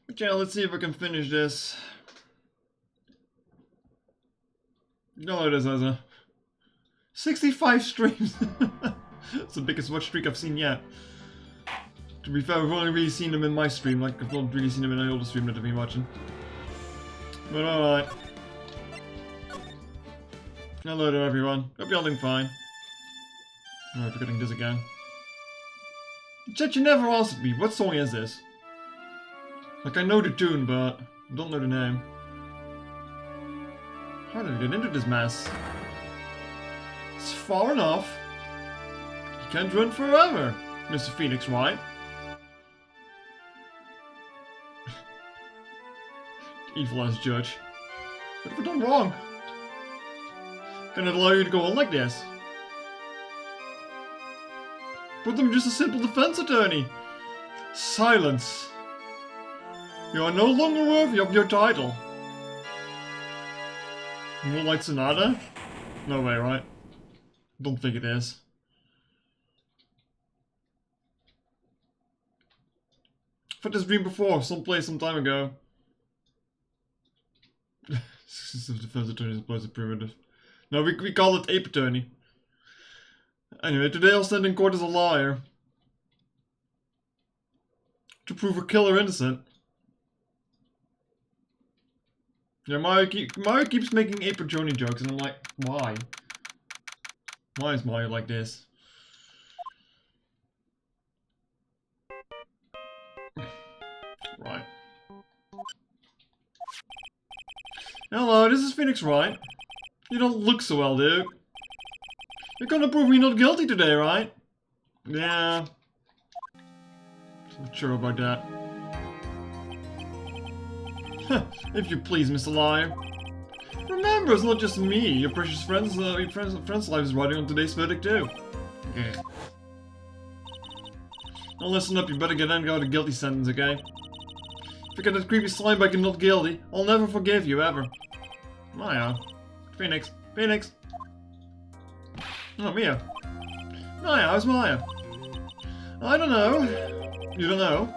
But yeah, let's see if I can finish this. No, it is, Asa. 65 streams! It's the biggest watch streak I've seen yet. To be fair, I've only really seen them in my stream, like I've not really seen them in any other stream that I've been watching. But alright. Hello there everyone. Hope you're all doing fine. Oh, forgetting this again. Chat, you never asked me, what song is this? Like, I know the tune, but I don't know the name. How did I get into this mess? It's far enough. You can't run forever, Mr. Phoenix, right? Evil-ass judge. What have I done wrong? Can it allow you to go on like this? But I'm just a simple defense attorney. Silence. You are no longer worthy of your title. Moonlight Sonata? No way, right? Don't think it is. I've had this dream before, someplace some time ago. Defense attorney is opposed to primitive. No, we call it ape attorney. Anyway, today I'll stand in court as a liar. To prove a killer innocent. Yeah, Mario keeps making ape attorney jokes and I'm like, why? Why is Mario like this? Right. Hello, this is Phoenix Wright. You don't look so well, dude. You're gonna prove me not guilty today, right? Yeah. Not sure about that. If you please, Mr. Liar. Remember, it's not just me. Your precious friend's life is riding on today's verdict too. Okay. Now listen up, you better get out a guilty sentence, okay? If you get that creepy slime bag and not guilty, I'll never forgive you, ever. Maya. Phoenix. Phoenix. Oh, Mia. Maya, how's Maya? I don't know. You don't know?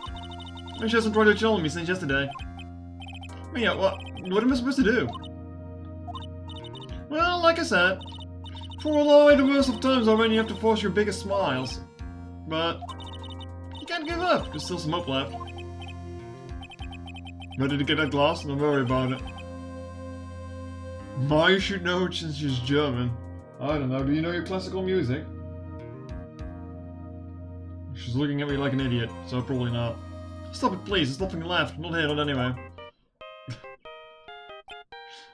She hasn't tried to chill with me since yesterday. Mia, what am I supposed to do? Well, like I said, for although at the worst of times I only have to force your biggest smiles. But you can't give up, there's still some hope left. Ready to get that glass? Don't worry about it. Maya should know since she's German. I don't know, do you know your classical music? She's looking at me like an idiot, so probably not. Stop it please, there's nothing left. Not here, not anyway.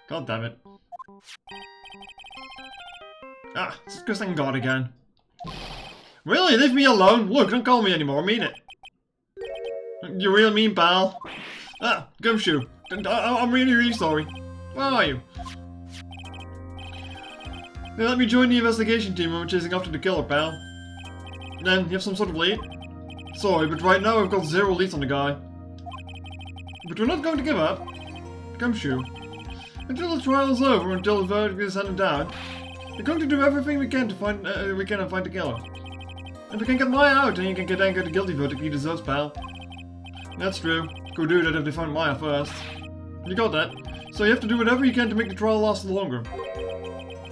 God damn it. Ah, it's cursing God again. Really? Leave me alone? Look, don't call me anymore, I mean it. You real mean, pal. Ah, Gumshoe. I'm really, really sorry. Where are you? They let me join the investigation team when we're chasing after the killer, pal. Then, you have some sort of lead? Sorry, but right now I've got 0 leads on the guy. But we're not going to give up. Gumshoe. Until the trial is over, until the verdict is handed down, we're going to do everything we can to find the killer. If we can get Maya out, then you can get the guilty verdict he deserves, pal. That's true. Go do that if they find Maya first. You got that. So you have to do whatever you can to make the trial last longer.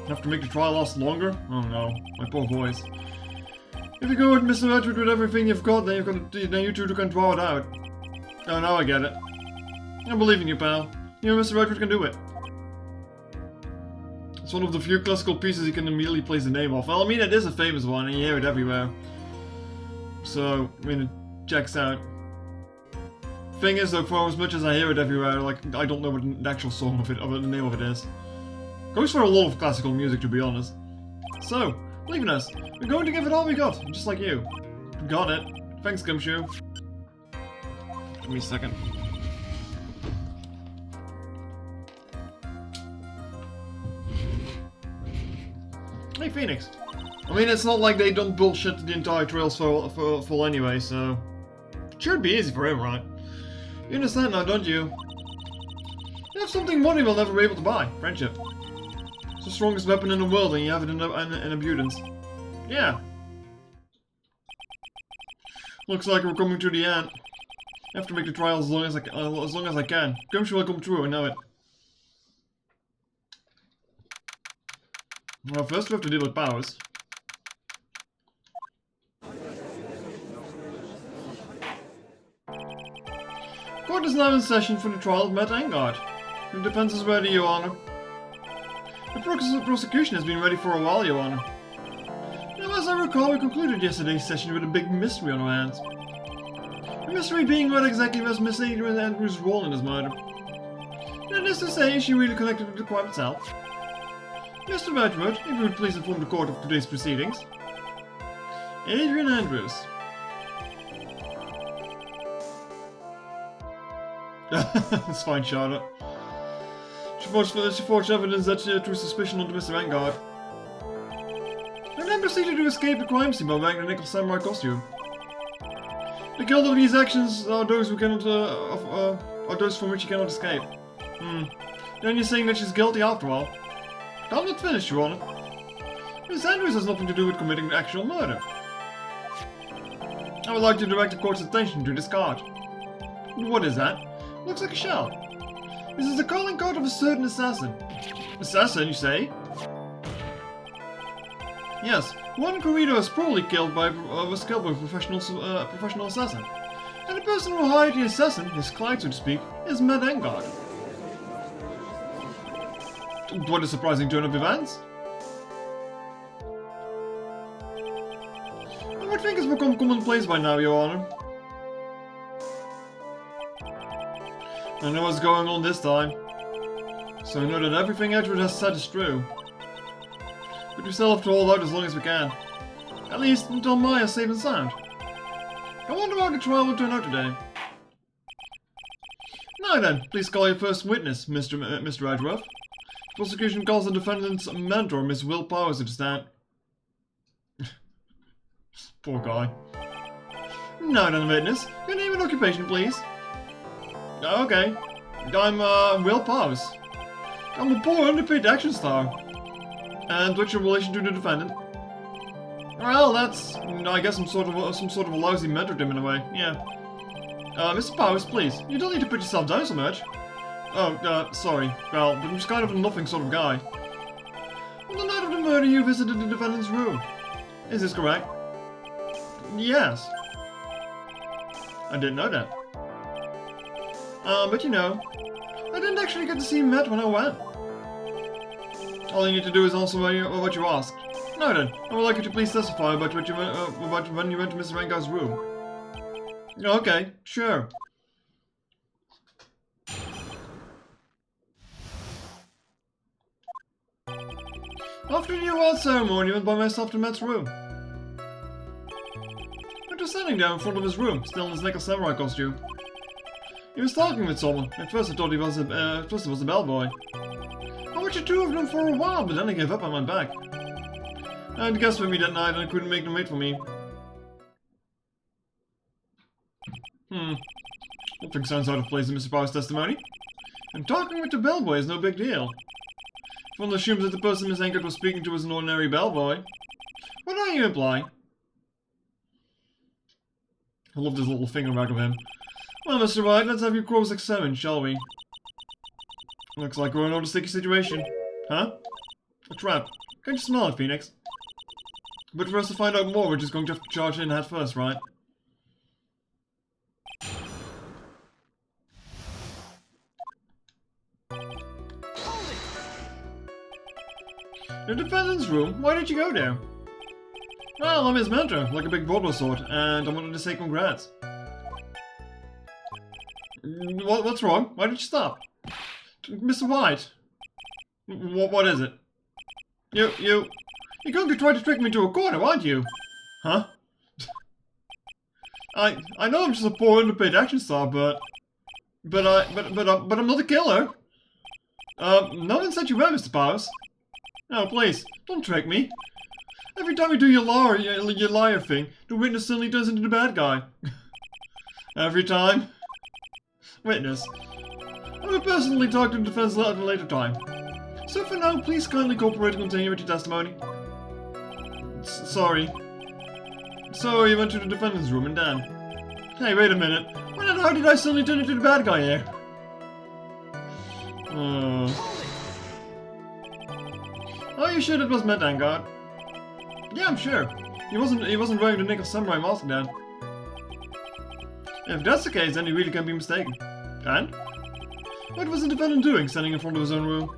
Have to make the trial last longer? Oh no, my poor voice. If you go with Mr. Edward with everything you've got, then you two can draw it out. Oh, now I get it. I believe in you, pal. You and Mr. Edward can do it. It's one of the few classical pieces you can immediately place the name of. Well, I mean, it is a famous one, and you hear it everywhere. So, I mean, it checks out. Thing is, though, for as much as I hear it everywhere, like, I don't know what the actual song of it, or the name of it is. Goes for a lot of classical music, to be honest. So, leaving us. We're going to give it all we got, just like you. Got it. Thanks, Gumshoe. Give me a second. Hey, Phoenix. I mean, it's not like they don't bullshit the entire trails full anyway, so... It should be easy for him, right? You understand now, don't you? You have something money will never be able to buy. Friendship. It's the strongest weapon in the world, and you have it in abundance. Yeah. Looks like we're coming to the end. I have to make the trial as long as I can. Gumshoe will come true, I know it. Well, first we have to deal with powers. Court is now in session for the trial of Matt Engard. The defense is ready, Your Honor. The prosecution has been ready for a while, Your Honor. Now, as I recall, we concluded yesterday's session with a big mystery on our hands. The mystery being what exactly was Miss Adrian Andrews' role in his murder. That is to say, is she really connected with the crime itself? Mr. Wedgwood, if you would please inform the court of today's proceedings. Adrian Andrews. That's fine, Charlotte. She forged evidence that she threw suspicion onto Mr. Engard. And then proceeded to escape the crime scene by wearing the nickel samurai costume. The guilt of these actions are those who cannot, are those from which you cannot escape. Then you're saying that she's guilty after all. I'm not finished, Your Honor. Miss Andrews has nothing to do with committing the actual murder. I would like to direct the court's attention to this card. What is that? Looks like a shell. This is the calling card of a certain assassin. Assassin, you say? Yes, Juan Corrido was probably killed by a professional assassin. And the person who hired the assassin, his client so to speak, is Matt Engard. What a surprising turn of events. I would think it's become commonplace by now, Your Honor. I know what's going on this time. So I know that everything Edward has said is true. But we still have to hold out as long as we can. At least until Maya's safe and sound. I wonder how the trial will turn out today. Now then, please call your first witness, Mr. Edgeworth. The prosecution calls the defendant's mentor, Miss Will Powers, to the stand. Poor guy. Now then, witness, your name and occupation, please. Okay. I'm, Will Powers. I'm a poor underpaid action star. And what's your relation to the defendant? Well, that's... I guess some sort of a lousy mentor to him in a way, yeah. Mr. Powers, please, you don't need to put yourself down so much. Oh, sorry. Well, but I'm just kind of a nothing sort of guy. On the night of the murder, you visited the defendant's room. Is this correct? Yes. I didn't know that. But you know, I didn't actually get to see Matt when I went. All you need to do is answer what you asked. Now then, I would like you to please testify about when you went to Mr. Engard's room. Okay, sure. After the award ceremony, I went by myself to Matt's room. I was standing there in front of his room, still in his nickel samurai costume. He was talking with someone. At first I thought it was the bellboy. I watched the two of them for a while, but then I gave up and went back. I had guests with me that night and I couldn't make them wait for me. Nothing sounds out of place in Mr. Powers' testimony. And talking with the bellboy is no big deal. If one assumes that the person Miss Engard was speaking to was an ordinary bellboy. What are you implying? I love this little finger wag of him. Well, Mr. Wright, let's have your crows examined, shall we? Looks like we're in a sticky situation. Huh? A trap. Can't you smell it, Phoenix? But for us to find out more, we're just going to have to charge in head first, right? The defendant's room? Why did you go there? Well, I'm his mentor, like a big brother sort, and I wanted to say congrats. What's wrong? Why did you stop? Mr. White? What is it? You're going to try to trick me into a corner, aren't you? Huh? I know I'm just a poor underpaid action star, but I'm not a killer. No one said you were, Mr. Powers. No, please, don't trick me. Every time you do your liar thing, the witness suddenly turns into the bad guy. Every time. Witness. I will personally talk to the defense at a later time. So for now, please kindly cooperate and continue with your testimony. Sorry. So you went to the defendant's room and then? Hey, wait a minute. How did I suddenly turn into the bad guy here? Are you sure that was Matt Vanguard? Yeah, I'm sure. He wasn't wearing the nickel samurai mask then. If that's the case, then he really can't be mistaken. And? What was the defendant doing, standing in front of his own room?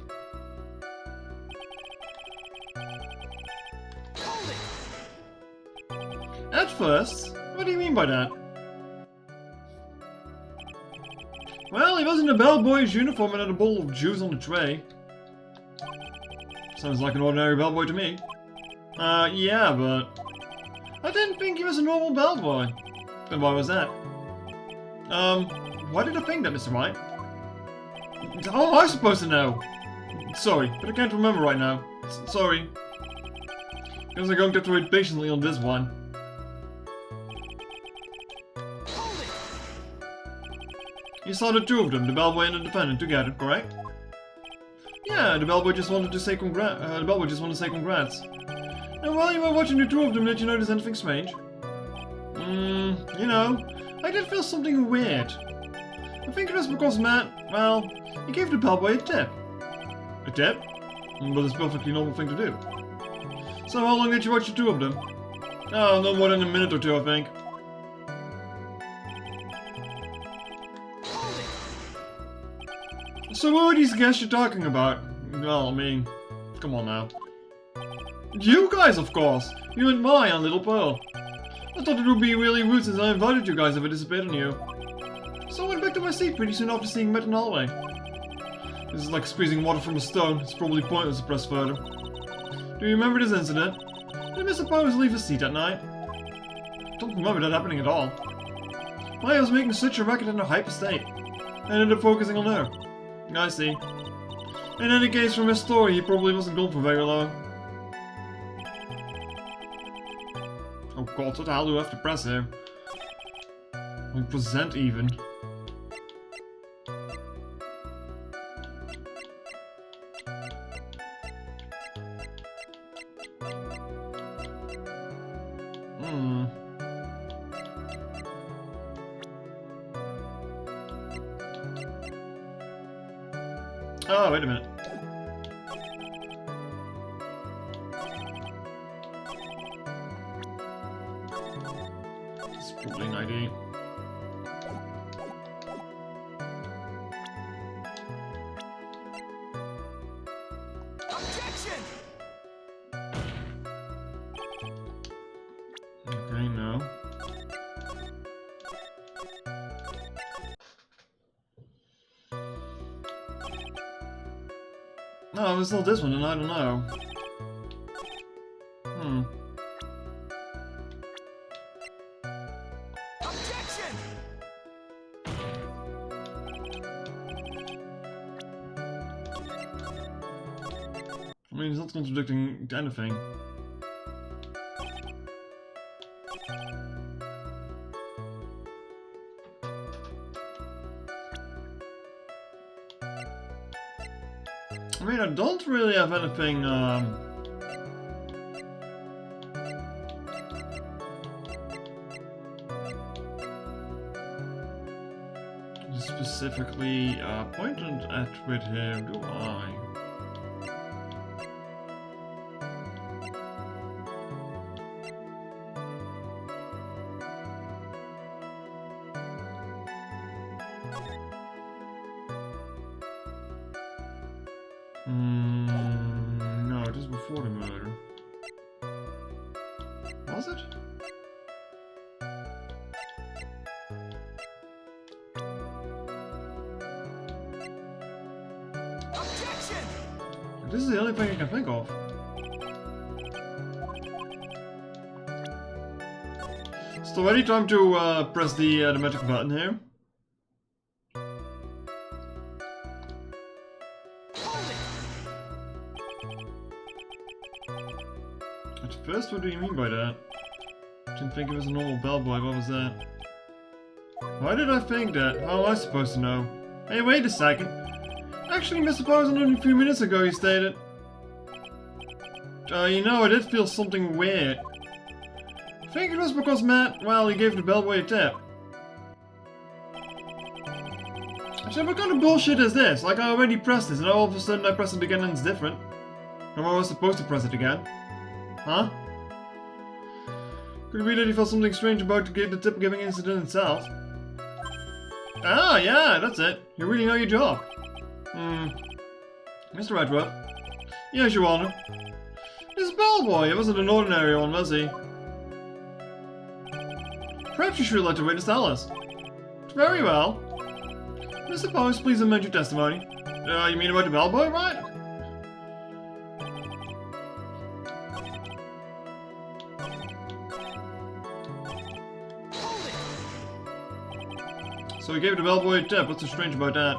At first? What do you mean by that? Well, he was in a bellboy's uniform and had a bowl of juice on the tray. Sounds like an ordinary bellboy to me. Yeah, but... I didn't think he was a normal bellboy. Then why was that? Why did I think that, Mr. Wright? How am I supposed to know? Sorry, but I can't remember right now. Sorry. Guess I'm going to have to wait patiently on this one. You saw the two of them, the bellboy and the defendant, together, correct? Yeah, the bellboy just wanted to say congrats. And while you were watching the two of them, did you notice anything strange? You know, I did feel something weird. I think it was because Matt, well, he gave the bellboy a tip. A tip? But it's a perfectly normal thing to do. So how long did you watch the two of them? Oh, no more than a minute or two, I think. So who are these guests you're talking about? Well, I mean, come on now. You guys, of course! You and my Little Pearl. I thought it would be really rude since I invited you guys if I disappeared on you. So I went back to my seat pretty soon after seeing Matt in the hallway. This is like squeezing water from a stone. It's probably pointless to press further. Do you remember this incident? Did Mr. Powers leave his seat that night? Don't remember that happening at all. Maya was making such a racket in her hyper state. I ended up focusing on her. I see. In any case, from his story, he probably wasn't gone for very long. Oh god, what the hell do I have to press here? 1% even. Oh, wait a minute. It's probably an ID. Objection! Okay, no. Oh, it's not this one, and I don't know. Objection! I mean, it's not contradicting anything. I mean, I don't really have anything, specifically, pointed at with here, do I? No, it is before the murder. Was it? Objection! This is the only thing I can think of. It's already time to press the magic button here. At first, what do you mean by that? Didn't think it was a normal bellboy, what was that? Why did I think that? How am I supposed to know? Hey, wait a second. Actually, Mr. Powers, only a few minutes ago he stated... you know, I did feel something weird. I think it was because Matt, well, he gave the bellboy a tip. Actually, what kind of bullshit is this? Like, I already pressed this, and all of a sudden I press it again and it's different. Or I was supposed to press it again. Huh? Could it be that he felt something strange about the tip-giving incident itself? Ah, yeah, that's it. You really know your job. Mr. Redruth? Yes, Your Honor. This bellboy, it wasn't an ordinary one, was he? Perhaps you should let the witness tell us. Very well. Mr. Post, please amend your testimony. You mean about the bellboy, right? So he gave the bellboy a tip. What's so strange about that?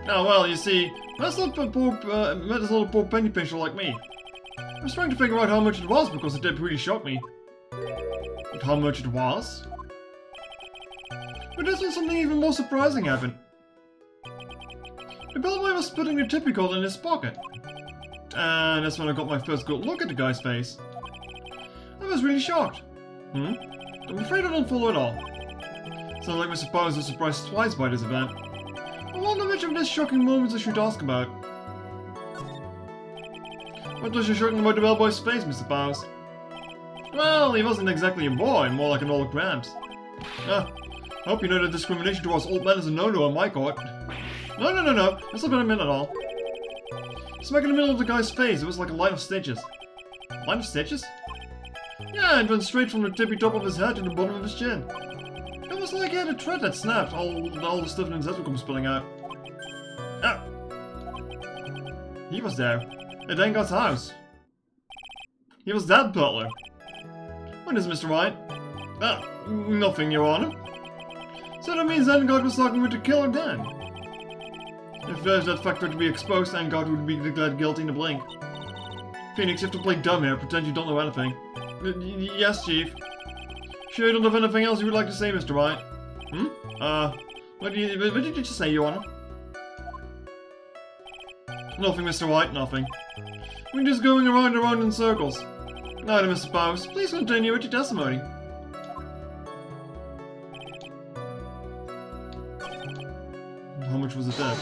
Oh, well, you see, that's not a poor penny pincher like me. I was trying to figure out how much it was because the tip really shocked me. But how much it was? But this was something even more surprising happened. The bellboy was putting the tip he got in his pocket. And that's when I got my first good look at the guy's face. I was really shocked. I'm afraid I don't follow at all. Sounds like Mr. Powers was surprised twice by this event. I wonder which of these shocking moments I should ask about. What was so shocking about the bellboy's face, Mr. Powers? Well, he wasn't exactly a boy, more like an old gramps. I hope you know that discrimination towards old men is a no-no on my court. No, that's not what I meant at all. Smack in the middle of the guy's face, it was like a line of stitches. Line of stitches? Yeah, it went straight from the tippy top of his head to the bottom of his chin. It was like he had a thread that snapped, all the stuff in his head would come spilling out. Ah! He was there, at Engar's house. He was that butler. What is Mr. Wright? Nothing, Your Honor. So that means Engard was talking with the killer then. If there's that fact were to be exposed, Engard would be declared guilty in a blink. Phoenix, you have to play dumb here, pretend you don't know anything. Yes, Chief. Sure you don't have anything else you would like to say, Mr. Wright? What did you say, Your Honor? Nothing, Mr. White, nothing. We're just going around and around in circles. Now then, Mr. Powers, please continue with your testimony. How much was it there?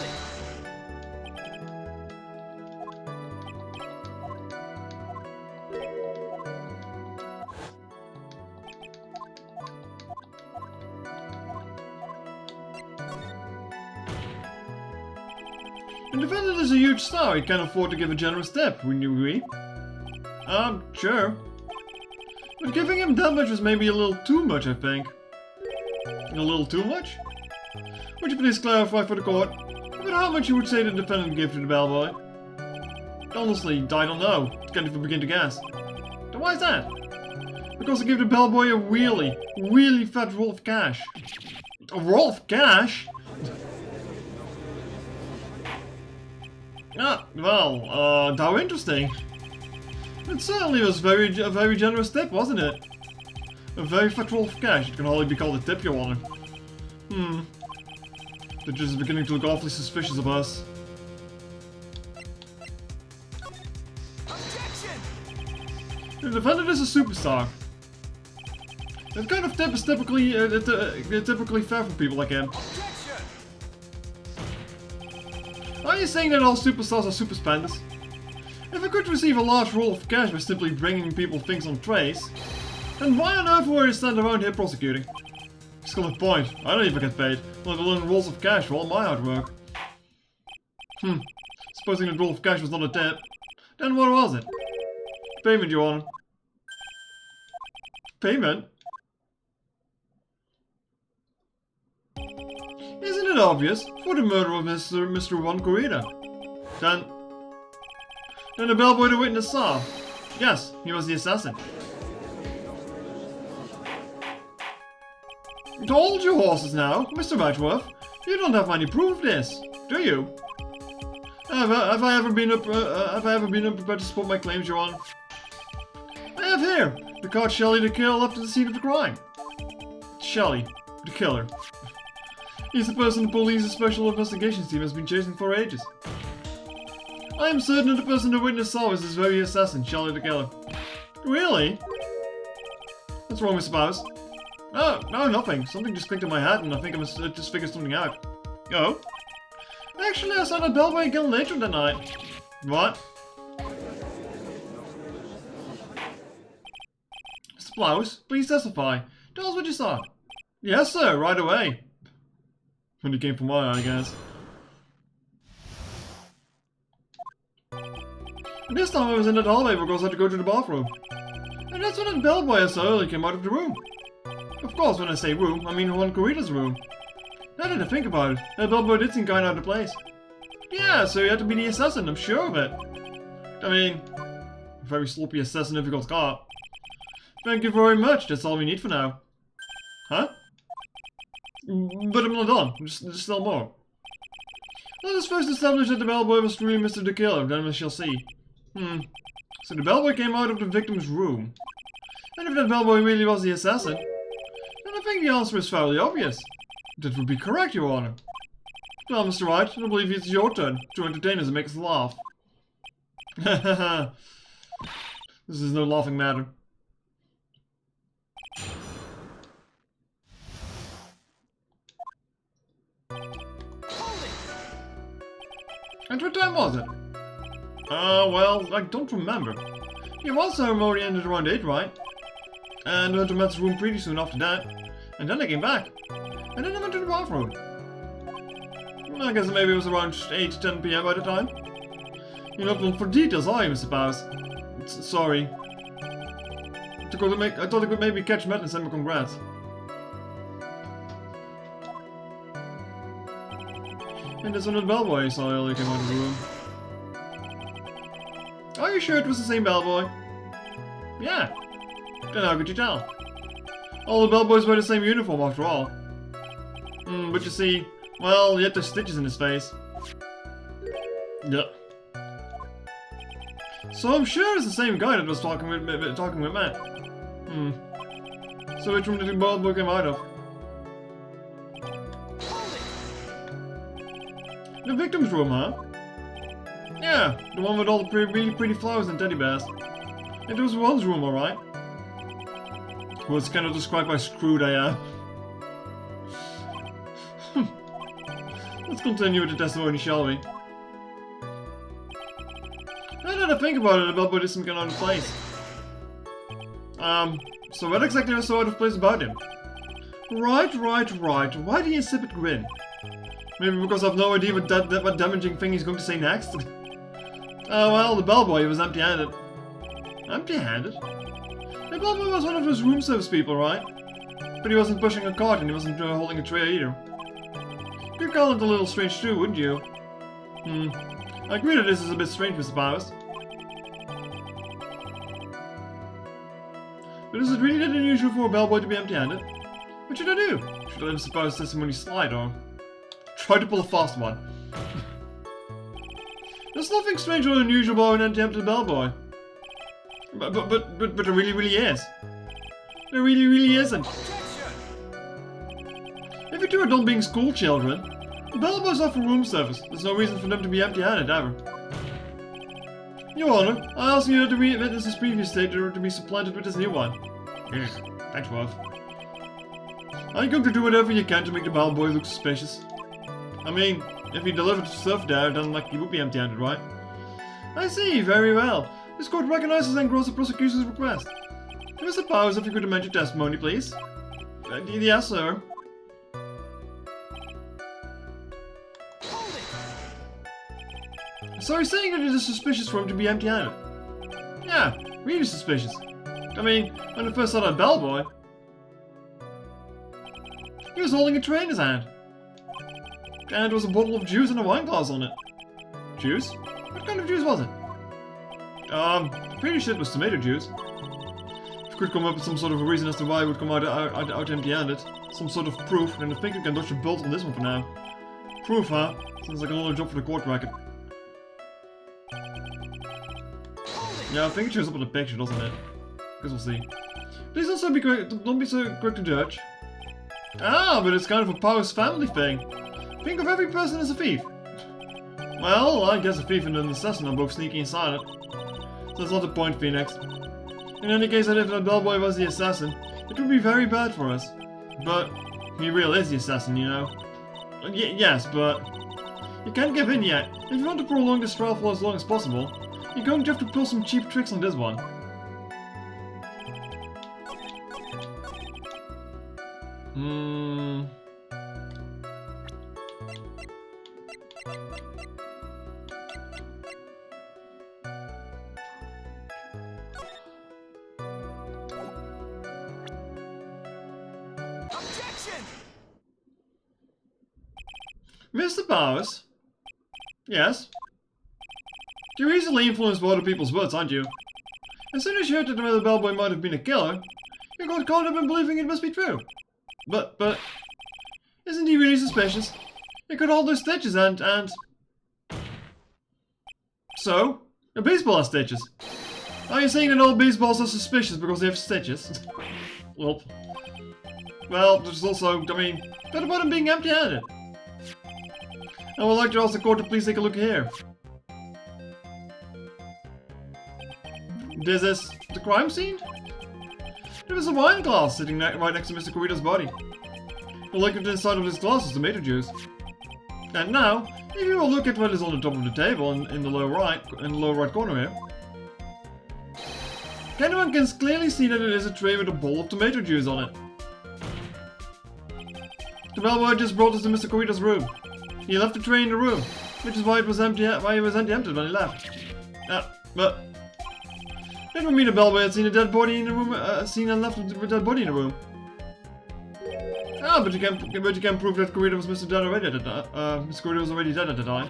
The defendant is a huge star, he can afford to give a generous tip, wouldn't you agree? Sure. But giving him that much was maybe a little too much, I think. A little too much? Would you please clarify for the court about how much you would say the defendant gave to the bellboy? Honestly, I don't know. Can't even begin to guess. Then why is that? Because he gave the bellboy a really fat roll of cash. A roll of cash? Well, how interesting. It certainly was a very generous tip, wasn't it? A very fat roll of cash. It can hardly be called a tip, Your Honor. The judge is beginning to look awfully suspicious of us. Objection! The defendant is a superstar. That kind of tip is typically fair for people like him. Objection! Are you saying that all superstars are super spenders? If I could receive a large roll of cash by simply bringing people things on trays, then why on earth would I stand around here prosecuting? It's got a point. I don't even get paid, let alone rolls of cash for all my hard work. Supposing the roll of cash was not a tip, then what was it? Payment, Your Honor. Payment? Isn't it obvious? For the murder of Mr. Juan Corrida. Then the bellboy the witness saw. Yes, he was the assassin. Told you horses now, Mr. Whiteworth. You don't have any proof of this, do you? Have I ever been unprepared to support my claims, Your Honor? I have here the card Shelley the killer left at the scene of the crime. Shelley, the killer. He's the person the police's special investigations team has been chasing for ages. I am certain that the person the witness saw was this very assassin, Shelley the killer. Really? What's wrong, Mr. Powers? Oh, no, nothing. Something just clicked in my head and I think I must just figure something out. Oh? Actually, I saw that bellboy again later that night. What? Mr. Blouse, please testify. Tell us what you saw. Yes, sir, right away. When you came from where, I guess. And this time I was in that hallway because I had to go to the bathroom. And that's when that bellboy I saw earlier came out of the room. Of course, when I say room, I mean Juan Corrida's room. Now that I think about it, that bellboy did seem kinda out of place. Yeah, so he had to be the assassin, I'm sure of it. I mean, a very sloppy assassin if he got caught. Thank you very much, that's all we need for now. Huh? But I'm not done, there's still more. Let us first establish that the bellboy was truly Mr. the Killer, then we shall see. So the bellboy came out of the victim's room. And if that bellboy really was the assassin, then I think the answer is fairly obvious. That would be correct, Your Honor. Well, Mr. Wright, I believe it's your turn to entertain us and make us laugh. This is no laughing matter. And what time was it? Well, I don't remember. The award ceremony ended around 8, right? And I went to Matt's room pretty soon after that. And then I came back. And then I went to the bathroom. I guess maybe it was around 8 to 10 PM by the time. You're not one for details, are you, Mr. Powers? Sorry. I thought I could maybe catch Matt and send me congrats. And that's when the bellboy I saw earlier came out of the room. Are you sure it was the same bellboy? Yeah. Then how could you tell? All the bellboys wear the same uniform after all. But you see, well, he had the stitches in his face. Yep. So I'm sure it's the same guy that was talking with Matt. So which room did the bellboy come out of? The victim's room, huh? Yeah, the one with all the really pretty flowers and teddy bears. It was one's room, alright. Well, it's kind of described by screwed I am. Let's continue with the testimony, shall we? Now that I think about it, the bellboy did some kind of out of place. So what exactly was so out of place about him? Right. Why the insipid grin? Maybe because I have no idea what damaging thing he's going to say next? Oh well, the bellboy was empty-handed. Empty-handed? The bellboy was one of those room service people, right? But he wasn't pushing a cart and he wasn't holding a tray either. You could call it a little strange too, wouldn't you? I agree that this is a bit strange, Mr. Powers. But is it really that unusual for a bellboy to be empty-handed? What should I do? Should I let Mr. Powers' testimony slide or try to pull a fast one? There's nothing strange or unusual about an empty-handed bellboy. But there really is. There really isn't. If you two are done being school children, the bellboys are for room service. There's no reason for them to be empty-handed ever. Your Honor, I ask you not to re-witness this previous state or to be supplanted with this new one. Thanks, Wolf. Are you going to do whatever you can to make the bellboy look suspicious? I mean, if he delivered stuff there, then like he would be empty-handed, right? I see, very well. This court recognizes and grants the prosecution's request. Mr. Powers, if you could amend your testimony, please. Yes, sir. So you're saying that it is suspicious for him to be empty-handed? Yeah, really suspicious. I mean, when I first saw that bellboy, he was holding a tray in his hand. And there was a bottle of juice and a wine glass on it. Juice? What kind of juice was it? Pretty sure it was tomato juice. If you could come up with some sort of a reason as to why it would come out empty-handed, some sort of proof, then I think you can dodge a bullet on this one for now. Proof, huh? Sounds like another job for the court record. Yeah, I think it shows up on the picture, doesn't it? Guess we'll see. Please also be quick, don't be so quick to judge. Ah, but it's kind of a Powers family thing. Think of every person as a thief. Well, I guess a thief and an assassin are both sneaky and silent. So that's not the point, Phoenix. In any case, if that bellboy was the assassin, it would be very bad for us. But he really is the assassin, you know. Yes, but you can't give in yet. If you want to prolong this trial for as long as possible, you're going to have to pull some cheap tricks on this one. Objection! Mr. Powers? Yes? You're easily influenced by other people's words, aren't you? As soon as you heard that the bellboy might have been a killer, you got caught up in believing it must be true. But, isn't he really suspicious? He got all those stitches and... So? A baseball has stitches. Are you saying that all baseballs are suspicious because they have stitches? Well, there's also, I mean, what about him being empty-handed? I would like to ask the court to please take a look here. This is the crime scene? There was a wine glass sitting right next to Mr. Corrido's body. The liquid inside of this glass is tomato juice. And now, if you will look at what is on the top of the table in the lower right corner here, anyone can clearly see that it is a tray with a bowl of tomato juice on it. The bellboy just brought us to Mr. Corrido's room. He left the tray in the room, which is why it was empty-handed when he left. But that would mean the bellboy had seen a dead body in the room, seen and left a dead body in the room. But you can prove that Corrido was Mr. Dead already at the time. Mr. Corrido was already dead at the time.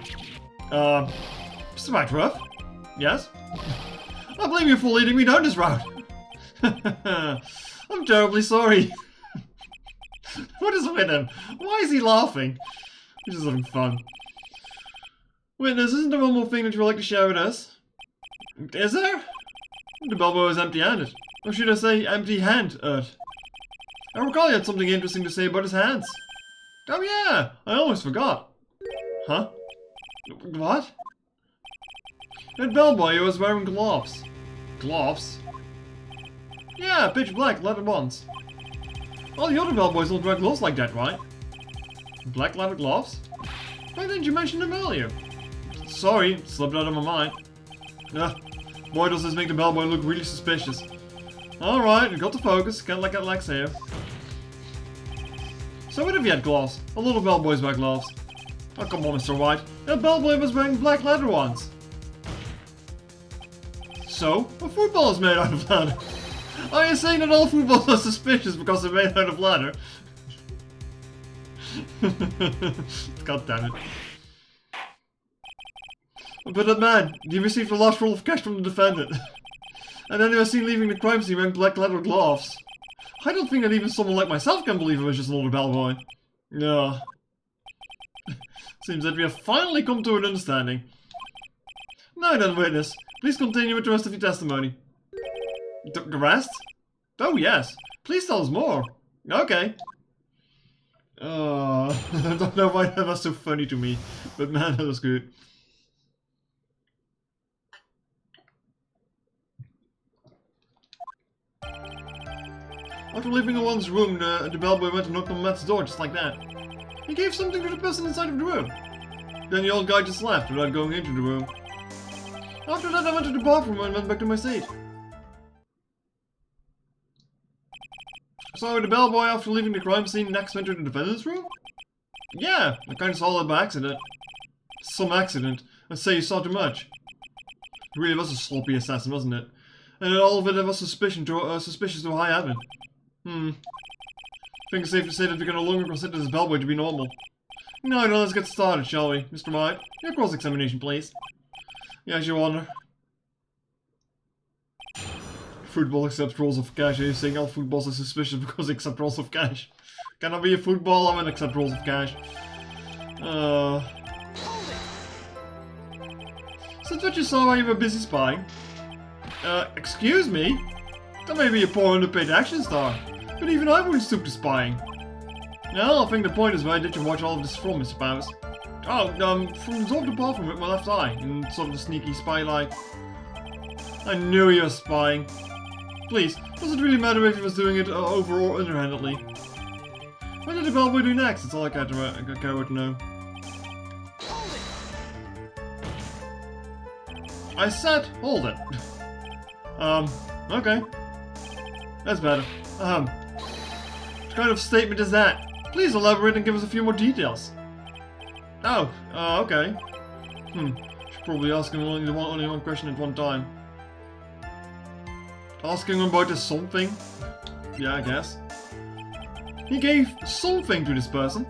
Mr. Whiteruff? Yes? I blame you for leading me down this route. I'm terribly sorry. What is with him? Why is he laughing? This is having fun. Witness, isn't there one more thing that you would like to share with us? Is there? The bellboy was empty-handed. Or should I say empty-handed? I recall he had something interesting to say about his hands. Oh yeah, I almost forgot. Huh? What? That bellboy was wearing gloves. Gloves? Yeah, pitch black leather ones. All the other bellboys don't wear gloves like that, right? Black leather gloves? Why didn't you mention them earlier? Sorry, it slipped out of my mind. Boy, does this make the bellboy look really suspicious. Alright, we got the focus, can't let that Lex here. So what if you had gloves? A lot of bellboys wear gloves. Oh come on, Mr. White. That bellboy was wearing black leather ones. So, a football is made out of leather. Are you saying that all footballs are suspicious because they're made out of leather? God damn it. But that man, he received a large roll of cash from the defendant. And then he was seen leaving the crime scene wearing black leather gloves. I don't think that even someone like myself can believe it was just an older bellboy. No. Seems that we have finally come to an understanding. Now then, witness, please continue with the rest of your testimony. The rest? Oh yes, please tell us more. Okay. I don't know why that was so funny to me, but man, that was good. After leaving in one's room, the bellboy went and knocked on Matt's door just like that. He gave something to the person inside of the room. Then the old guy just left without going into the room. After that, I went to the bathroom and went back to my seat. So the bellboy, after leaving the crime scene, next went to the defendant's room? Yeah, I kinda saw that by accident. Some accident. I'd say you saw too much. It really was a sloppy assassin, wasn't it? And all of it was suspicious to high heaven. I think it's safe to say that we can no longer consider this bellboy to be normal. Now then, let's get started, shall we? Mr. Wright, your cross-examination, please. Yes, Your Honor. Football accepts rolls of cash. Are you saying all footballs are suspicious because they accept rolls of cash? Can I be a footballer and accept rolls of cash? Since what you saw while you were busy spying. Excuse me? That may be a poor underpaid action star, but even I wouldn't stoop to spying. Well, I think the point is where did you watch all of this from, Mr. Powers? Oh, from sort of the bathroom with my left eye, in sort of a sneaky spy-like. I knew you were spying. Please, does it really matter if he was doing it over or underhandedly? What did the bellboy do next? That's all I care about to know. I said, hold it. Okay. That's better. What kind of statement is that? Please elaborate and give us a few more details. Oh, okay. Should probably ask him only one question at one time. Asking him about this something? Yeah, I guess. He gave something to this person?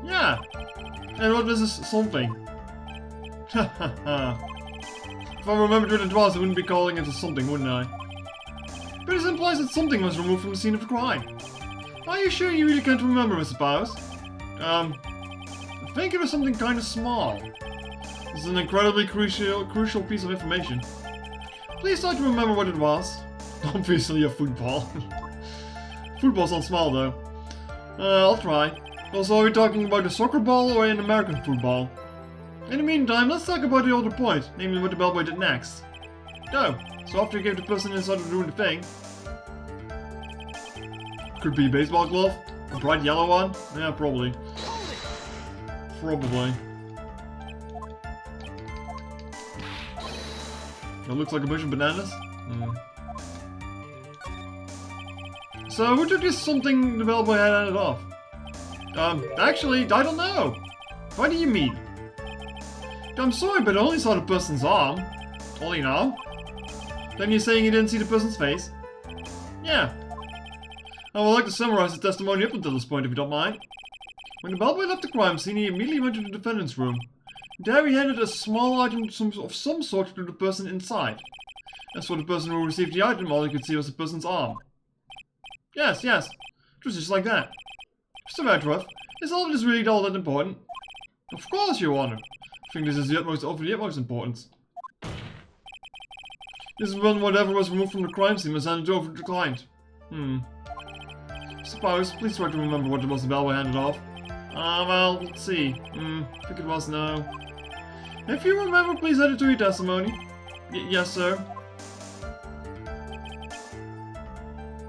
Yeah. And what was this something? Hahaha. If I remembered what it was, I wouldn't be calling it a something, wouldn't I? But this implies that something was removed from the scene of the crime. Are you sure you really can't remember, Mr. Powers? I think it was something kind of small. This is an incredibly crucial piece of information. Please try to remember what it was. Obviously a football. Football's not small though. I'll try. Also, are we talking about a soccer ball or an American football? In the meantime, let's talk about the older point, namely what the bellboy did next. Oh, so after he gave the person inside the room the thing... Could be a baseball glove? A bright yellow one? Yeah, probably. Probably. That looks like a bunch of bananas. So, who took this something the bellboy had handed off? Actually, I don't know. What do you mean? I'm sorry, but I only saw the person's arm. All you know. Then you're saying you didn't see the person's face? Yeah. I would like to summarize the testimony up until this point, if you don't mind. When the bellboy left the crime scene, he immediately went to the defendant's room. There he handed a small item of some sort to the person inside. As for the person who received the item, all he could see was the person's arm. Yes. It was just like that. Mr. Redruff, is all of this really all that important? Of course, Your Honor. I think this is of the utmost importance. This is when whatever was removed from the crime scene was handed over to the client. Suppose, please try to remember what it was the bellboy handed off. Well, let's see. I think it was no. If you remember, please add it to your testimony. Yes, sir.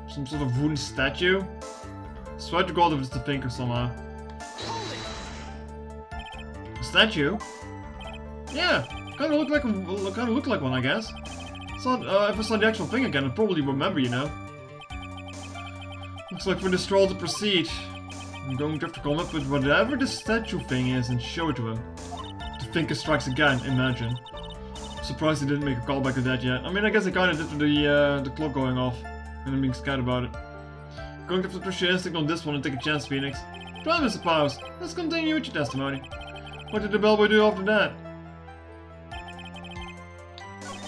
Some sort of wooden statue? I swear to God if it's the thinker somehow. A statue? Yeah, kinda look like one, I guess. So, if I saw the actual thing again, I'd probably remember, you know. Looks like for this stroll to proceed, I'm going to have to come up with whatever the statue thing is and show it to him. The thinker strikes again, imagine. I'm surprised he didn't make a callback to that yet. I mean, I guess I kinda did with the clock going off. And I'm being scared about it. Going to have to push your instinct on this one and take a chance, Phoenix. Try, Mr. Powers. Let's continue with your testimony. What did the bellboy do after that?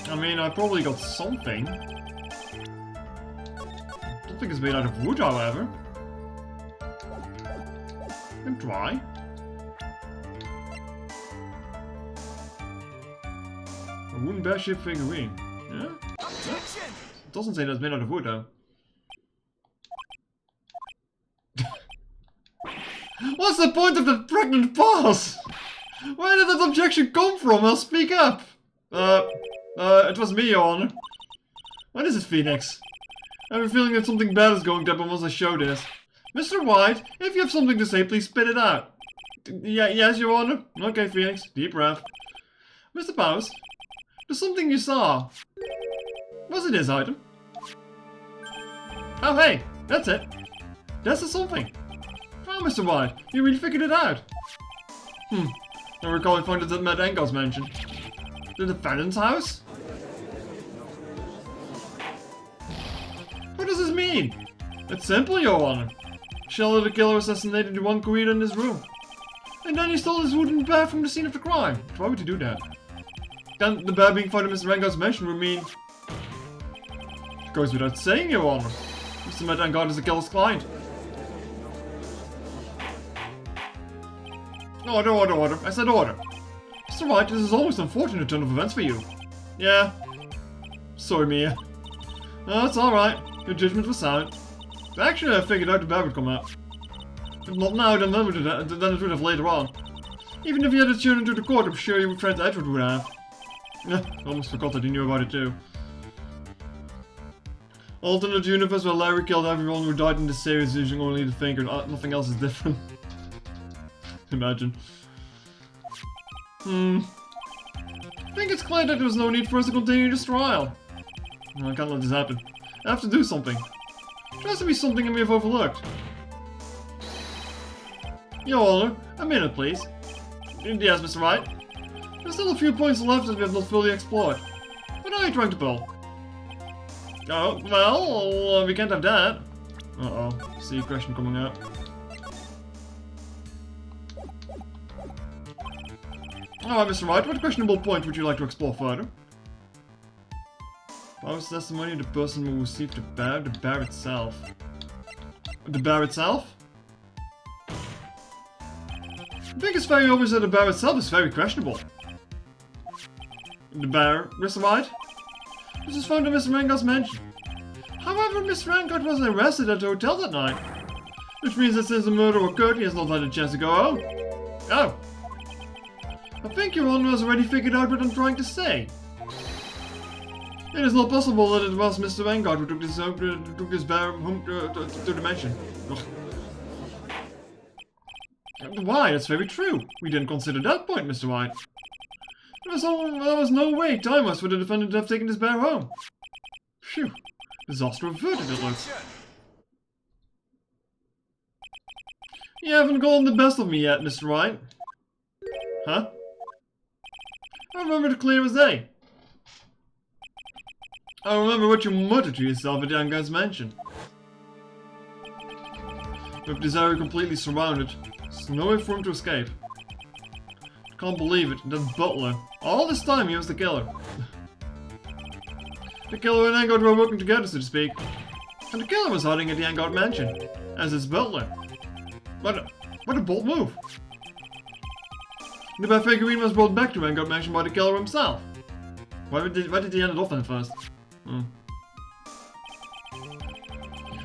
I mean, I probably got something. I don't think it's made out of wood, however. I can try. A wooden bear-shaped figurine. Yeah? Objection! It doesn't say that it's made out of wood, though. What's the point of the pregnant pause? Where did that objection come from? I'll speak up. It was me, Your Honor. What is it, Phoenix? I have a feeling that something bad is going to happen once I show this. Mr. White, if you have something to say, please spit it out. Yes, Your Honor. Okay, Phoenix. Deep breath. Mr. Powers, there's something you saw. Was it this item? Oh, hey, that's it. That's the something. Oh, Mr. White, you really figured it out. I recall I found it at Matt Engel's mansion. The defendant's house? What does this mean? It's simple, Your Honor. Shell the killer assassinated the one Korean in this room. And then he stole his wooden bear from the scene of the crime. Why would he do that? Then the bear being found in Mr. Engel's mansion would mean... It goes without saying, Your Honor. Mr. Matt Engel is the killer's client. Order. I said order. Mr. Wright, this is almost an unfortunate turn of events for you. Yeah. Sorry, Mia. No, it's alright. Your judgment was sound. Actually, I figured out the bear would come out. If not now, then it would have later on. Even if he had to tune into the court, I'm sure your friend Edward would have. I almost forgot that he knew about it too. Alternate universe where Larry killed everyone who died in the series using only the finger and nothing else is different. Imagine. I think it's clear that there was no need for us to continue this trial. No, I can't let this happen. I have to do something. There has to be something I may have overlooked. Your Honor, a minute please. Yes, Mr. Wright. There's still a few points left that we have not fully explored. What are you trying to pull? Oh, well, we can't have that. Uh-oh, see a question coming up. Alright, Mr. Wright, what questionable point would you like to explore further? Powers testimony of the person who received the bear itself. The bear itself? I think it's very obvious that the bear itself is very questionable. The bear, Mr. Wright? This was found in Mr. Rengar's mansion. However, Mr. Rengar was arrested at the hotel that night. Which means that since the murder occurred, he has not had a chance to go home. Oh. I think Your Honor has already figured out what I'm trying to say. It is not possible that it was Mr. Rengar who took this bear home to the mansion. Ugh. Why? That's very true. We didn't consider that point, Mr. White. There was no way time was for the defendant to have taken this bear home. Phew. Disaster averted, it looks. You haven't gotten the best of me yet, Mr. Wright. Huh? I remember it clear as day. I remember what you muttered to yourself at Yangan's mansion. With this area completely surrounded, there's no way for him to escape. I can't believe it, that butler. All this time he was the killer. The killer and Angard were working together, so to speak. And the killer was hiding at the Angard mansion, as his butler. What a bold move. The bear figurine was brought back to Angard mansion by the killer himself. Why did he end it off then first?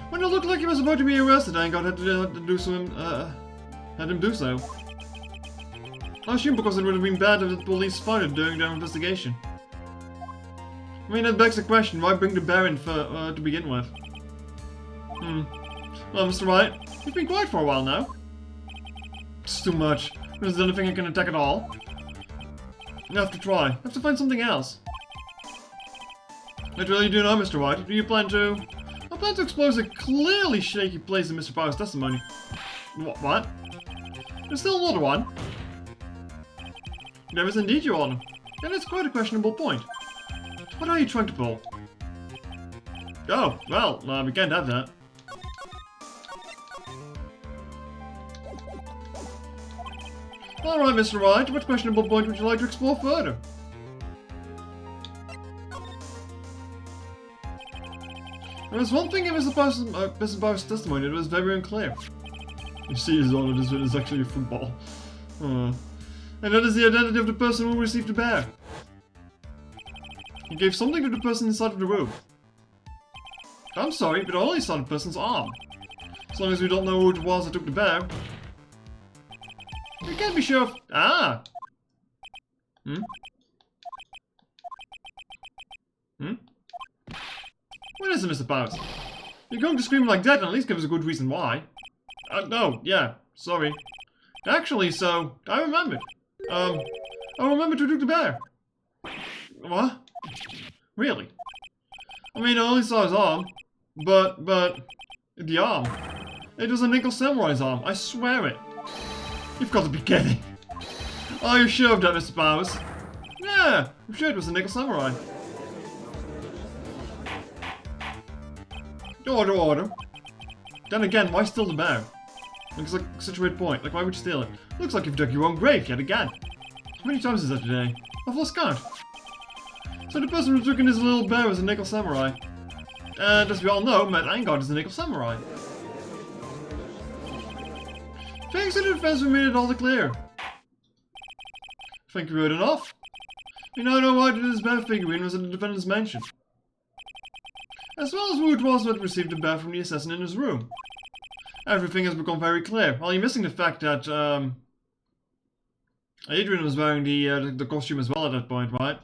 When it looked like he was about to be arrested, Angard had him do so. I assume because it would have been bad if the police found it during their investigation. I mean, that begs the question, why bring the bear in to begin with? Well, Mr. Wright, you've been quiet for a while now. It's too much. There's anything I can attack at all. I have to try. I have to find something else. What really do now, Mr. White? Do you plan to... I plan to expose a clearly shaky place in Mr. Power's testimony. What? There's still another one. There is indeed, Your Honor. And it's quite a questionable point. What are you trying to pull? Oh, well, we can't have that. Alright, Mr. Wright, what questionable point would you like to explore further? There was one thing in Mr. Power's testimony that was very unclear. You see, His Honor, this is actually a football. And that is the identity of the person who received the bear. He gave something to the person inside of the room. I'm sorry, but I only saw the person's arm. As long as we don't know who it was that took the bear. We can't be sure if... Ah! What is it, Mr. Powers? You're going to scream like that and at least give us a good reason why. No, yeah, sorry. Actually, so, I remembered. I remembered who took the bear. What? Really? I mean, I only saw his arm. But, the arm. It was a Nickel Samurai's arm, I swear it. You've got to be kidding. Are you sure of that, Mr. Powers? Yeah, I'm sure it was a Nickel Samurai. Order. Then again, why steal the bear? Looks like such a weird point. Like, why would you steal it? Looks like you've dug your own grave yet again. How many times is that today? I've lost count. So the person who took in this little bear was a Nickel Samurai. And as we all know, Matt Angard is a Nickel Samurai. Thanks to the defense, we made it all clear. Think you heard enough? We now know why this bear figurine was at the defendant's mansion. As well as who it was that received the bear from the assassin in his room. Everything has become very clear. Well, you're missing the fact that Adrian was wearing the costume as well at that point, right?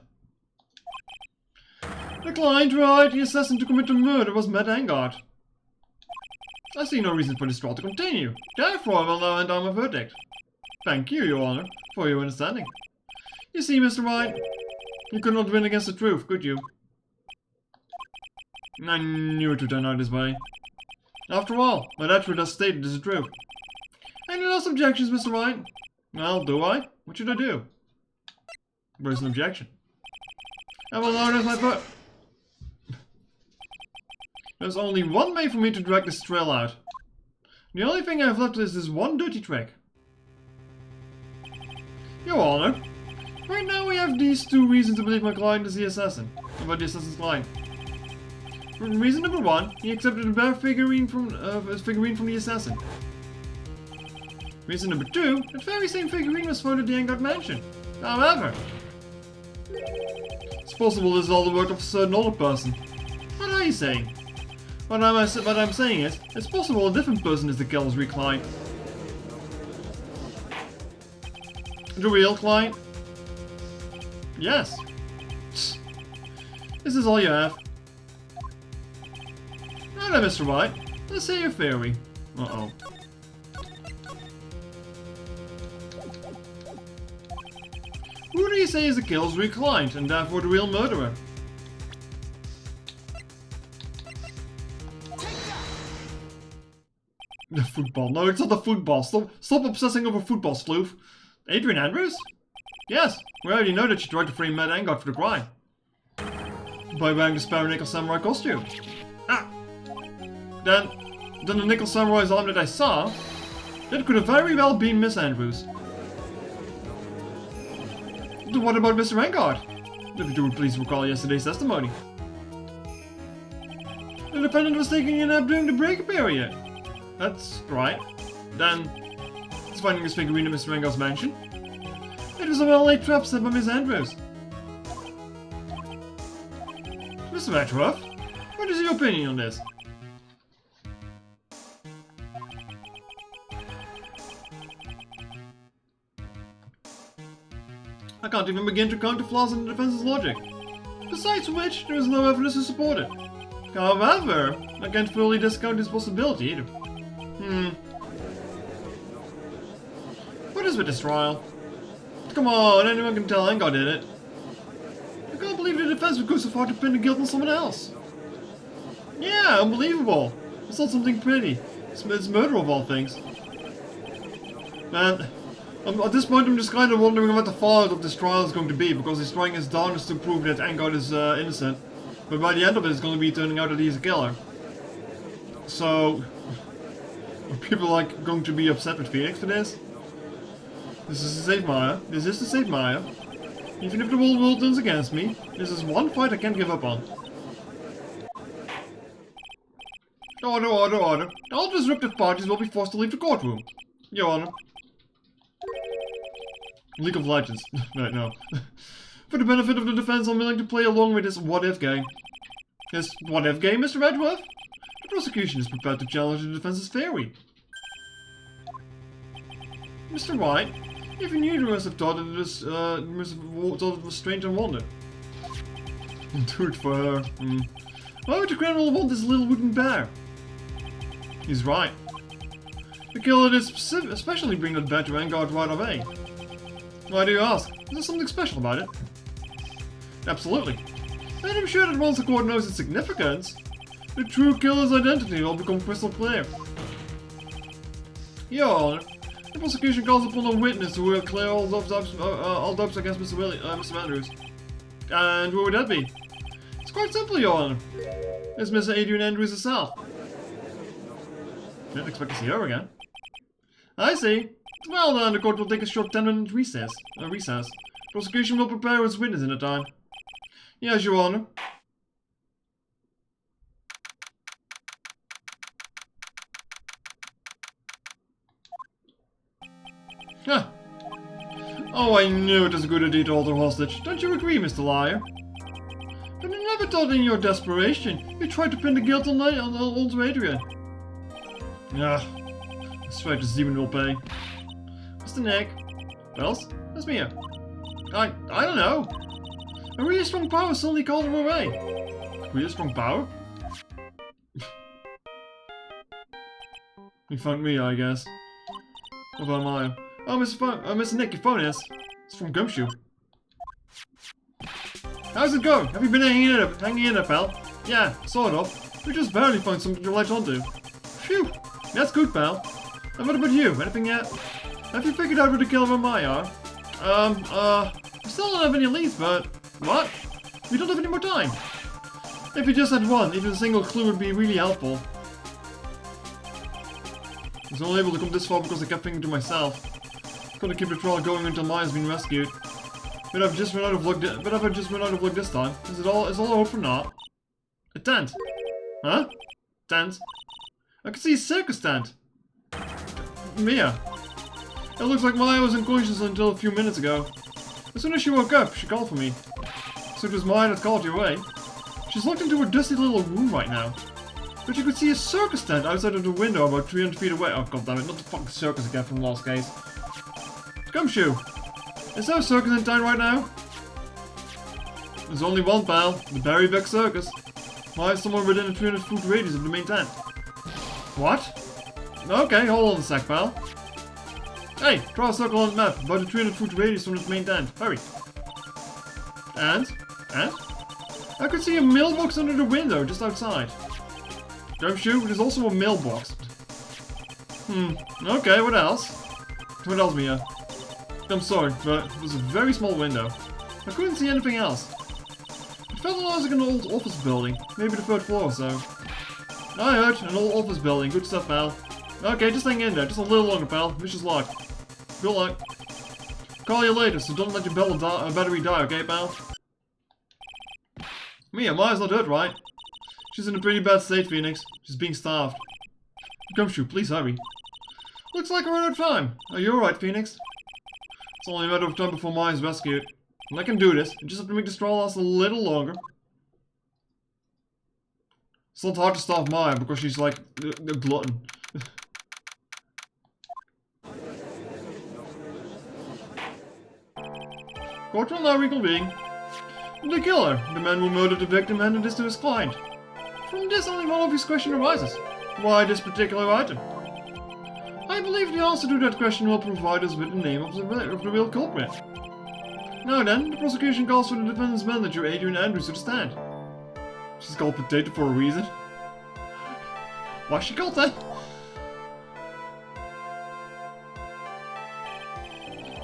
The client, Wright, the assassin to commit the murder, was Matt Engard. I see no reason for this trial to continue. Therefore, I will now hand down my verdict. Thank you, Your Honor, for your understanding. You see, Mr. Wright, you could not win against the truth, could you? I knew it would turn out this way. After all, what Edward has stated is the truth. Any last objections, Mr. Wright? Well, do I? What should I do? There's an objection. I will now raise my foot. There's only one way for me to drag this trail out. The only thing I have left is this one dirty trick. Your Honor, right now we have these two reasons to believe my client is the assassin. About the assassin's client. Reason number one, he accepted a bare figurine from the assassin. Reason number two, that very same figurine was found at the Engard mansion. However, it's possible this is all the work of a certain other person. What are you saying? What I'm saying is, it's possible a different person is the killer's real client. The real client? Yes. This is all you have. Now then, Mr. Wright, let's say your theory. Uh-oh. Who do you say is the killer's real client, and therefore the real murderer? The football. No, it's not the football. Stop obsessing over football, sleuth. Adrian Andrews? Yes, we already know that she tried to frame Matt Engard for the crime. By wearing the spare nickel samurai costume. Ah! Then the nickel samurai's arm that I saw, that could have very well been Miss Andrews. What about Mr. Engard? If you would please recall yesterday's testimony. The defendant was taking a nap during the break period. That's right. Then, he's finding his figurine in Mr. Engard's mansion. It was a well-laid trap set by Miss Andrews. Mr. Edgeworth, what is your opinion on this? I can't even begin to count the flaws in the defense's logic. Besides which, there is no evidence to support it. However, I can't fully discount this possibility either. What is with this trial? Come on, anyone can tell Engard did it. I can't believe the defense would go so far to pin the guilt on someone else. Yeah, unbelievable. It's not something pretty. It's murder of all things. Man, at this point I'm just kind of wondering what the fallout of this trial is going to be, because he's trying his darndest to prove that Engard is innocent. But by the end of it, it's going to be turning out that he's a killer. So, are people like going to be upset with Phoenix for this? This is to save Maya. This is to save Maya. Even if the whole world turns against me, this is one fight I can't give up on. Order, order, order. All disruptive parties will be forced to leave the courtroom. Your Honor. League of Legends. Right now. For the benefit of the defense, I'm willing to play along with this what-if game. This what-if game, Mr. Edgeworth? The prosecution is prepared to challenge the defense's theory. Mr. Wright, even you must have thought it was strange and wonder. Do it for her. Why would the criminal want this little wooden bear? He's right. The killer did especially bring that bear to Engard right away. Why do you ask? Is there something special about it? Absolutely. And I'm sure that once the court knows its significance, the true killer's identity will become crystal clear. Your Honor, the prosecution calls upon a witness who will clear all doubts against Mr. Andrews. And who would that be? It's quite simple, Your Honor. It's Mr. Adrian Andrews herself. Didn't expect to see her again. I see. Well then, the court will take a short 10-minute recess. Prosecution will prepare its witness in the time. Yes, Your Honor. Huh. Oh, I knew it was a good idea to hold her hostage. Don't you agree, Mr. Liar? But I never thought in your desperation you tried to pin the guilt onto Adrian. Ah, I swear this demon will pay. Mr. Nick. What else? That's me here. I don't know. A really strong power suddenly called him away. Really strong power? You found me, I guess. What about Mario? Oh, Mr. Nick, your phone is. It's from Gumshoe. How's it going? Have you been hanging in there, pal? Yeah, sort of. We just barely found something to latch onto. Phew, that's good, pal. And what about you? Anything yet? Have you figured out where the killer of Maya are? We still don't have any leads, but... What? We don't have any more time. If we just had one, even a single clue would be really helpful. I was only able to come this far because I kept thinking to myself. Gotta keep the trial going until Maya's been rescued. But I've just run out of luck. This time. Is all over now? A tent. Huh? Tent. I can see a circus tent. Mia. It looks like Maya was unconscious until a few minutes ago. As soon as she woke up, she called for me. So it was Maya that called you away. She's locked into her dusty little room right now. But you could see a circus tent outside of the window about 300 feet away. Oh goddammit, not the fucking circus again from Lost Case. Gumshoe! Is there a circus in town right now? There's only one, pal. The Berry Beck Circus. Why is someone within a 300-foot radius of the main tent? What? Okay, hold on a sec, pal. Hey, draw a circle on the map about a 300-foot radius from the main tent. Hurry. And? I could see a mailbox under the window just outside. Gumshoe, there's also a mailbox. Okay, what else? What else, Mia? I'm sorry, but it was a very small window. I couldn't see anything else. It felt like an old office building, maybe the 3rd floor or so. I heard, an old office building, good stuff, pal. Okay, just hang in there, just a little longer, pal. Wish us luck. Good luck. Call you later, so don't let your battery die, okay, pal? Mia, Maya's not hurt, right? She's in a pretty bad state, Phoenix. She's being starved. Gumshoe, please hurry. Looks like we're out of time. Are you alright, Phoenix? It's only a matter of time before Maya's rescued. And I can do this. I just have to make this trial last a little longer. It's not hard to starve Maya because she's like a glutton. Court will now reconvene. The killer, the man who murdered the victim, handed this to his client. From this, only one obvious question arises. Why this particular item? I believe the answer to that question will provide us with the name of the real culprit. Now then, the prosecution calls for the defendant's manager, Adrian Andrews, to the stand. She's called Potato for a reason. Why's she called that?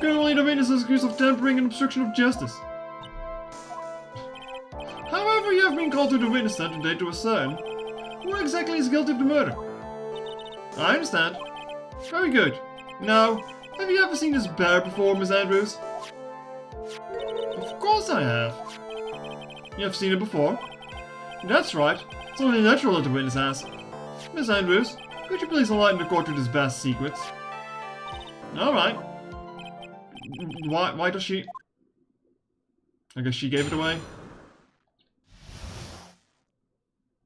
Currently, the witness is accused of tampering and obstruction of justice. However, you have been called to the witness stand today to ascertain who exactly is guilty of the murder. I understand. Very good. Now, have you ever seen this bear before, Miss Andrews? Of course I have. You have seen it before? That's right. It's only natural that the witness has. Miss Andrews, could you please enlighten the court to this bear's secrets? Alright. Why does she... I guess she gave it away.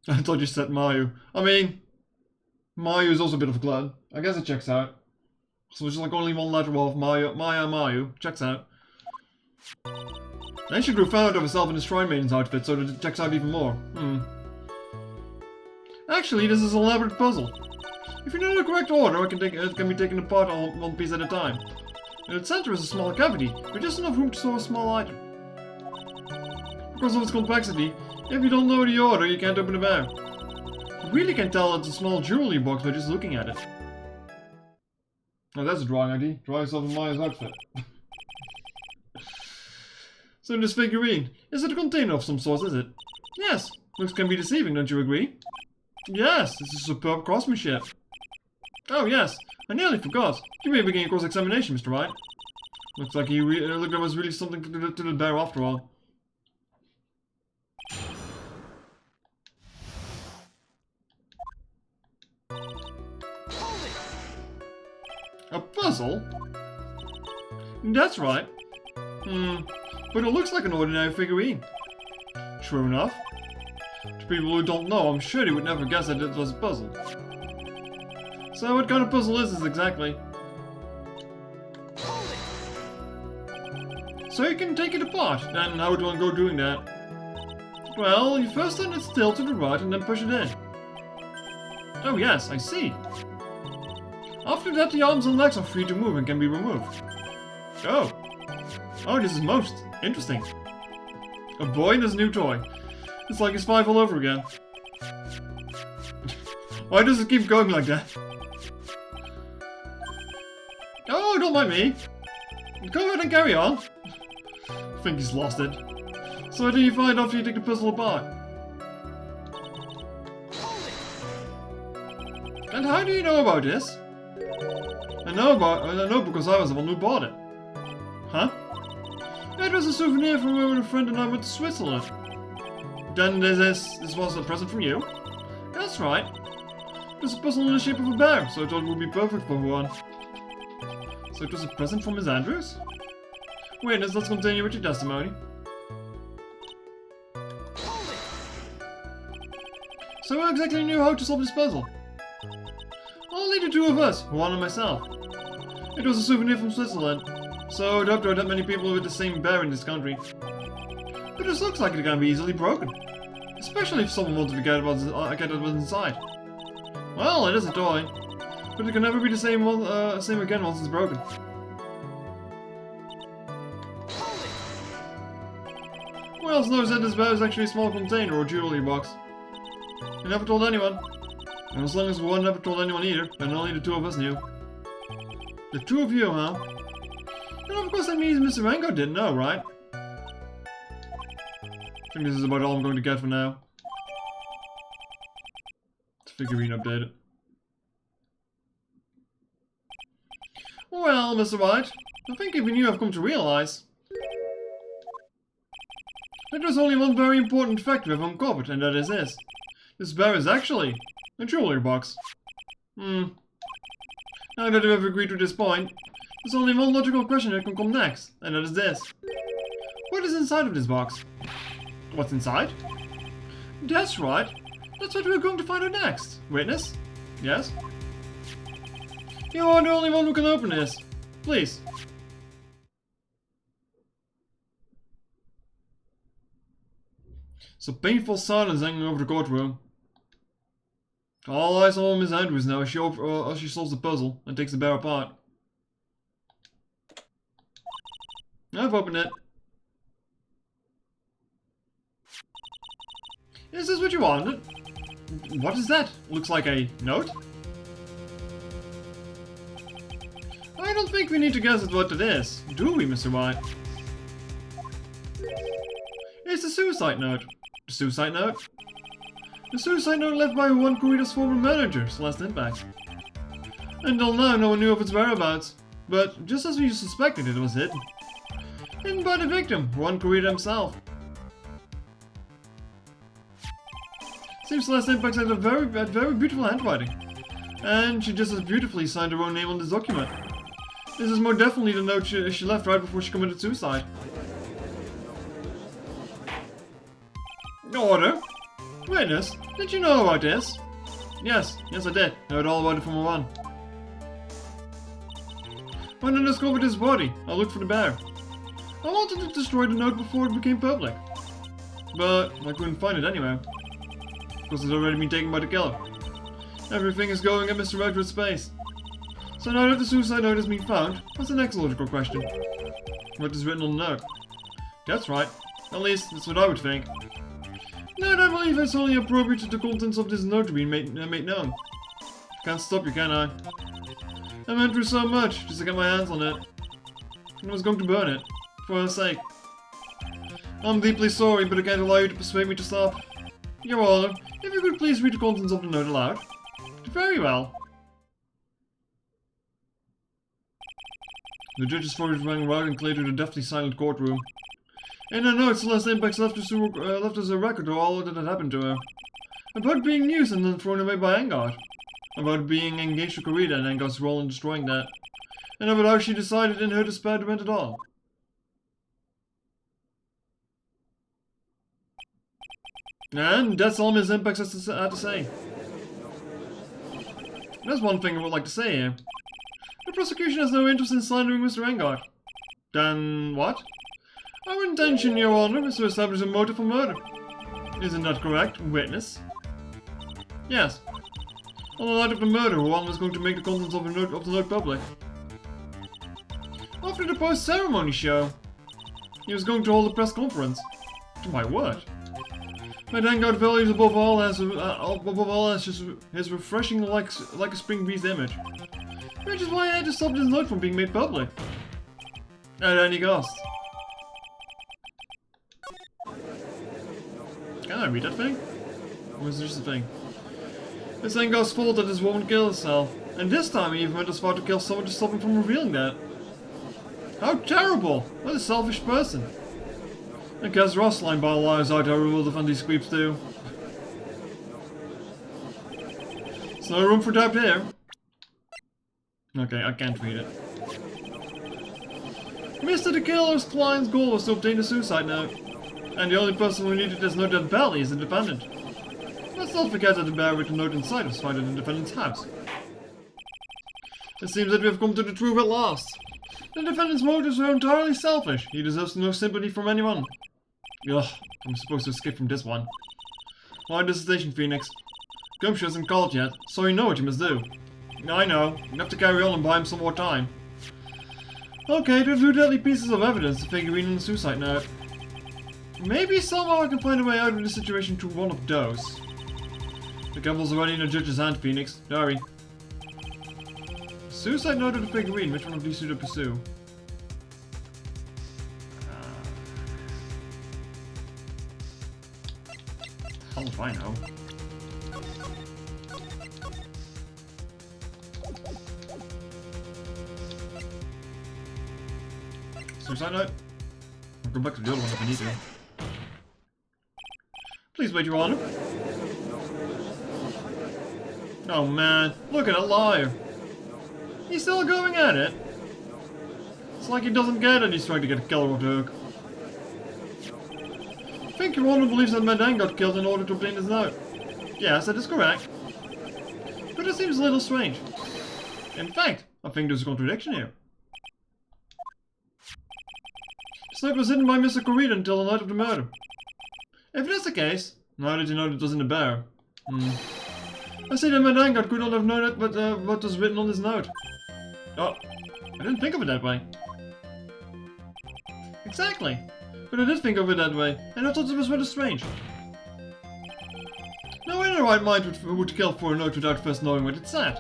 I thought you said Mayu. I mean, Mayu is also a bit of a glutton. I guess it checks out. So it's like only one letter of Mayu. Checks out. Then she grew fond of herself in the Shrine Maiden's outfit, so it checks out even more. Actually, this is an elaborate puzzle. If you know the correct order, it can be taken apart on one piece at a time. In its center is a small cavity, with just enough room to store a small item. Because of its complexity, if you don't know the order, you can't open the bear. You really can tell it's a small jewelry box by just looking at it. Oh, that's a drawing ID. Draw yourself in Maya's outfit. So this figurine, is it a container of some sort, is it? Yes, looks can be deceiving, don't you agree? Yes, this is superb craftsmanship. Oh yes, I nearly forgot. You may begin cross-examination, Mr. Wright. Looks like there was really something to the bear after all. A puzzle? That's right. But it looks like an ordinary figurine. True enough. To people who don't know, I'm sure they would never guess that it was a puzzle. So what kind of puzzle is this exactly? So you can take it apart. Then how would one go doing that? Well, you first turn it still to the right and then push it in. Oh yes, I see. After that, the arms and legs are free to move and can be removed. Oh. Oh, this is most interesting. A boy and his new toy. It's like he's 5 all over again. Why does it keep going like that? Oh, don't mind me. Go ahead and carry on. I think he's lost it. So what do you find after you take the puzzle apart? And how do you know about this? I know because I was the one who bought it. Huh? It was a souvenir from when a friend and I went to Switzerland. Then this was a present from you? That's right. It was a puzzle in the shape of a bear, so I thought it would be perfect for one. So it was a present from Miss Andrews? Wait, let's continue with your testimony. So who exactly knew how to solve this puzzle? Only the two of us, Juan and myself. It was a souvenir from Switzerland, so I doubt there are that many people with the same bear in this country. But this looks like it can be easily broken. Especially if someone wanted to get what's inside. Well, it is a toy. But it can never be the same again once it's broken. Who else knows that this bear is actually a small container or jewelry box? I never told anyone. And as long as one never told anyone either, then only the two of us knew. The two of you, huh? And of course that means Mr. Rango didn't know, right? I think this is about all I'm going to get for now. Figurine updated. Well, Mr. Wright, I think even you have come to realize that there's only one very important fact we have uncovered, and that is this. This bear is actually a jewelry box. Now that we have agreed to this point, there's only one logical question that can come next, and that is this. What is inside of this box? What's inside? That's right. That's what we're going to find out next. Witness? Yes? You are the only one who can open this. Please. So painful silence hanging over the courtroom. All eyes are on Miss Andrews now as she solves the puzzle and takes the bear apart. I've opened it. Is this what you wanted? What is that? Looks like a note? I don't think we need to guess at what it is, do we, Mr. White? It's a suicide note. The suicide note? The suicide note left by Juan Corrida's former manager, Celeste Impact. Until now, no one knew of its whereabouts, but just as we suspected, it was hidden. Hidden by the victim, Juan Corrida himself. Seems Celeste Impact had very beautiful handwriting, and she just as beautifully signed her own name on this document. This is more definitely the note she left right before she committed suicide. Order? Witness, did you know about this? Yes I did. I heard all about it from Juan. When I discovered his body, I looked for the bear. I wanted to destroy the note before it became public, but I couldn't find it anywhere. Because it's already been taken by the killer. Everything is going at Mr. Redwood's pace. So now that the suicide note has been found, what's the next logical question? What is written on the note? That's right. At least, that's what I would think. Now I believe it's only appropriate that the contents of this note to be made known. Can't stop you, can I? I went through so much just to get my hands on it. And I was going to burn it. For her sake. I'm deeply sorry, but I can't allow you to persuade me to stop. Your Honor, if you could please read the contents of the note aloud. Very well. The judge's forehead rang loud and clear to the deathly silent courtroom. In her note, Celeste Impact left us a record of all that had happened to her. About being used and then thrown away by Engard. About being engaged to Corrida and Engard's role in destroying that. And about how she decided in her despair to end it all. And that's all Ms. Impact had to say. There's one thing I would like to say here. The prosecution has no interest in slandering Mr. Engard. Then what? Our intention, Your Honor, is to establish a motive for murder. Isn't that correct, witness? Yes. On the night of the murder, Juan was going to make the contents of the note public. After the post-ceremony show, he was going to hold a press conference. To my word. My Vanguard values above all has his refreshing like a spring breeze image. Which is why I had to stop this note from being made public. At any cost. Can I read that thing? Or is it just a thing? It's Vanguard's fault that this woman killed herself. And this time he even went as far to kill someone to stop him from revealing that. How terrible! What a selfish person. I guess Rossline by lies out there will defend these creeps too. There's no room for doubt here. Okay, I can't read it. Mr. the Killer's client's goal was to obtain a suicide note. And the only person who needed this note that badly is the defendant. Let's not forget that the bear with the note inside was found in the defendant's house. It seems that we have come to the truth at last. The defendant's motives were entirely selfish. He deserves no sympathy from anyone. Ugh, I'm supposed to skip from this one. Why this station, Phoenix? Gumshoe hasn't called yet, so you know what you must do. I know. You have to carry on and buy him some more time. Okay, there are two deadly pieces of evidence, the figurine and the suicide note. Maybe somehow I can find a way out of this situation through one of those. The gavel's already in the judge's hand, Phoenix. Hurry. Suicide note or the figurine? Which one of these should I pursue? How if I know? Suicide note? I'll go back to the other one if I need to. Please wait, Your Honor. Oh man, look at that liar. He's still going at it. It's like he doesn't get it, he's trying to get a killer off the hook. I think Your Honor believes that Madame got killed in order to obtain this note. Yes, that is correct. But it seems a little strange. In fact, I think there's a contradiction here. The note was hidden by Mr. Corrida until the night of the murder. If that's the case, how did you know it was in the bear? I say that Madame could not have known it, but what was written on this note. Oh, I didn't think of it that way. Exactly. But I did think of it that way, and I thought it was rather strange. No one in the right mind would kill for a note without first knowing what it said.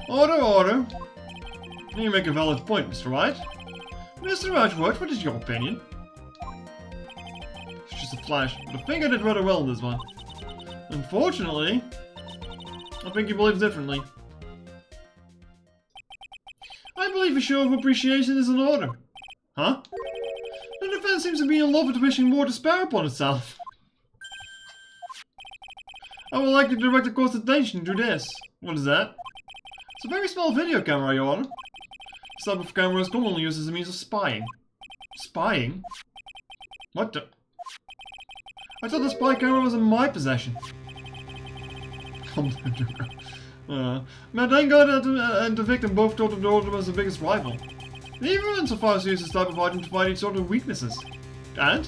Order, order. You make a valid point, Mr. Wright. Mr. Wright, what is your opinion? It's just a flash, but I think I did rather well in this one. Unfortunately, I think he believes differently. I believe a show of appreciation is in order. Huh? The defense seems to be in love with wishing more to spare upon itself. I would like to direct the court's attention to this. What is that? It's a very small video camera, Your Honor. This type of camera is commonly used as a means of spying. Spying? What the? I thought the spy camera was in my possession. Madame and the victim both thought of the other as the biggest rival. They even went so far as to use this type of item to fight each other's weaknesses. And?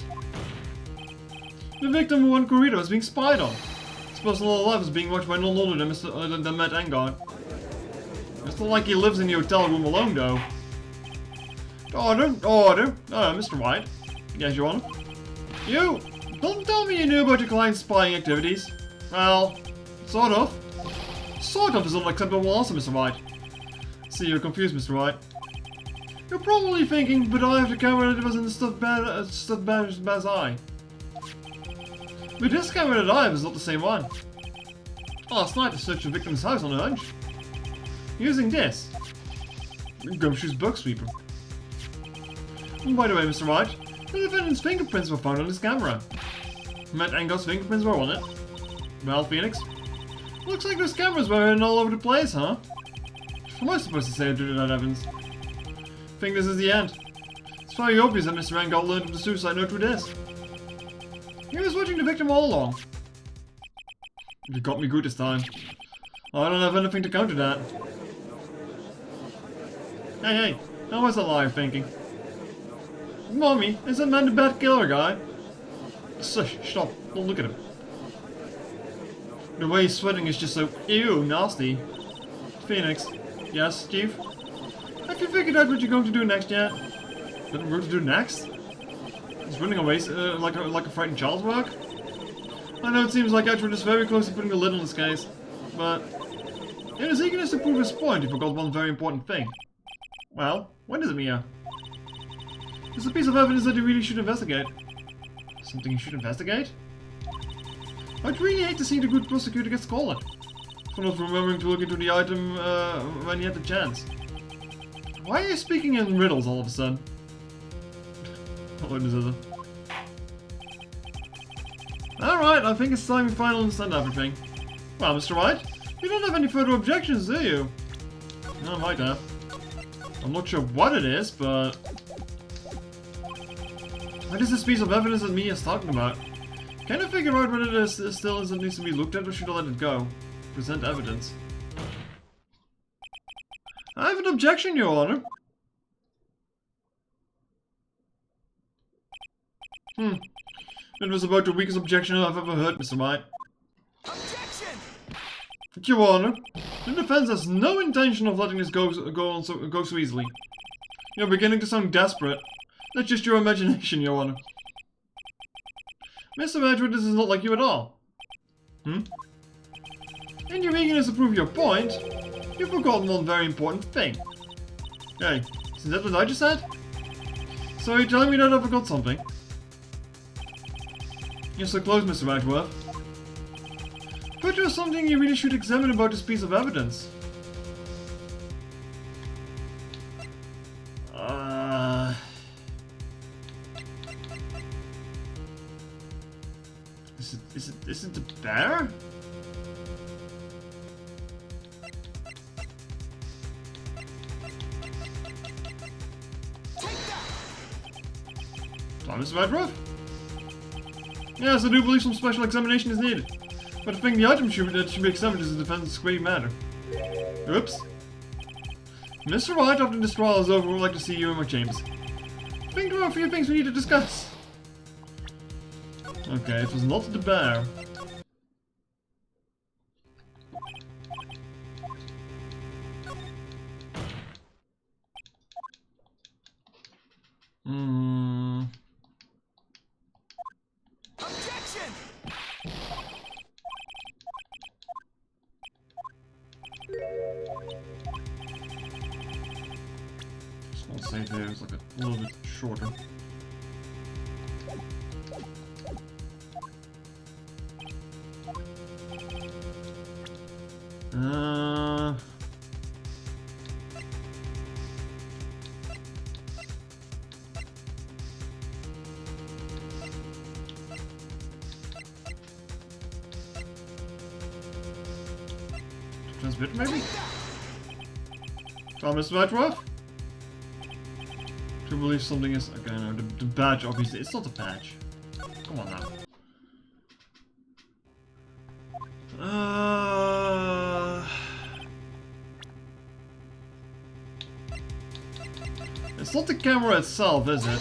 The victim, Juan Corrida, was being spied on. His personal life is being watched by none other than Matt Engard. It's not like he lives in the hotel room alone, though. Order, order. Mr. Wright. Yes, Your Honor. You! Don't tell me you knew about your client's spying activities. Well, sort of. Sort of is an unacceptable answer, Mr. Wright. See, you're confused, Mr. Wright. You're probably thinking, but I have the camera that was in the stuffed bear's eye. But this camera that I have is not the same one. Last night I searched the victim's house on a hunch. Using this. Gumshoe's bug sweeper. And by the way, Mr. Wright, the defendant's fingerprints were found on his camera. Matt Engard's fingerprints were on it. Well, Phoenix, looks like those cameras were hidden all over the place, huh? What am I supposed to say to that, Evans? I think this is the end. It's very obvious that Mr. Engard learned of the suicide note through this. He was watching the victim all along. You got me good this time. I don't have anything to counter that. Hey, how was that liar thinking? Mommy, is that man the bad killer guy? Shush, stop, don't look at him. The way he's sweating is just so, ew, nasty. Phoenix. Yes, Chief? Have you figured out what you're going to do next yet? What we're going to do next? He's running away like a frightened child's work? I know it seems like Edward is very close to putting the lid on this case, but in his eagerness to prove his point, he forgot one very important thing. Well, what is it, Mia? It's a piece of evidence that you really should investigate. Something you should investigate? I'd really hate to see the good prosecutor get scolded for not remembering to look into the item when he had the chance. Why are you speaking in riddles all of a sudden? What is it? Alright, I think it's time we finally understand everything. Well, Mr. Wright, you don't have any further objections, do you? No, I might have. I'm not sure what it is, but... what is this piece of evidence that Mia's talking about? Can I figure out whether this still is that needs to be looked at, or should I let it go? Present evidence. I have an objection, Your Honor. That was about the weakest objection I've ever heard, Mr. Wright. Objection! Your Honor, the defense has no intention of letting this go so easily. You're beginning to sound desperate. That's just your imagination, Your Honor. Mr. Edward, this is not like you at all. In your eagerness to prove your point, you've forgotten one very important thing. Hey, isn't that what I just said? So you're telling me that I forgot something? You're so close, Mr. Edgeworth. But there's something you really should examine about this piece of evidence. Is it the bear? Thomas Redruff? Yes, I do believe some special examination is needed. But I think the item that should be examined is the defendant's grave matter. Oops. Mr. Wright, after this trial is over, we'd like to see you in my chambers. I think there are a few things we need to discuss. Okay, it was not the bear. Objection! Small save there is like a little bit shorter. Transmit maybe? Thomas Whiteruff? To believe something is... okay, no, the badge obviously, it's not a badge. Come on now. It's not the camera itself, is it?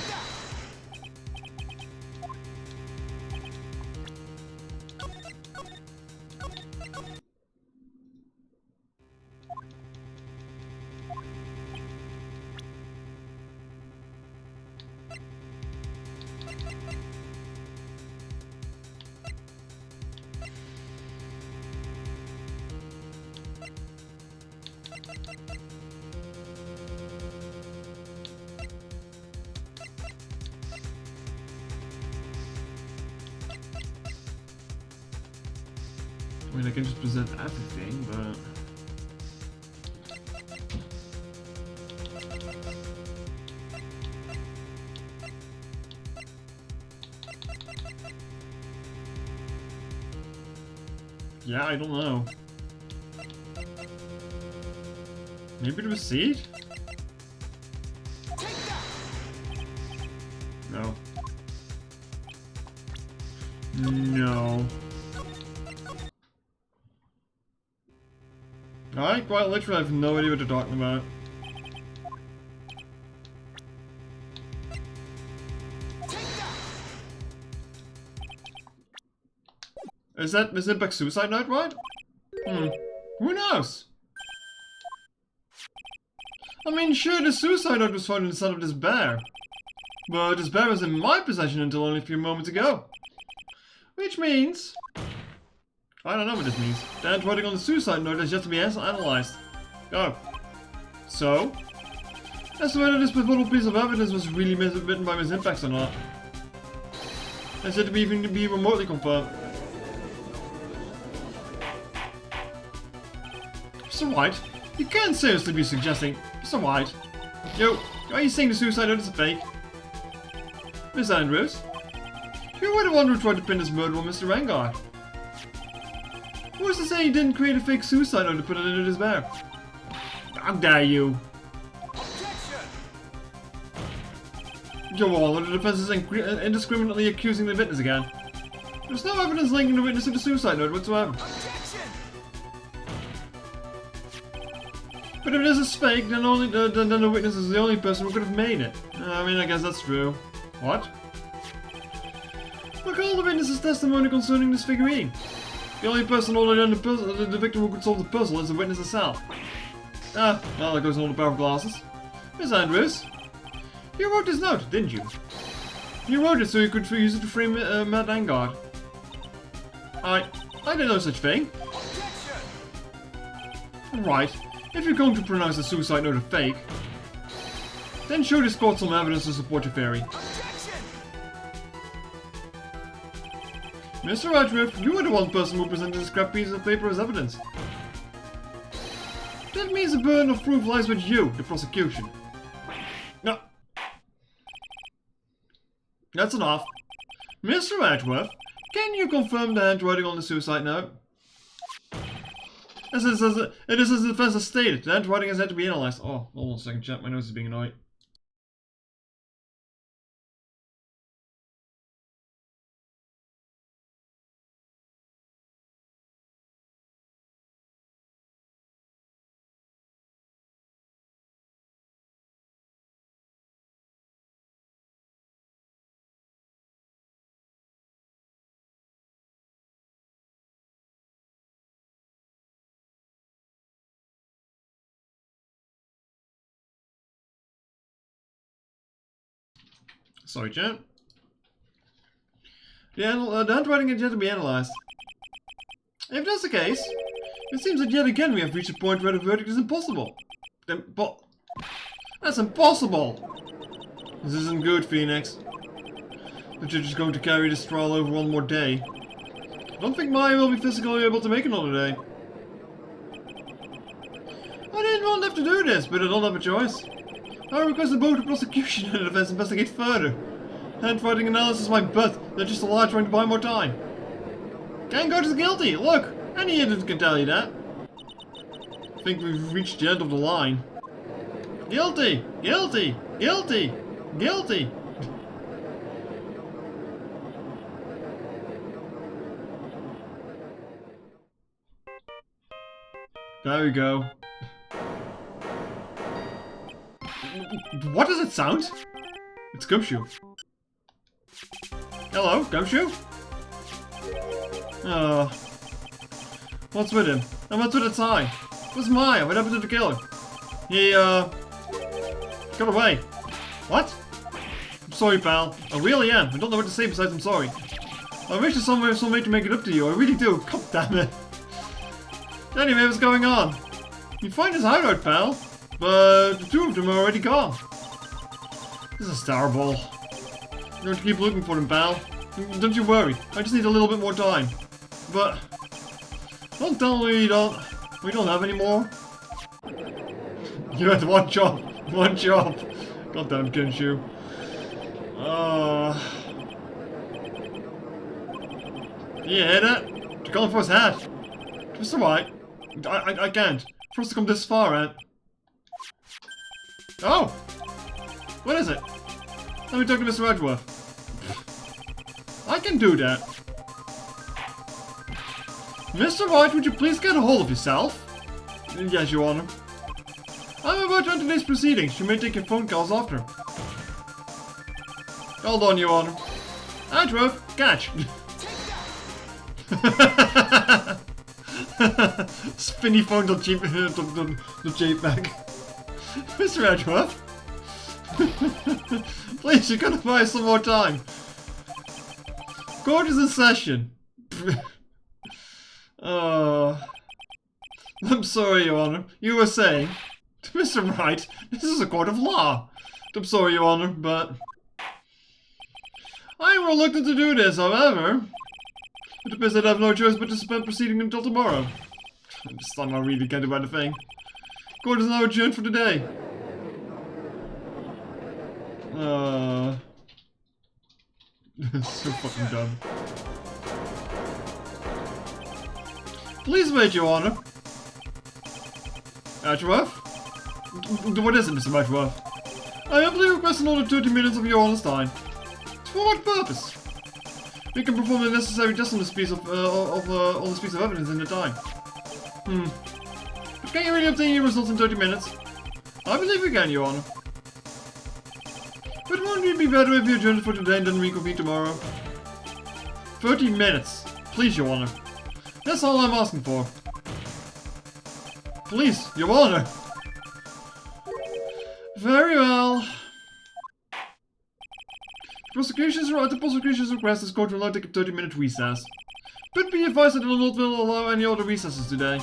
I mean, I can just present everything, but... yeah, I don't know. Maybe the receipt? No. No. I quite literally have no idea what they're talking about. Is that Miss Impact's suicide note, right? Who knows? I mean, sure, the suicide note was found inside of this bear. But this bear was in my possession until only a few moments ago. Which means... I don't know what this means. The handwriting on the suicide note has yet to be analyzed. Oh. So? As to whether this pivotal piece of evidence was really written by Miss Impacts or not. Has yet to even be remotely confirmed. Mr. Wright, you can't seriously be suggesting... Mr. Wright, yo, are you saying the suicide note is a fake? Miss Andrews, you were the one who tried to pin this murder on Mr. Vanguard. Who's to say he didn't create a fake suicide note to put it into this bear? How dare you? Your Honor, the defense is indiscriminately accusing the witness again. There's no evidence linking the witness to the suicide note whatsoever. But if this is fake, then the witness is the only person who could have made it. I mean, I guess that's true. What? Look at all the witnesses' testimony concerning this figurine. The only person other than the victim who could solve the puzzle is the witness herself. Ah, well, that goes on all the pair of glasses. Miss Andrews, you wrote this note, didn't you? You wrote it so you could use it to frame Matt Vanguard. I did no such thing. Right, if you're going to pronounce the suicide note a fake, then show this court some evidence to support your theory. Mr. Radcliffe, you were the one person who presented this scrap piece of paper as evidence. That means the burden of proof lies with you, the prosecution. No. That's enough. Mr. Radcliffe, can you confirm the handwriting on the suicide note? It is as the defense has stated, the handwriting has had to be analyzed. Oh, hold on a second, chat, my nose is being annoyed. Sorry, chat. The handwriting has yet to be analyzed. If that's the case, it seems that yet again we have reached a point where the verdict is impossible. That's impossible! This isn't good, Phoenix. The judge is going to carry this trial over one more day. I don't think Maya will be physically able to make another day. I didn't want to have to do this, but I don't have a choice. I requested both the prosecution and the defense investigate further. Handwriting analysis is my butt. They're just a lie trying to buy more time. Can't go to the guilty. Look, any idiot can tell you that. I think we've reached the end of the line. Guilty! Guilty! Guilty! Guilty! There we go. What does it sound? It's Gumshoe. Hello, Gumshoe? What's with him? And what's with the tie? Where's Maya? What happened to the killer? He, got away. What? I'm sorry, pal. I really am. I don't know what to say besides I'm sorry. I wish there's some way to make it up to you. I really do. God damn it. Anyway, what's going on? You find his hideout, pal. But the two of them are already gone. This is terrible. You're going to keep looking for them, pal. Don't you worry. I just need a little bit more time. But don't tell me we don't have any more. You had one job. One job. Goddamn Gumshoe. You hit it? You're going for his head. It's alright. I can't. For us to come this far, Ant. Oh! What is it? Let me talk to Mr. Edgeworth. I can do that. Mr. Wright, would you please get a hold of yourself? Yes, Your Honor. I'm about to enter today's proceedings. You may take your phone calls after. Hold on, Your Honor. Edgeworth, catch! Spinny phone the JPEG. Mr. Edgeworth. Please, you gotta buy some more time. Court is in session. I'm sorry, Your Honor. You were saying, Mr. Wright, this is a court of law. I'm sorry, Your Honor, but I am reluctant to do this, however. It appears that I have no choice but to suspend proceeding until tomorrow. This time I really can't do anything. Court is now adjourned for the day. So fucking dumb. Please wait, Your Honor. Edgeworth? What is it, Mr. Edgeworth? I humbly request another 30 minutes of Your Honor's time. For what purpose? We can perform the necessary tests on this piece of evidence in the time. But can you really obtain your results in 30 minutes? I believe we can, Your Honor. But won't it be better if you adjourn for today and then reconvene tomorrow? 30 minutes. Please, Your Honor. That's all I'm asking for. Please, Your Honor. Very well. At the prosecution's request, this court will now take a 30-minute recess. But be advised that it will not allow any other recesses today.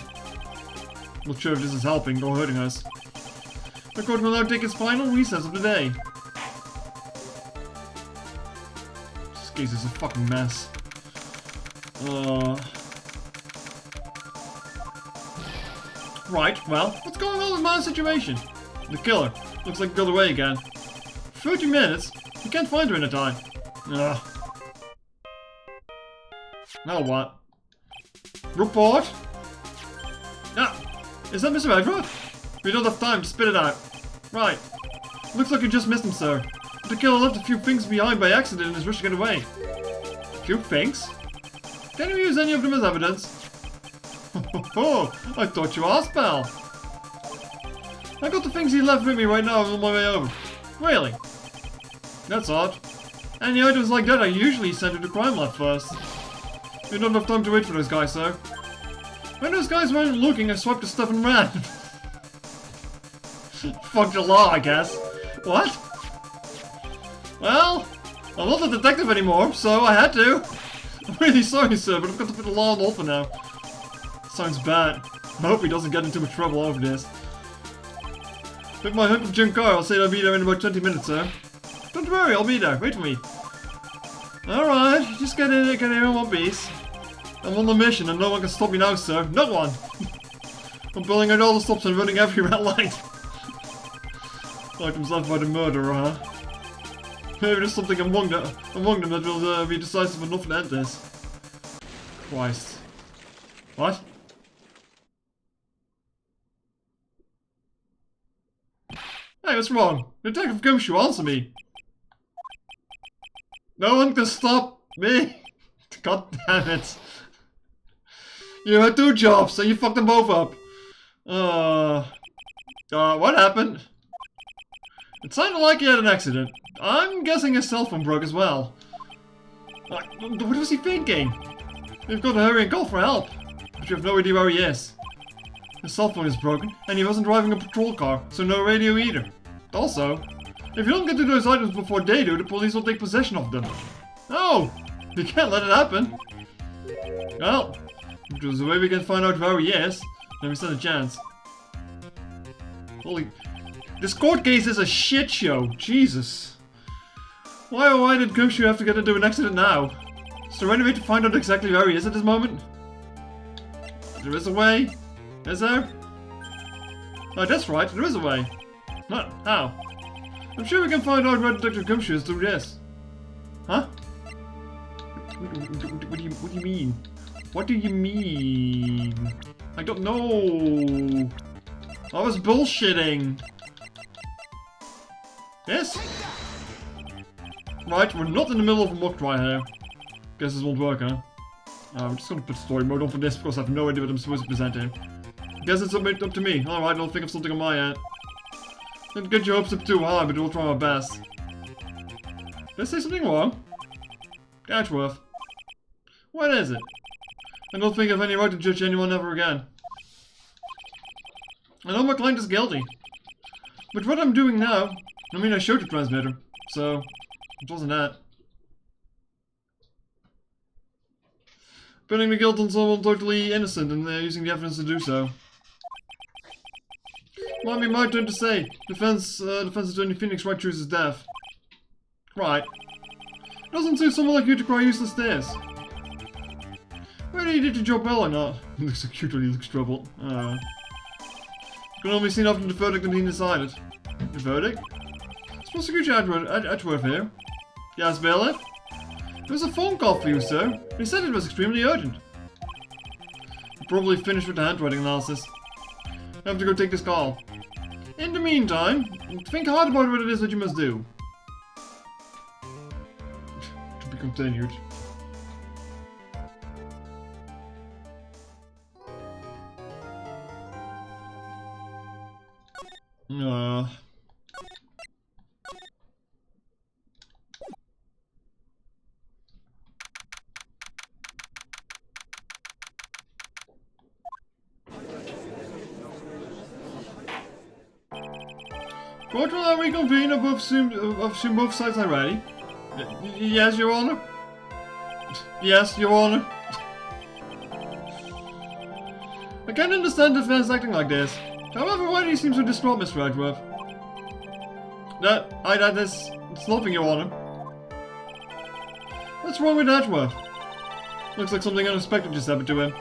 Not sure if this is helping or hurting us. The court will now take its final recess of the day. This case is a fucking mess. Right, well, what's going on with my situation? The killer. Looks like he got away again. 30 minutes? You can't find her in a time. Ugh. Now what? Report? Ah! Is that Mr. Edgeworth? We don't have time to spit it out. Right. Looks like you just missed him, sir. The killer left a few things behind by accident in his rush to get away. A few things? Can you use any of them as evidence? Oh, I thought you asked, pal. I got the things he left with me right now on my way over. Really? That's odd. Any items like that I usually send to the crime lab first. We don't have time to wait for those guys, sir. When those guys weren't looking, I swiped the stuff and ran. Fuck the law, I guess. What? Well, I'm not a detective anymore, so I had to. I'm really sorry, sir, but I've got to put the law on hold for now. Sounds bad. I hope he doesn't get into much trouble over this. With my hunk of junk car, I'll say I'll be there in about 20 minutes, sir. Don't worry, I'll be there. Wait for me. Alright, just get in here in one piece. I'm on a mission and no one can stop me now, sir. No one! I'm pulling out all the stops and running every red light. Items left by the murderer, huh? Maybe there's something among them that will be decisive enough to end this. Christ. What? Hey, what's wrong? Detective Gumshoe, answer me! No one can stop me! God damn it! You had 2 jobs, and you fucked them both up! What happened? It sounded like he had an accident. I'm guessing his cell phone broke as well. What was he thinking? We've got to hurry and call for help. But you have no idea where he is. His cell phone is broken, and he wasn't driving a patrol car, so no radio either. Also, if you don't get to those items before they do, the police will take possession of them. No! You can't let it happen. Well, if there's a way we can find out where he is, then we stand a chance. Holy... This court case is a shit show. Jesus. Why did Gumshoe have to get into an accident now? Is there any way to find out exactly where he is at this moment? There is a way. Is there? Oh, that's right. There is a way. What? How? I'm sure we can find out where Detective Gumshoe is through this. Huh? What do you mean? What do you mean? I don't know. I was bullshitting. Yes? Right, we're not in the middle of a mock trial here. Guess this won't work, huh? I'm just gonna put story mode on for this because I have no idea what I'm supposed to present here. Guess it's up to me. Alright, I'll think of something on my end. Don't get your hopes up too high, but we'll try our best. Did I say something wrong? Edgeworth. What is it? I don't think I have any right to judge anyone ever again. I know my client is guilty. But what I'm doing now, I mean, I showed the transmitter, so it wasn't that. Putting the guilt on someone totally innocent and using the evidence to do so. Might be my turn to say. Defense attorney Phoenix Wright chooses death. Right. Doesn't suit someone like you to cry useless tears. Whether you did your job well or not. He looks so cute when he looks troubled. Can only be seen after the verdict had been decided. The verdict? It's Prosecutor Edgeworth here. Yes, bailiff? There was a phone call for you, sir. He said it was extremely urgent. You're probably finished with the handwriting analysis. I have to go take this call. In the meantime, think hard about what it is that you must do. To be continued. Court will now reconvene above assume both sides are ready. Yes, Your Honor. Yes, Your Honor. I can't understand the defense acting like this. However, why do you seem so distraught, Mr. Edgeworth? That is... it's nothing, Your Honor. What's wrong with Edgeworth? Looks like something unexpected just happened to him.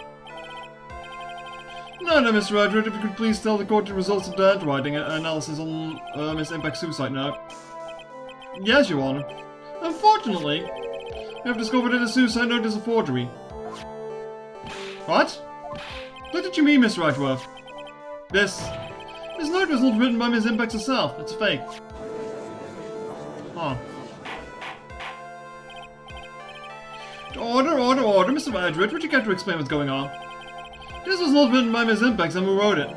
No, Mr. Edgeworth, if you could please tell the court the results of the handwriting analysis on Miss Impact's suicide note. Yes, Your Honor. Unfortunately, we have discovered that the suicide note is a forgery. What? What did you mean, Mr. Edgeworth? This note was not written by Miss Impact herself. It's a fake. Huh. Order, Mr. Edgeworth, would you care to explain what's going on? This was not written by Miss Impact and who wrote it.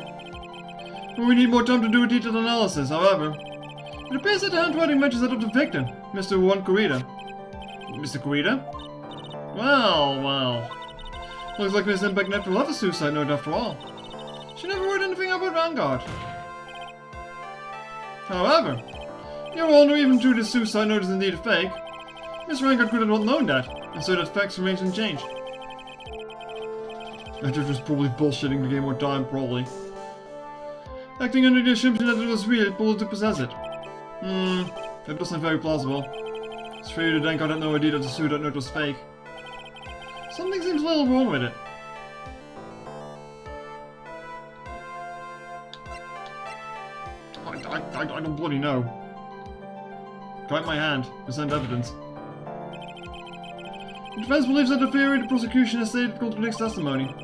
We need more time to do a detailed analysis, however. It appears that the handwriting matches that of the victim, Mr. Juan Corrida. Mr. Corrida? Well. Looks like Miss Impact never left a suicide note after all. She never wrote anything about Vanguard. However, Your Honor, even though the suicide note is indeed a fake, Miss Vanguard could have not known that, and so that facts remains unchanged. That judge was probably bullshitting to gain more time, probably. Acting under the assumption that it was real, pulled to possess it. That doesn't sound very plausible. It's for you to think I had no idea that the suicide note was fake. Something seems a little wrong with it. I don't bloody know. Grab my hand. Present evidence. The defense believes that the theory the prosecution has stated contradicts testimony.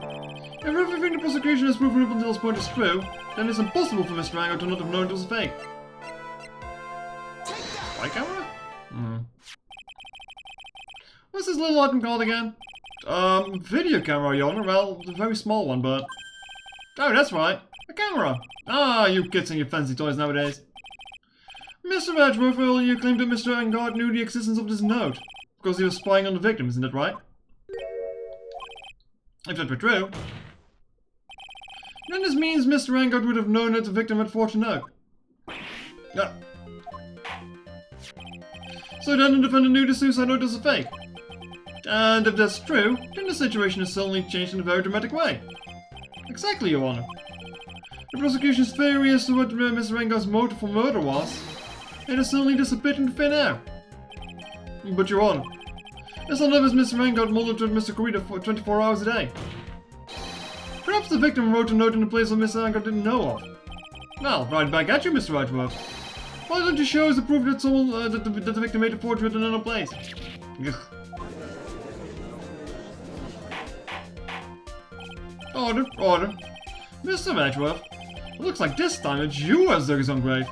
If everything the prosecution has proven up until this point is true, then it's impossible for Mr. Rango to not have known it was a fake. Spy camera? What's this little item called again? Video camera, Your Honor. Well, a very small one, but... Oh, that's right. A camera. Ah, you kids and your fancy toys nowadays. Mr. Edgeworth, you claim that Mr. Vanguard knew the existence of this note. Because he was spying on the victim, isn't that right? If that were true, then this means Mr. Vanguard would have known that the victim had forged a note. Yeah. So then the defendant knew the suicide note was a fake. And if that's true, then the situation is suddenly changed in a very dramatic way. Exactly, Your Honor. The prosecution's theory as to what Mr. Vanguard's motive for murder was, it has suddenly disappeared into thin air. But Your Honor, it's not as Mr. Vanguard monitored Mr. Corrida for 24 hours a day. Perhaps the victim wrote a note in a place that Mr. Vanguard didn't know of. Well, right back at you, Mr. Edgeworth. Why don't you show us the proof that someone that the victim made a forgery in another place? Ugh. Order. Mr. Edgeworth, it looks like this time it's you who has dug his own grave.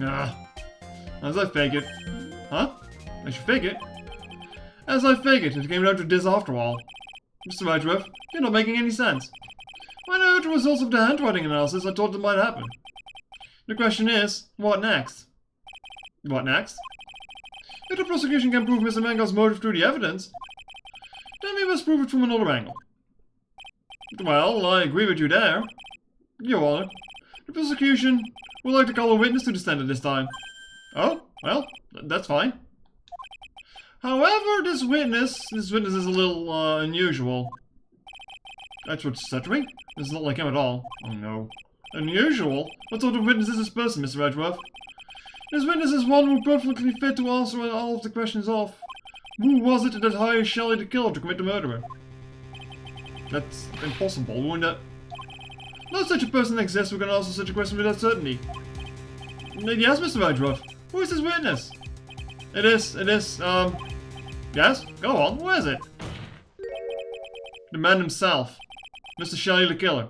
As I fake it. Huh? I should fake it? As I fake it came down to this after all. Mr. Edgeworth, you're not making any sense. When I heard the results of the handwriting analysis, I thought it might happen. The question is, what next? What next? If the prosecution can prove Mr. Vanguard's motive through the evidence, then we must prove it from another angle. Well, I agree with you there. Your Honor, the prosecution would like to call a witness to the stand at this time. Oh, well, that's fine. However, this witness is a little unusual. That's what's stuttering? This is not like him at all. Oh no. Unusual? What sort of witness is this person, Mr. Edgeworth? This witness is one who perfectly fit to answer all of the questions of who was it that hired Shelley the killer to commit the murder? That's impossible, wouldn't it? No such a person exists who can answer such a question without certainty. Yes, Mr. Edgeworth. Who is this witness? It is, yes? Go on, where is it? The man himself. Mr. Shelley the Killer.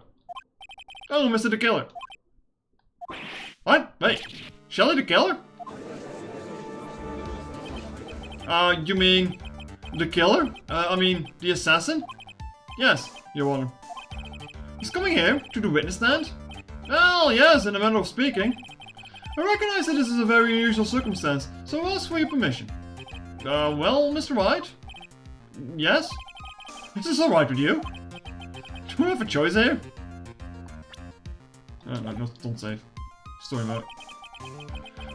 Oh, Mr. the Killer. What? Wait. Shelley the Killer? You mean... the killer? I mean, the assassin? Yes, Your Honor. He's coming here, to the witness stand? Well, yes, in a manner of speaking. I recognize that this is a very unusual circumstance, so I'll ask for your permission. Well, Mr. Wright? Yes? Is this alright with you? Do we have a choice here? No, don't save. Story mode.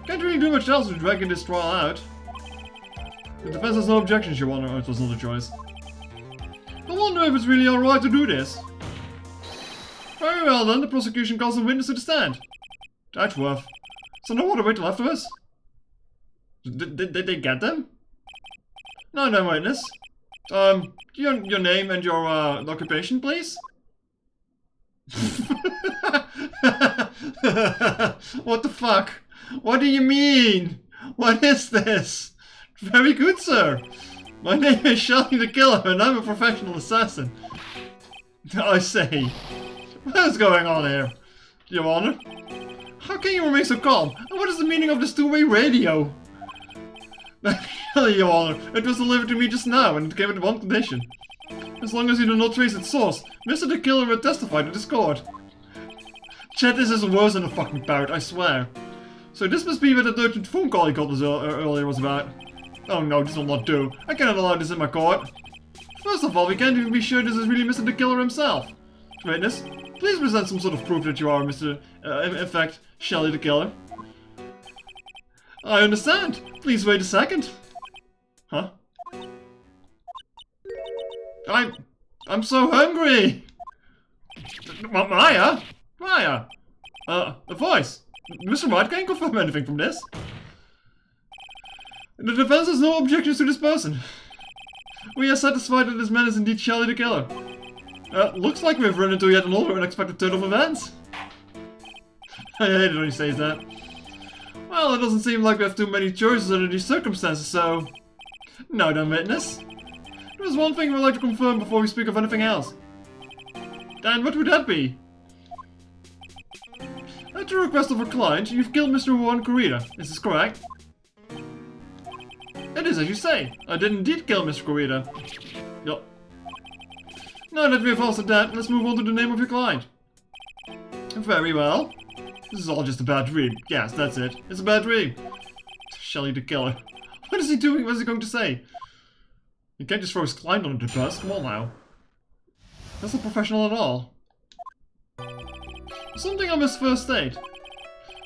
Can't really do much else with dragging this trial out. The defense has no objections, Your Honor. Oh, it was not a choice. I wonder if it's really alright to do this. Very well then, the prosecution calls the witness to the stand. Edgeworth. So no other way to left of us? Did they get them? No, witness. Your name and your occupation, please? What the fuck? What do you mean? What is this? Very good, sir. My name is Shelley the Killer and I'm a professional assassin. I say. What is going on here, Your Honor? How can you remain so calm? And what is the meaning of this two-way radio? Your Honor, it was delivered to me just now and it came with one condition. As long as you do not trace its source, Mr. the Killer will testify to this court. Chat, this is worse than a fucking parrot, I swear. So this must be what the urgent phone call he got us earlier was about. Oh no, this will not do. I cannot allow this in my court. First of all, we can't even be sure this is really Mr. the Killer himself. Witness, please present some sort of proof that you are in fact, Shelley the Killer. I understand. Please wait a second. Huh? I'm so hungry! Maya? Maya? The voice. Mr. Wright can't confirm anything from this. The defense has no objections to this person. We are satisfied that this man is indeed Shelley the Killer. Looks like we've run into yet another unexpected turn of events. I hate it when he says that. Well, it doesn't seem like we have too many choices under these circumstances, so... Now then, witness. There's one thing we'd like to confirm before we speak of anything else. And what would that be? At the request of a client, you've killed Mr. Juan Corrida. Is this correct? It is as you say. I did indeed kill Mr. Corrida. Yup. Now that we've answered that, let's move on to the name of your client. Very well. This is all just a bad dream. Yes, that's it. It's a bad dream. Shelley the Killer. What is he doing? What is he going to say? You can't just throw his client under the bus. Come on now. That's not professional at all. Something I must first state.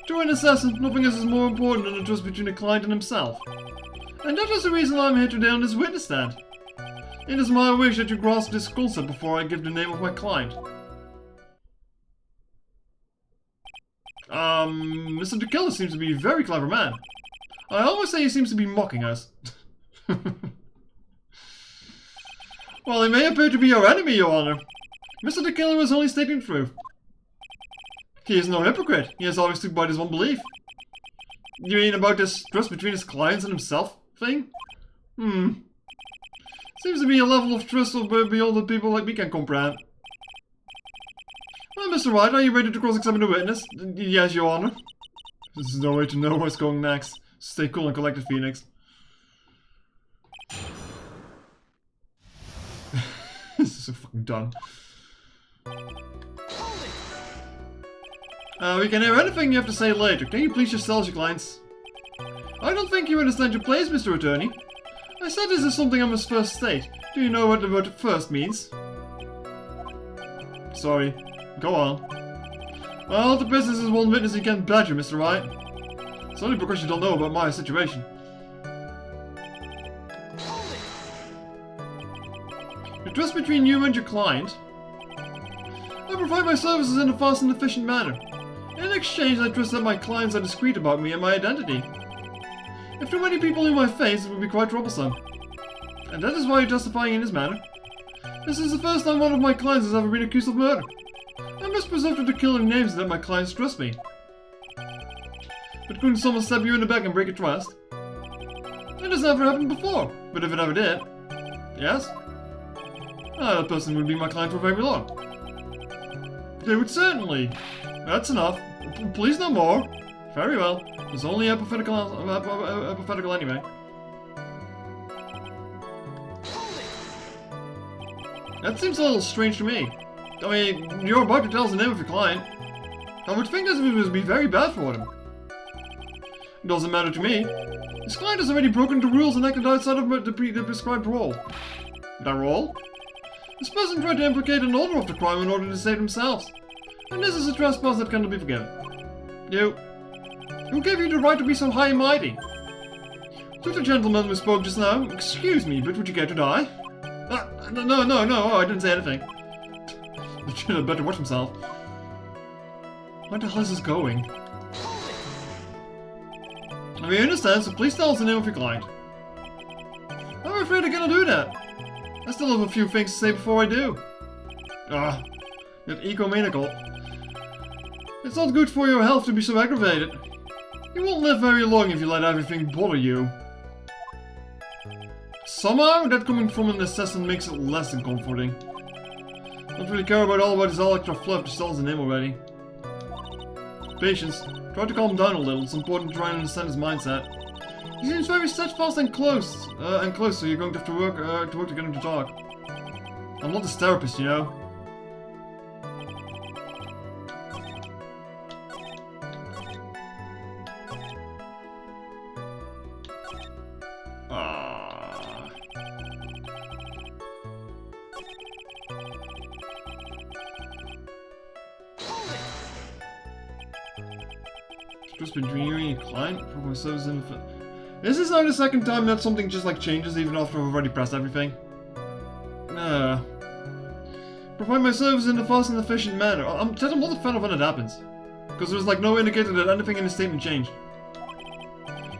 To an assassin, nothing is more important than the trust between the client and himself. And that is the reason I'm here today on this witness stand. It is my wish that you grasp this concept before I give the name of my client. Mr. the Killer seems to be a very clever man. I always say he seems to be mocking us. Well, he may appear to be your enemy, Your Honor. Mr. the Killer is only stating the truth. He is no hypocrite. He has always stood by his one belief. You mean about this trust between his clients and himself thing? Seems to be a level of trust beyond the people like me can comprehend. Well, Mr. Wright, are you ready to cross-examine the witness? Yes, Your Honor. There's no way to know what's going next. Stay cool and collected, Phoenix. This is so fucking dumb. We can hear anything you have to say later. Can you please just tell us your clients? I don't think you understand your place, Mr. Attorney. I said this is something I must first state. Do you know what the word first means? Sorry. Go on. Well, the business is one witness you can't badger, Mr. Wright. It's only because you don't know about my situation. The trust between you and your client. I provide my services in a fast and efficient manner. In exchange, I trust that my clients are discreet about me and my identity. If too many people knew my face, it would be quite troublesome. And that is why you're justifying in this manner. This is the first time one of my clients has ever been accused of murder. I must preserve to the killing names that my clients trust me. But couldn't someone stab you in the back and break your trust? It has never happened before, but if it ever did, yes? That person would be my client for very long. They would certainly. That's enough. Please no more. Very well. It's only hypothetical anyway. That seems a little strange to me. I mean, you're about to tell us the name of your client. I would think this would be very bad for him. It doesn't matter to me. His client has already broken the rules and acted outside of the prescribed role. That role? This person tried to implicate another of the crime in order to save themselves. And this is a trespass that cannot be forgiven. Who gave you the right to be so high and mighty? To the gentleman who spoke just now, excuse me, but would you care to die? No, I didn't say anything. The should have better watch himself. Where the hell is this going? We understand, so please tell us the name of your client. I'm afraid I cannot do that. I still have a few things to say before I do. That egomaniacal. It's not good for your health to be so aggravated. You won't live very long if you let everything bother you. Somehow, that coming from an assassin makes it less than comforting. Don't really care about all about this extra fluff, just tell us the name already. Patience. Try to calm down a little, it's important to try and understand his mindset. He seems very steadfast and close, so you're going to have to work to get him to talk. I'm not his therapist, you know. Just between you and your client for my service in the This is now the second time that something just like changes even after I've already pressed everything. Provide my service in a fast and efficient manner. I'm not a fan of when it happens. Because there's like no indicator that anything in the statement changed.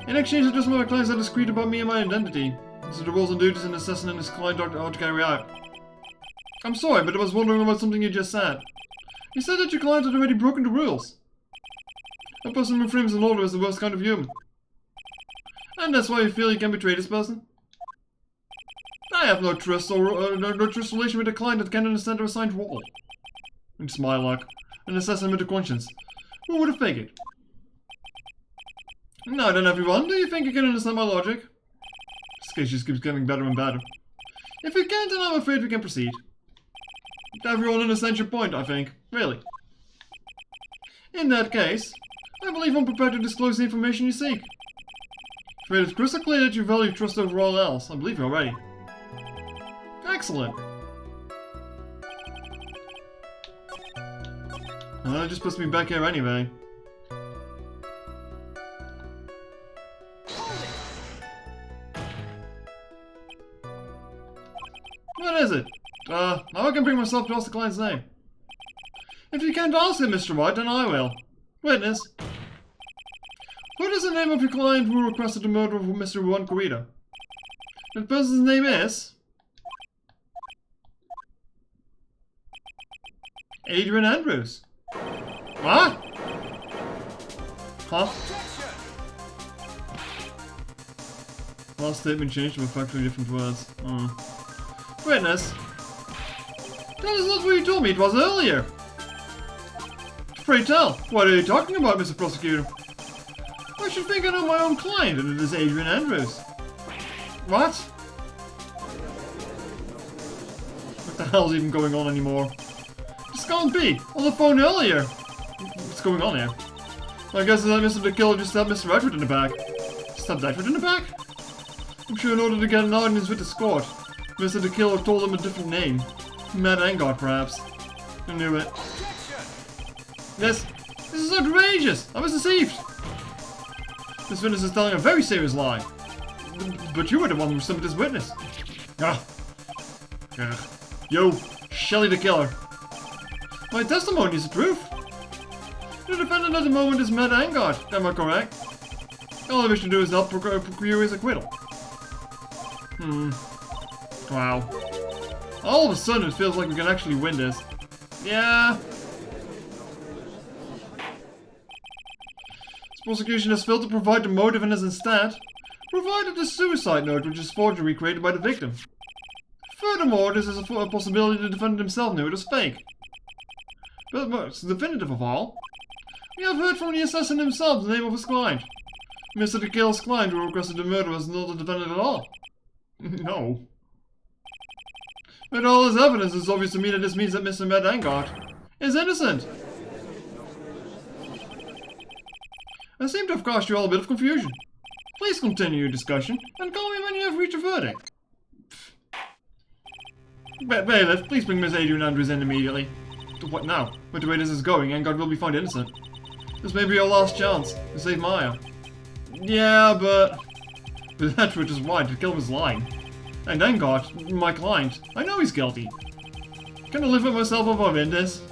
In exchange, I just want my clients are discreet about me and my identity. So the roles and duties an assassin and his client are to carry out. I'm sorry, but I was wondering about something you just said. You said that your client had already broken the rules. A person who frames an order is the worst kind of human. And that's why you feel you can betray this person? I have no trust or no trust relation with a client that can't understand their assigned role. And smile like an assassin with a conscience. Who would have figured? Now then, everyone, do you think you can understand my logic? This case just keeps getting better and better. If you can't, then I'm afraid we can proceed. Everyone understands your point, I think. Really. In that case, I believe I'm prepared to disclose the information you seek. If it is crystal clear that you value trust over all else, I believe you already. Excellent. That just puts me back here anyway. What is it? Now I can bring myself to ask the client's name. If you can't ask him, Mr. Wright, then I will. Witness. What is the name of your client who requested the murder of Mr. Juan Corrida? That person's name is... Adrian Andrews. What? Huh? Last statement changed to factually different words. Witness. That is not what you told me it was earlier. Pray tell, what are you talking about, Mr. Prosecutor? I should think I know my own client, and it is Adrian Andrews. What? What the hell is even going on anymore? This can't be! On the phone earlier! What's going on here? I guess that Mr. the Killer just stabbed Mr. Edward in the back. Stabbed Edward in the back? I'm sure in order to get an audience with the court, Mr. the Killer told him a different name. Matt Engard, perhaps. I knew it. Objection! This is outrageous! I was deceived! This witness is telling a very serious lie. But you were the one who summoned this witness. Ah. Yo, Shelly the killer. My testimony is the truth. The defendant at the moment is Matt Angard, am I correct? All I wish to do is help procure his acquittal. Wow. All of a sudden it feels like we can actually win this. Yeah. This prosecution has failed to provide the motive and has instead provided the suicide note, which is forgery created by the victim. Furthermore, this is a possibility the defendant himself knew it was fake. But most definitive of all, we have heard from the assassin himself the name of his client. Mr. the killer's client who requested the murder was not the defendant at all. No. With all this evidence, it's obvious to me that this means that Mr. Matt Angard is innocent. I seem to have caused you all a bit of confusion. Please continue your discussion and call me when you have reached a verdict. Bailiff, please bring Miss Adrian Andrews in immediately. What now? With the way this is going, Angard will be found innocent. This may be your last chance to save Maya. Yeah, but that's which is why the killer was lying. And Angard, my client, I know he's guilty. Can I live with myself if I win this?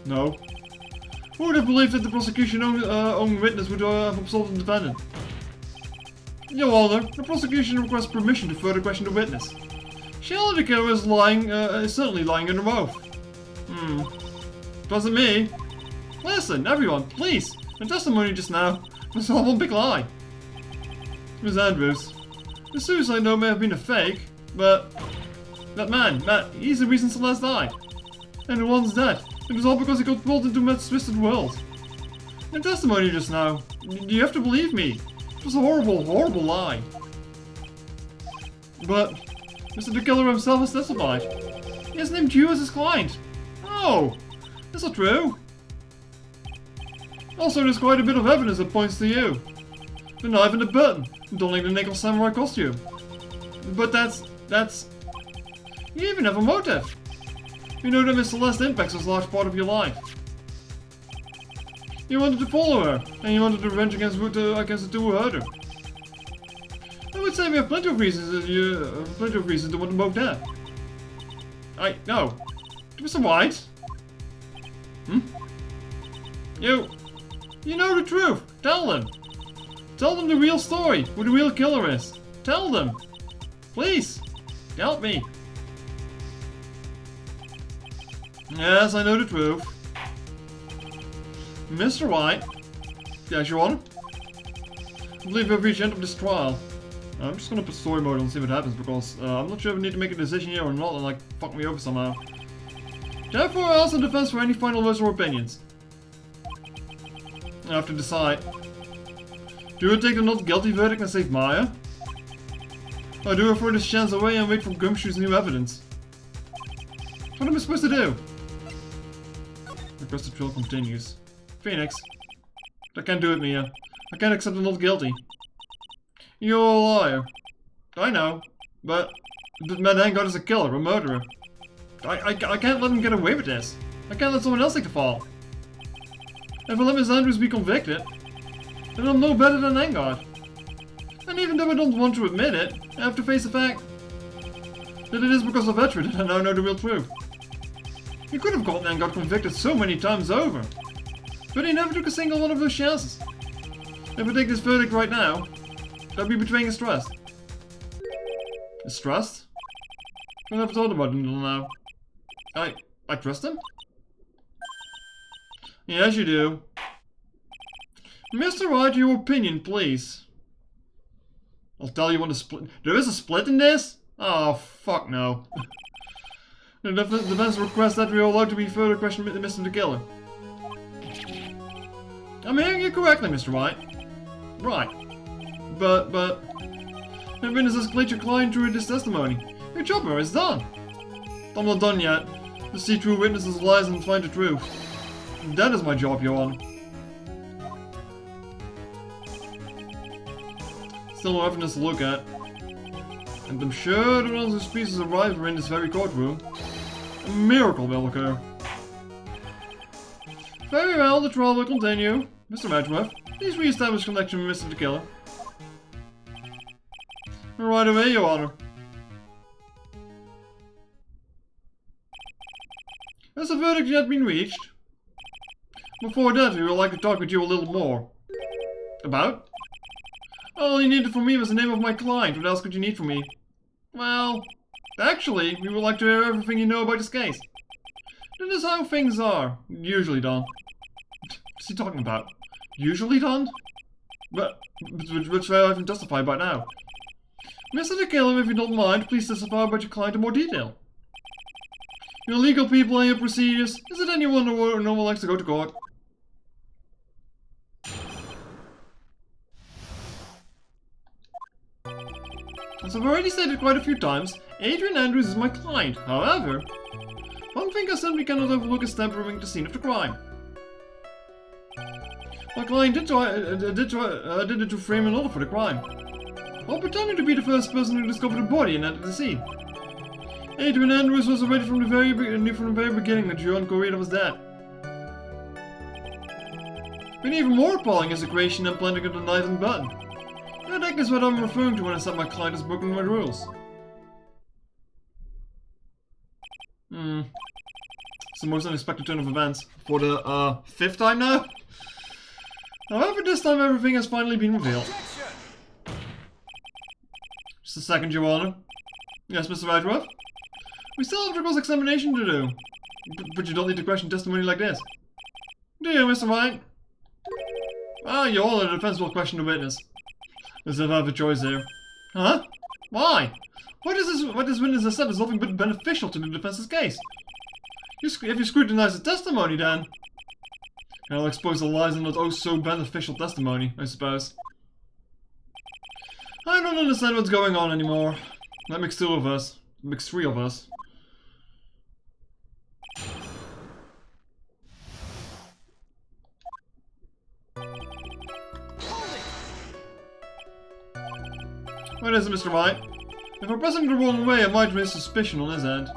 No. Who would have believed that the prosecution own witness would have absolved the defendant? Your Honor, the prosecution requests permission to further question the witness. Shelly the killer is lying, is certainly lying under oath. It wasn't me. Listen, everyone, please. The testimony just now was all one big lie. Miss Andrews, the suicide note may have been a fake, but that man, Matt, he's the reason Celeste died. And the one's dead. It was all because he got pulled into Matt's twisted world. The testimony just now, you have to believe me. It was a horrible, horrible lie. But Mr. the killer himself has testified. He has named you as his client. Oh, that's not true. Also, there's quite a bit of evidence that points to you. The knife and the button, don't like the Nickel Samurai costume. But that's... You even have a motive. You know that Miss Celeste Impex was a large part of your life. You wanted to follow her, and you wanted revenge against the two who hurt her. I would say we have plenty of reasons to want them both dead. No. Mr. White? You know the truth. Tell them. Tell them the real story, who the real killer is. Tell them. Please. Help me. Yes, I know the truth. Mr. White. Yes, Your Honor. I believe we've reached the end of this trial. I'm just gonna put story mode and see what happens because I'm not sure if we need to make a decision here or not and like fuck me over somehow. Therefore, I ask the defense for any final words or opinions. I have to decide. Do we take the not guilty verdict and save Maya? Or do we throw this chance away and wait for Gumshoe's new evidence? What am I supposed to do? Request the trial continues. Phoenix. I can't do it, Mia. I can't accept the not guilty. You're a liar. I know. But Matt Angard is a killer, a murderer. I can't let him get away with this. I can't let someone else take the fall. If I let Miss Andrews be convicted, then I'm no better than Angard. And even though I don't want to admit it, I have to face the fact that it is because of Veteran that I now know the real truth. He could have gotten Angard convicted so many times over, but he never took a single one of those chances. If I take this verdict right now, that'd be betraying his trust. His trust? I never thought about it until now. I trust him? Yes, you do. Mr. Wright, your opinion, please. I'll tell you when to split. There is a split in this? Oh, fuck no. The defense requests that we are allowed to be further questioned with Mr. the Killer. I'm hearing you correctly, Mr. Wright. Right. But... The witness has cleared your client through this testimony. Your job here is done. I'm not done yet. To see through witnesses' lies and find the truth. That is my job, Your Honor. Still no evidence to look at. And I'm sure that once these pieces arrive in this very courtroom, a miracle will occur. Very well, the trial will continue. Mr. Edgeworth, please re-establish connection with Mr. the Killer. Right away, Your Honor. Has the verdict yet been reached? Before that, we would like to talk with you a little more. About? All you needed from me was the name of my client. What else could you need from me? Well, actually, we would like to hear everything you know about this case. That is how things are. Usually done. What's he talking about? Usually done? But which I haven't testified by now. Mr. the Killer, if you don't mind, please testify about your client in more detail. Your legal people and your procedures. Is it anyone who no one likes to go to court? As I've already stated quite a few times, Adrian Andrews is my client. However, one thing I simply cannot overlook is tampering the scene of the crime. My client did it to frame another for the crime, while pretending to be the first person who discovered the body and entered the scene. Adrian Andrews was already from the very beginning that Joan Corrida was dead. But even more appalling is the creation and planting of the knife and button. That is what I'm referring to when I said my client has broken my rules. It's the most unexpected turn of events. For the, 5th time now? However, this time everything has finally been revealed. Just a second, Your Honor. Yes, Mr. Edgeworth? We still have the cross-examination to do. But you don't need to question testimony like this. Do you, Mr. Wright? Ah, Your Honor, the defense will question the witness. As if I have a choice here. Huh? Why? What this witness has said is nothing but beneficial to the defense's case. If you scrutinize the testimony, then I'll expose the lies in that oh so beneficial testimony, I suppose. I don't understand what's going on anymore. That makes 2 of us. That makes 3 of us. What is it, Mr. Wright? If I'm pressing the wrong way, I might raise suspicion on his end.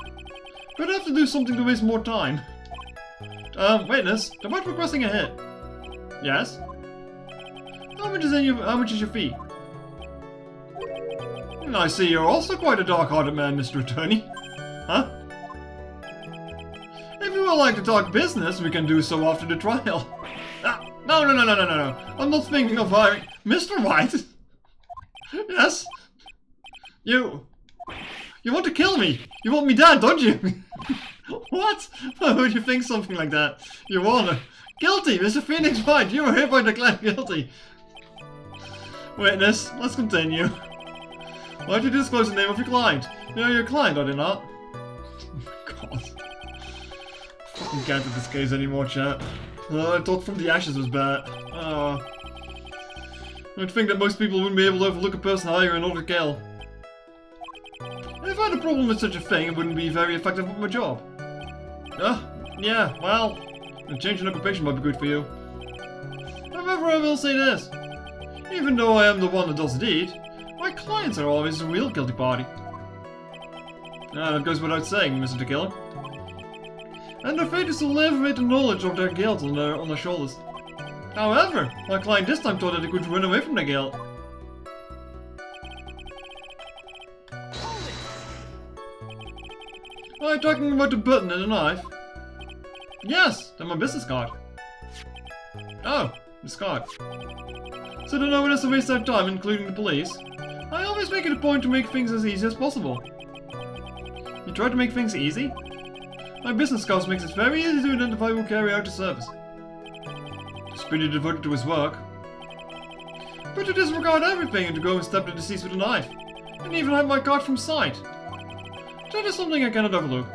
But I have to do something to waste more time. Witness, about requesting a hit. Yes? How much is your fee? I see you're also quite a dark-hearted man, Mr. Attorney. Huh? If you would like to talk business, we can do so after the trial. No. I'm not thinking of hiring... Mr. Wright? Yes? You want to kill me? You want me dead, don't you? What? Why would you think something like that? Your Honor. Guilty, Mr. Phoenix Wright. You are hereby declared guilty. Witness, let's continue. Why don't you disclose the name of your client? You're your client, are they not? God. I fucking can't do this case anymore, chat. I thought From the Ashes was bad. I'd think that most people wouldn't be able to overlook a person hiring another kill. If I had a problem with such a thing, it wouldn't be very effective with my job. Yeah, well, a change in occupation might be good for you. However, I will say this. Even though I am the one that does the deed, my clients are always the real guilty party. That goes without saying, Mr. the Killer. And their fate is to live with the knowledge of their guilt on their shoulders. However, my client this time thought that he could run away from their guilt. Are you talking about the button and the knife? Yes, they're my business card. Oh, this card. So that no one has to waste their time, including the police. I always make it a point to make things as easy as possible. You try to make things easy? My business card makes it very easy to identify who will carry out the service. He's pretty devoted to his work. But to disregard everything and to go and stab the deceased with a knife. And even hide my card from sight. That is something I cannot overlook.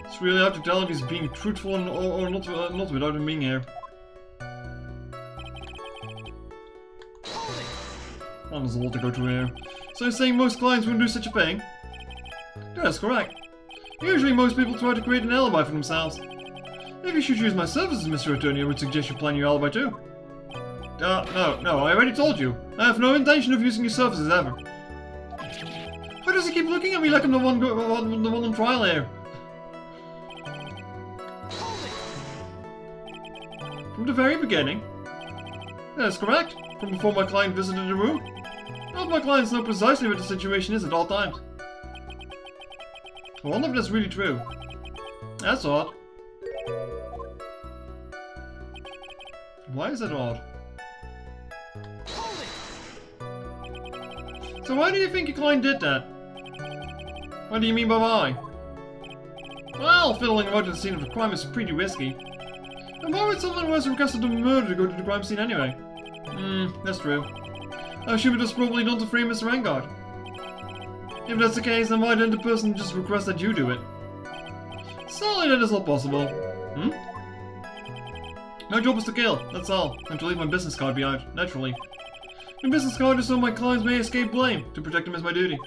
It's really hard to tell if he's being truthful or not without him being here. Well, there's a lot to go through here. So you're saying most clients wouldn't do such a thing? That's correct. Usually most people try to create an alibi for themselves. If you should use my services, Mr. Attorney, I would suggest you plan your alibi too. No, I already told you. I have no intention of using your services ever. Why does he keep looking at me like I'm the one on trial here? From the very beginning? That's correct. From before my client visited the room. All of my clients know precisely what the situation is at all times. I wonder if that's really true. That's odd. Why is that odd? So why do you think your client did that? What do you mean by why? Well, fiddling around at the scene of the crime is pretty risky. And why would someone who has requested a murder to go to the crime scene anyway? That's true. I assume it was probably done to free Mr. Vanguard. If that's the case, then why didn't the person just request that you do it? Sorry, that is not possible. My job is to kill, that's all, and to leave my business card behind, naturally. My business card is so my clients may escape blame. To protect them is my duty.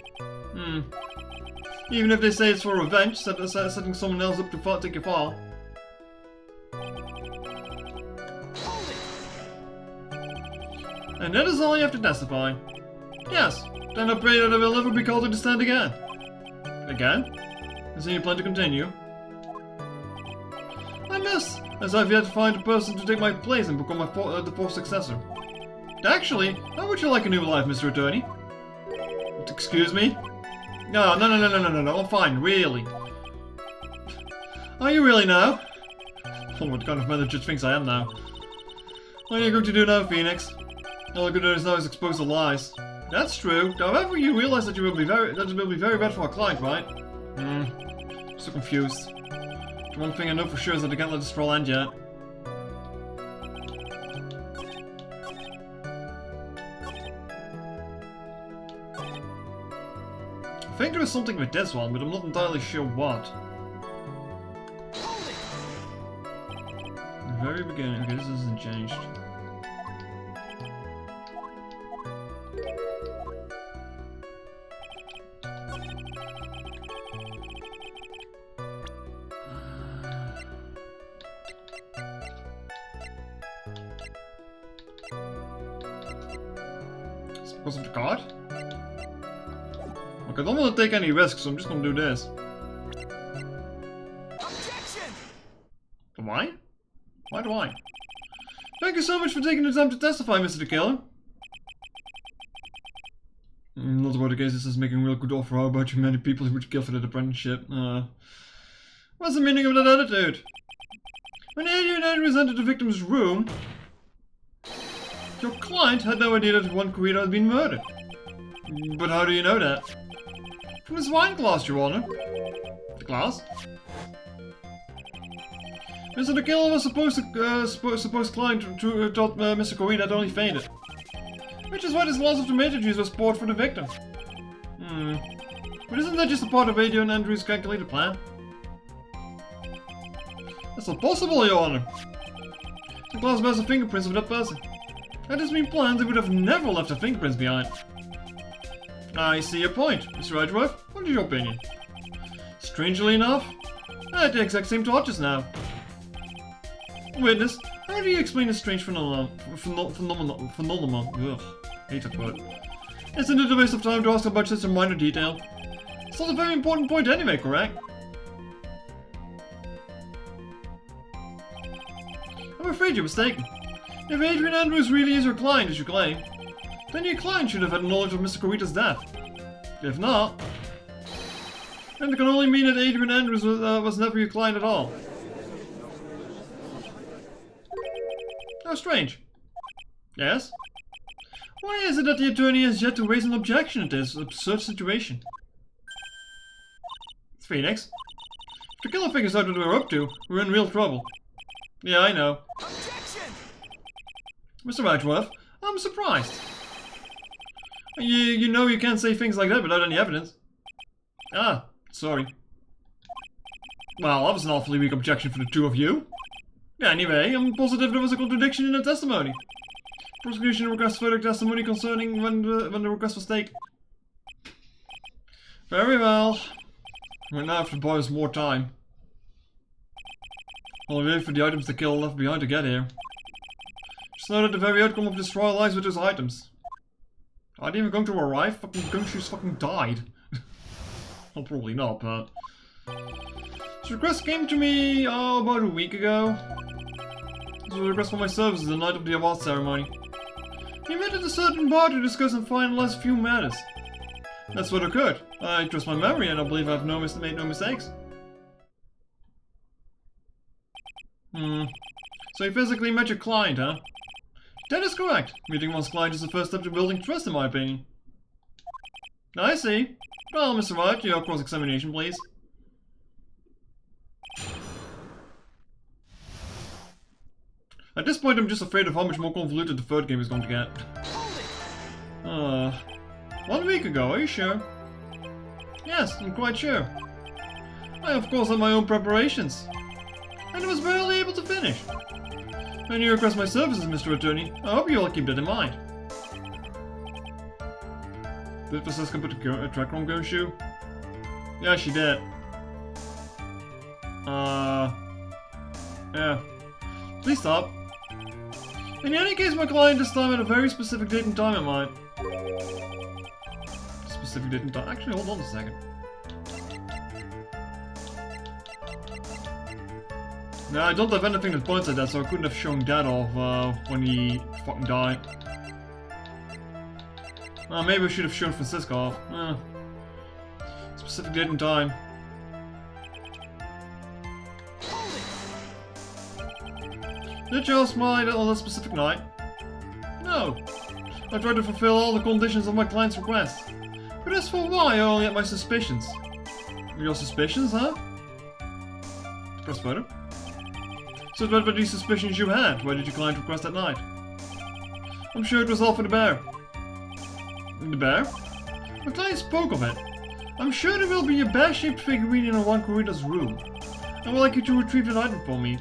Even if they say it's for revenge, setting someone else up to take your fall. And that is all you have to testify. Yes, then I pray that I will never be called to the stand again. Again? And so you plan to continue? I miss, as I've yet to find a person to take my place and become the fourth successor. Actually, how would you like a new life, Mr. Attorney? Excuse me? No, I'm fine, really. Are you really now? Oh, what kind of man that just thinks I am now? What are you going to do now, Phoenix? All I could do now is expose the lies. That's true. However, you realize that it will be very bad for our client, right? So confused. The one thing I know for sure is that I can't let this troll end yet. I think there is something with this one, but I'm not entirely sure what. The very beginning. Okay, this isn't changed. Because of the card? Look, I don't want to take any risks, so I'm just gonna do this. Objection! Why? Why do I? Thank you so much for taking the time to testify, Mr. the Killer. Not about the case, this is making a real good offer. How about you many people who would kill for that apprenticeship? What's the meaning of that attitude? When Adrian Andrews entered the victim's room, your client had no idea that Juan Corrida had been murdered. But how do you know that? From his wine glass, Your Honor. The glass? Mr. the Killer was supposed client thought Mr. Corrida had only fainted. Which is why this glass of tomato juice was poured for the victim. But isn't that just a part of Adrian Andrews' calculated plan? That's not possible, Your Honor. The glass bears the fingerprints of that person. Had this been planned, they would have never left their fingerprints behind. I see your point, Mr. Ridgeworth. What is your opinion? Strangely enough, I had the exact same thought just now. Witness, how do you explain this strange phenomenon? Ugh, hate that word. Isn't it a waste of time to ask about such a minor detail? It's not a very important point anyway, correct? I'm afraid you're mistaken. If Adrian Andrews really is your client, as you claim, then your client should have had knowledge of Mr. Corrida's death. If not, then it can only mean that Adrian Andrews was never your client at all. How strange. Yes? Why is it that the attorney has yet to raise an objection to this absurd situation? Phoenix, if the killer figures out what we're up to, we're in real trouble. Yeah, I know. Objection! Mr. Ridgeworth, I'm surprised. You know you can't say things like that without any evidence. Ah, sorry. Well, that was an awfully weak objection for the two of you. Yeah, anyway, I'm positive there was a contradiction in the testimony. Prosecution requests further testimony concerning when the request was taken. Very well. We now have to buy us more time. I'll wait for the items the killer left behind to get here. Just know that the very outcome of this trial lies with those items. Are they even going to arrive? Fucking Gumshoe's fucking died. Well, probably not, but... This request came to me, about a week ago. This was a request for my services the night of the award ceremony. We met at a certain bar to discuss and finalize a few matters. That's what occurred. I trust my memory and I believe I've made no mistakes. So you physically met your client, huh? That is correct. Meeting one's client is the first step to building trust, in my opinion. I see. Well, Mr. Wright, your cross-examination, please. At this point, I'm just afraid of how much more convoluted the third game is going to get. 1 week ago, are you sure? Yes, I'm quite sure. I, of course, had my own preparations. And was barely able to finish. When you request my services, Mr. Attorney, I hope you all keep that in mind. Did Francesca put a tracker on Go's shoe? Yeah, she did. Yeah. Please stop. In any case, my client this time had a very specific date and time in mind. Specific date and time? Actually, hold on a second. No, I don't have anything that points at that, so I couldn't have shown that off when he fucking died. Maybe I should have shown Francisco off. Specific date and time. Did you ask mine on that specific night? No. I tried to fulfill all the conditions of my client's request. But as for why, I only had my suspicions. Your suspicions, huh? Press photo. So what were these suspicions you had? Why did your client request that night? I'm sure it was all for the bear. The bear? My client spoke of it. I'm sure there will be a bear-shaped figurine in one Corita's room. I would like you to retrieve that item for me.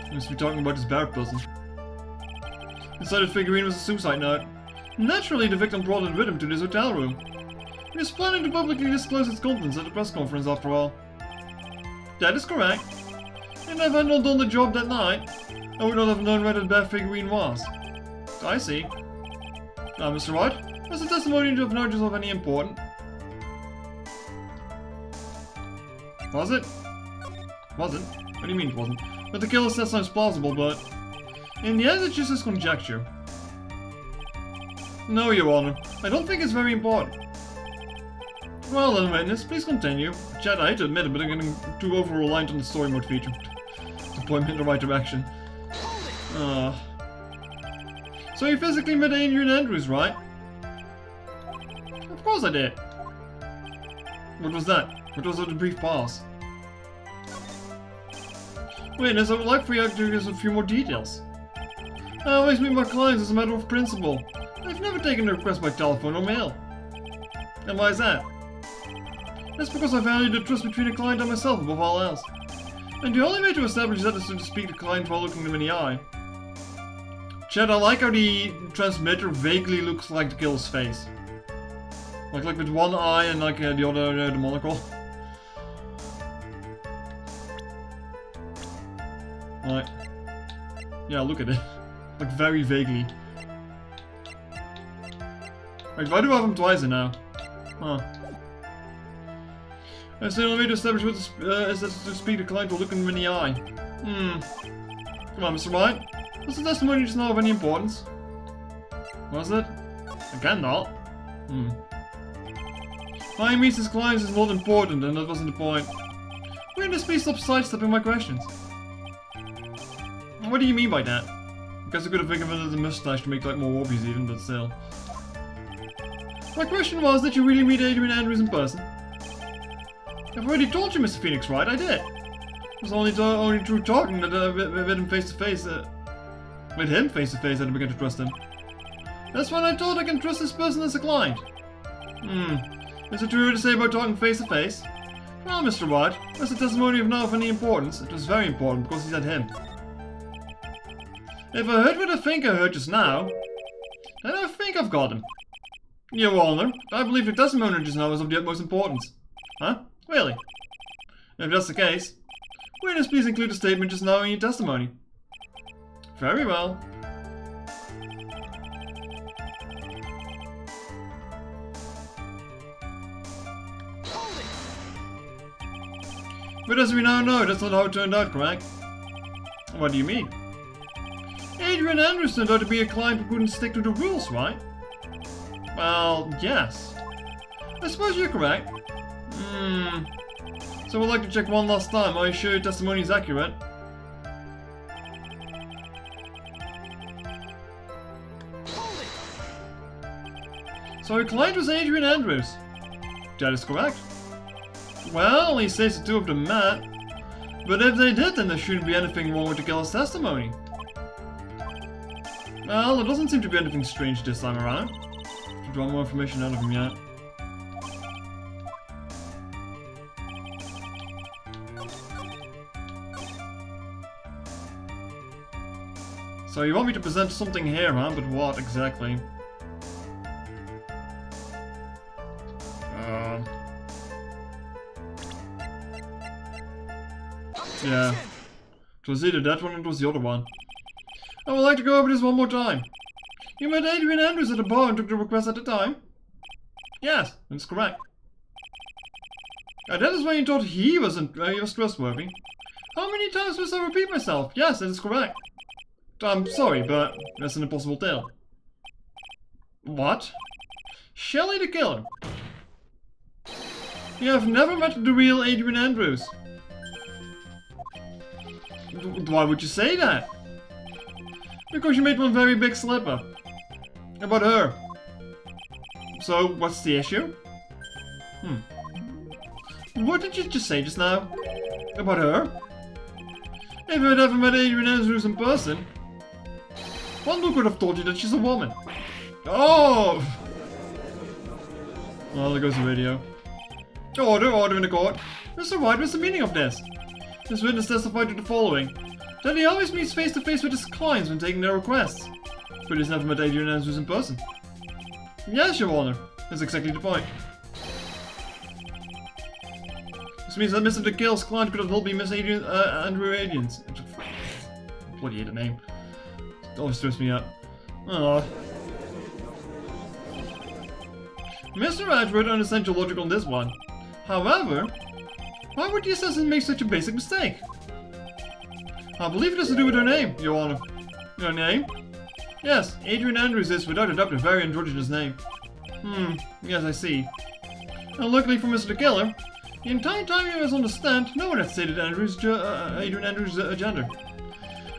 You must be talking about this bear person. Inside the figurine was a suicide note. Naturally, the victim brought it with him to this hotel room. He was planning to publicly disclose its contents at the press conference after all. That is correct. And if I had not done the job that night, I would not have known where the bear figurine was. I see. Now, Mr. Wright, was the testimony of notice of any important? Was it? Wasn't? What do you mean it wasn't? But the killer said sounds plausible, but... in the end, it's just his conjecture. No, Your Honor. I don't think it's very important. Well then, witness, please continue. Chad, I hate to admit it, but I'm getting too over-reliant on the story mode feature. To point me in the right direction. So you physically met Adrian Andrews, right? Of course I did. What was that? What was the brief pause? Witness, I would like for you to give us a few more details. I always meet my clients as a matter of principle. I've never taken a request by telephone or mail. And why is that? That's because I value the trust between a client and myself above all else. And the only way to establish that is to speak to the client while looking them in the eye. Chad, I like how the transmitter vaguely looks like the killer's face. Like with one eye and like the other, the monocle. Like, yeah, look at it. Like very vaguely. Wait, why do I have them twice in now? Huh. That's the only way to establish what is that to speak to the client while looking them in the eye. Come on, Mr. Wright. Was the testimony just not of any importance? Was it? Again not. Why he meets his clients is not important, and that wasn't the point. Witness, please stop sidestepping my questions. What do you mean by that? I guess I could have figured out the mustache to make that more obvious even, but still. My question was, did you really meet Adrian Andrews in person? I've already told you, Mr. Phoenix, right? I did. It was only through talking that with him face to face that I began to trust him. That's when I thought I can trust this person as a client. Is it true to say about talking face to face? Well, Mr. Wright, was the testimony of no of any importance? It was very important because he said him. If I heard what I think I heard just now, then I think I've got him. Your Honor, I believe the testimony just now is of the utmost importance. Huh? Really? If that's the case, witness, please include the statement just now in your testimony. Very well. But as we now know, that's not how it turned out, correct? What do you mean? Adrian Andrews turned out to be a client who couldn't stick to the rules, right? Well, yes. I suppose you're correct. So I'd like to check one last time. Are you sure your testimony is accurate? Hold it! So your client was Adrian Andrews. That is correct. Well, he says the two of them met. But if they did, then there shouldn't be anything wrong with the killer's testimony. Well, there doesn't seem to be anything strange this time around. To draw more information out of him yet. So you want me to present something here, huh? But what exactly? Yeah. It was either that one or it was the other one. I would like to go over this one more time. You met Adrian Andrews at the bar and took the request at the time? Yes, that's correct. That is when you thought he was trustworthy. How many times must I repeat myself? Yes, that is correct. I'm sorry, but that's an impossible tale. What? Shelley the killer. You have never met the real Adrian Andrews. Why would you say that? Because you made one very big slip up. About her. So, what's the issue? What did you just say just now? About her? If I'd ever met Adrian Andrews in person, one look would have told you that she's a woman. Oh! Well, there goes the radio. Order in the court. Mr. Wright, what's the meaning of this? This witness testified to the following. That he always meets face to face with his clients when taking their requests. But he's never met Adrian Andrews in person. Yes, Your Honor. That's exactly the point. This means that Mr. DeKill's client could have well be Miss Adrian, Andrew Adians. Bloody hate the name. It always throws me up. Oh. Mr. Wright would understand your logic on this one. However, why would the assassin make such a basic mistake? I believe it has to do with her name, Your Honor. Her name? Yes, Adrian Andrews is, without a doubt, a very androgynous name. Yes, I see. And luckily for Mr. Killer, the entire time he was on the stand, no one had stated Adrian Andrews' gender.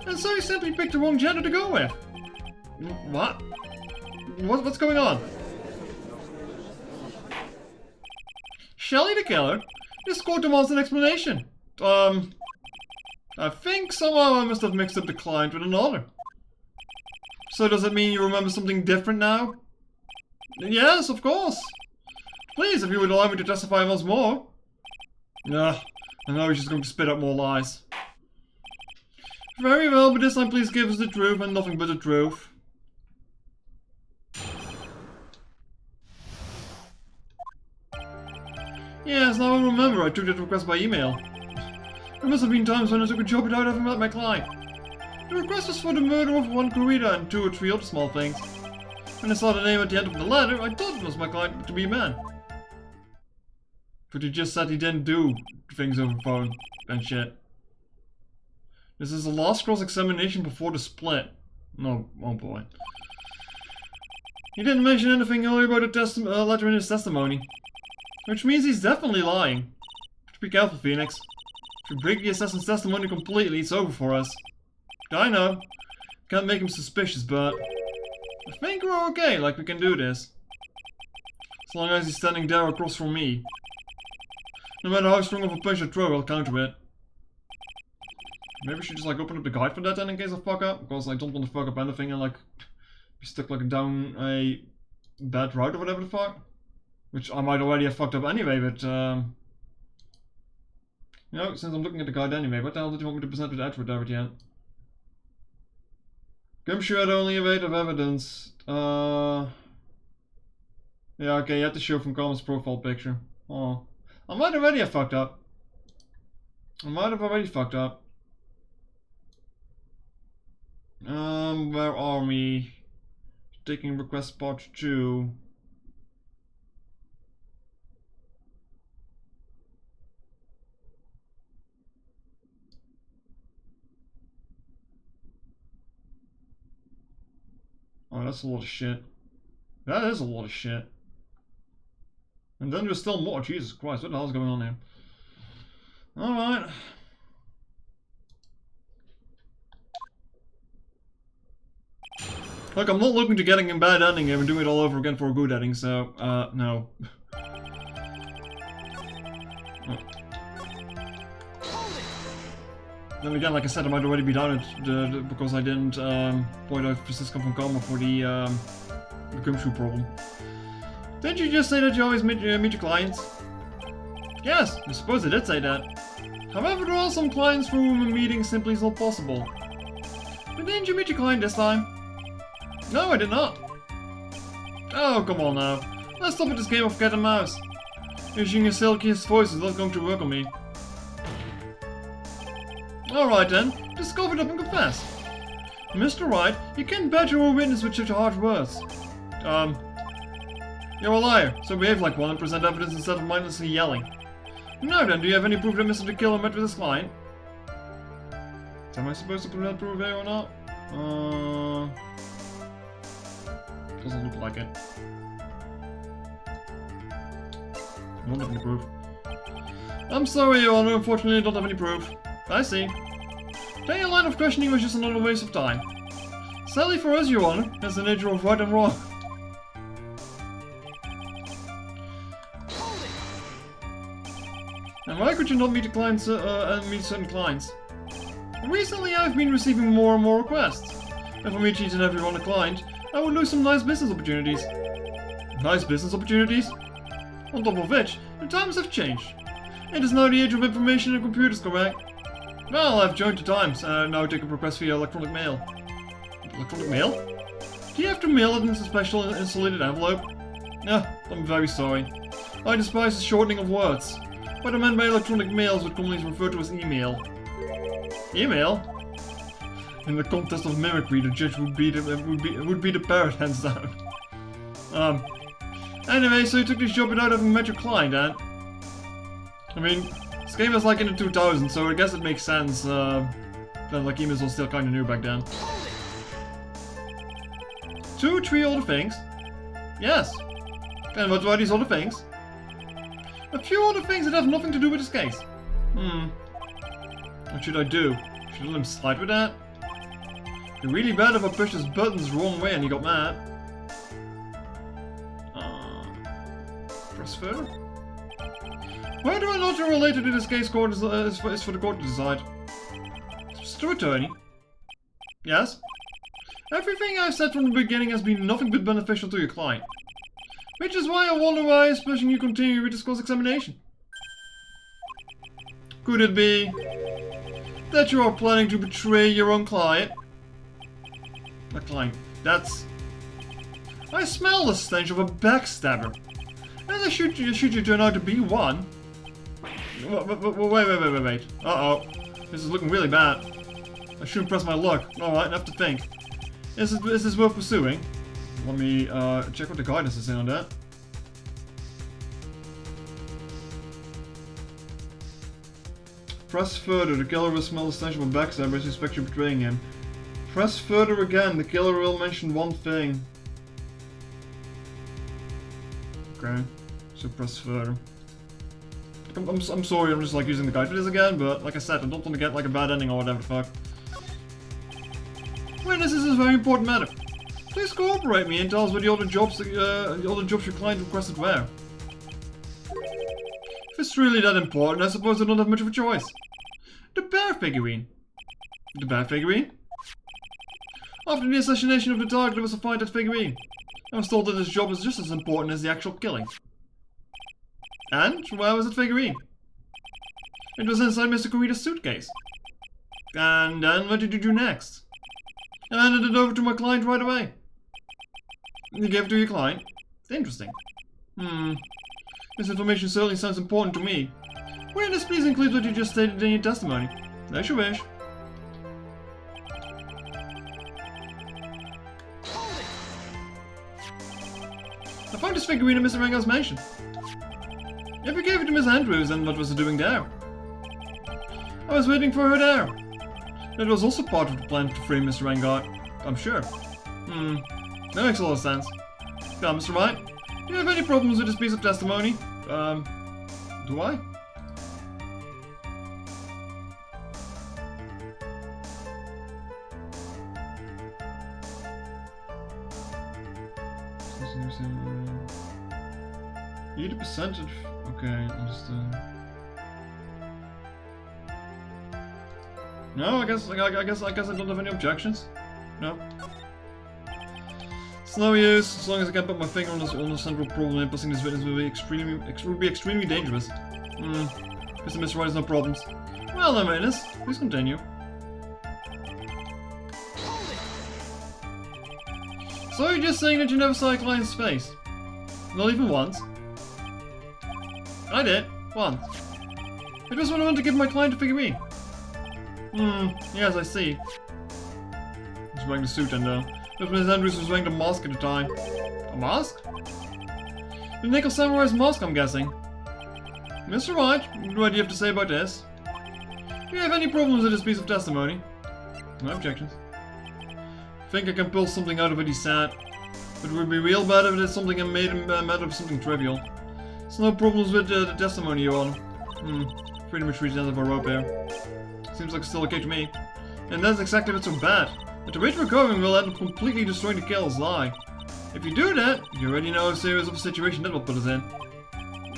And so he simply picked the wrong gender to go with. What? What's going on? Shelley the Killer? This court demands an explanation. I think somehow I must have mixed up the client with another. So does it mean you remember something different now? Yes, of course. Please, if you would allow me to testify once more. I know he's just going to spit out more lies. Very well, but this time please give us the truth and nothing but the truth. Yes, now I remember, I took that request by email. There must have been times when I took a job without having met my client. The request was for the murder of one Corrida and 2 or 3 other small things. When I saw the name at the end of the letter, I thought it was my client to be a man. But he just said he didn't do things over the phone and shit. This is the last cross-examination before the split. No, oh boy. He didn't mention anything earlier about the letter in his testimony. Which means he's definitely lying. Be careful, Phoenix. If we break the assassin's testimony completely, it's over for us. I know. Can't make him suspicious, but I think we're okay, like we can do this. As long as he's standing there across from me. No matter how strong of a punch I throw, I'll counter it. Maybe we should just like open up the guide for that then in case I fuck up. Because I don't want to fuck up anything and like be stuck like down a bad route or whatever the fuck. Which I might already have fucked up anyway, but you know, since I'm looking at the guide anyway, what the hell did you want me to present with Edward there at the end? Gumshoe had only a weight of evidence. Yeah, okay, you had to show from Carmen's profile picture. Oh. I might already have fucked up. Where are we? Taking request part 2. that's a lot of shit. That is a lot of shit. And then there's still more. Jesus Christ, what the hell's going on here? Alright. Look, I'm not looking to getting a bad ending here and doing it all over again for a good ending, so, no. Then again, like I said, I might already be done it because I didn't point out Francisco von Karma for the gumshoe problem. Didn't you just say that you always meet your clients? Yes, I suppose I did say that. However, there are some clients for whom a meeting simply is not possible. But didn't you meet your client this time? No, I did not. Oh, come on now. Let's stop with this game of cat and mouse. Using your silkiest voice is not going to work on me. Alright then, just cough it up and confess. Mr. Wright, you can't badger a witness with such harsh words. You're a liar, so behave like one and present evidence instead of mindlessly yelling. Now then, do you have any proof that Mr. the Killer met with his client? Am I supposed to put that proof here or not? Doesn't look like it. I don't have any proof. I'm sorry, Your Honor, unfortunately I don't have any proof. I see. Then your line of questioning was just another waste of time. Sadly for us, Your Honor, as the nature of right and wrong. And why could you not meet the clients meet certain clients? Recently, I've been receiving more and more requests. If I meet each and every one a client, I would lose some nice business opportunities. Nice business opportunities? On top of which, the times have changed. It is now the age of information and computers, correct? Well, I've joined the times, and now take a request via electronic mail. Electronic mail? Do you have to mail it in a special insulated envelope? No, I'm very sorry. I despise the shortening of words. What I meant by electronic mail is what commonly is referred to as email. Email? In the contest of mimicry, the judge would be the parrot, hands down. Anyway, so you took this job without having met your client, eh? I mean, this game is like in the 2000s, so I guess it makes sense that like emails were still kind of new back then. 2, 3 other things? Yes. And what are these other things? A few other things that have nothing to do with this case. What should I do? Should I let him slide with that? It'd be really bad if I pushed his buttons the wrong way and he got mad. Press further? Whether or not you're related to this case court is for the court to decide. Mr. Attorney? Yes? Everything I've said from the beginning has been nothing but beneficial to your client. Which is why I wonder why he's pushing you to continue with this cross-examination. Could it be that you are planning to betray your own client? My client, that's... I smell the stench of a backstabber. And should you turn out to be one? Wait. Uh-oh. This is looking really bad. I shouldn't press my luck. Alright, I have to think. Is this worth pursuing? Let me check what the guidance is in on that. Press further. The killer will smell the stench of a backstabber as you suspect you're betraying him. Press further again. The killer will mention one thing. Okay. So press further. I'm sorry, I'm just like using the guide for this again, but like I said, I don't want to get like a bad ending or whatever the fuck. Witness, this is a very important matter. Please cooperate me and tell us what the other jobs your client requested were. If it's really that important, I suppose I don't have much of a choice. The bear figurine. The bear figurine? After the assassination of the target, there was a find that figurine. I was told that this job is just as important as the actual killing. And where was that figurine? It was inside Mr. Kurita's suitcase. And then what did you do next? I handed it over to my client right away. You gave it to your client? Interesting. This information certainly sounds important to me. Witness, please include what you just stated in your testimony. As you wish. I found this figurine in Mr. Rango's mansion. If you gave it to Miss Andrews, then what was it doing there? I was waiting for her there. That was also part of the plan to frame Mr. Vanguard, I'm sure. That makes a lot of sense. Now, Mr. Wright, do you have any problems with this piece of testimony? Do I? You the percentage. Okay, understand. No, I guess I don't have any objections. No. It's no use, as long as I can put my finger on the central problem. Imposing this witness would be extremely dangerous. Guess Mr. Wright has no problems. Well then, witness, please continue. So you're just saying that you never saw a client's face? Not even once? I did, once. It was when I went to give my client a figurine. Yes, I see. He's wearing the suit then though. But Miss Andrews was wearing the mask at the time. A mask? The Nickel Samurai's mask, I'm guessing. Mr. Wright, what do you have to say about this? Do you have any problems with this piece of testimony? No objections. Think I can pull something out of it, he said. But it would be real bad if it is something I made him matter of something trivial. There's no problems with the testimony, Your Honor. Pretty much reached the end of our rope here. Seems like it's still okay to me. And that's exactly what's so bad. At the rate we're going, we'll end up completely destroying the killer's lie. If you do that, you already know how serious of a situation that will put us in.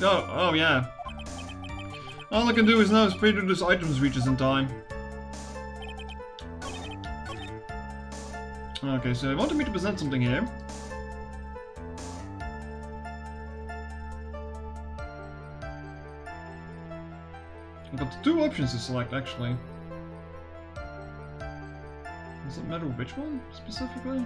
Oh yeah. All I can do is now is pray that this items reaches in time. Okay, so I wanted me to present something here. I've got two options to select, actually. Does it matter which one, specifically?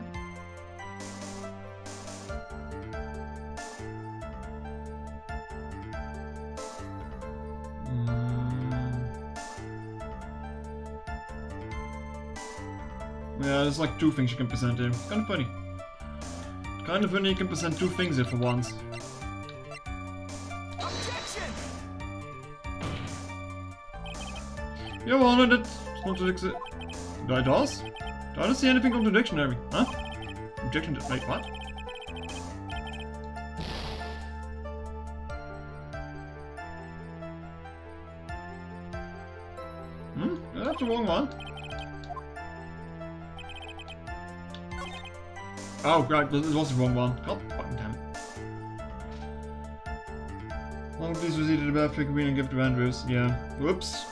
Yeah, there's like two things you can present here. Kind of funny. Kind of funny you can present two things here for once. Your Honor, that contradicts it. That does? I don't see anything contradictionary. Huh? Objection to... Wait, what? That's the wrong one. Oh, right, it was the wrong one. God fucking damn it. Long please receive the bad figurine and give it to Andrews. Yeah. Whoops.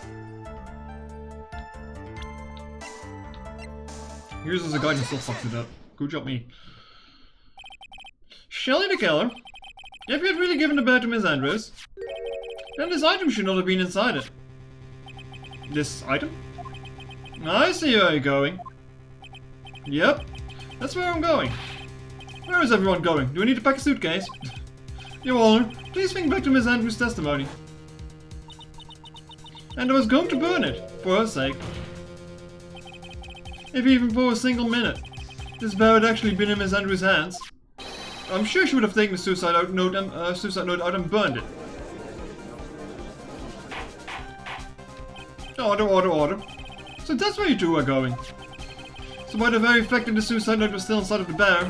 Here's as a guy who still fucked it up. Good job, me. Shelley the killer? If you had really given the bed to Miss Andrews, then this item should not have been inside it. This item? I see where you're going. Yep. That's where I'm going. Where is everyone going? Do we need to pack a suitcase? Your Honor, please think back to Miss Andrews' testimony. And I was going to burn it, for her sake. If even for a single minute. This bear had actually been in Miss Andrews' hands. I'm sure she would have taken the suicide note out and burned it. Order. So that's where you two are going. So by the very fact that the suicide note was still inside of the bear,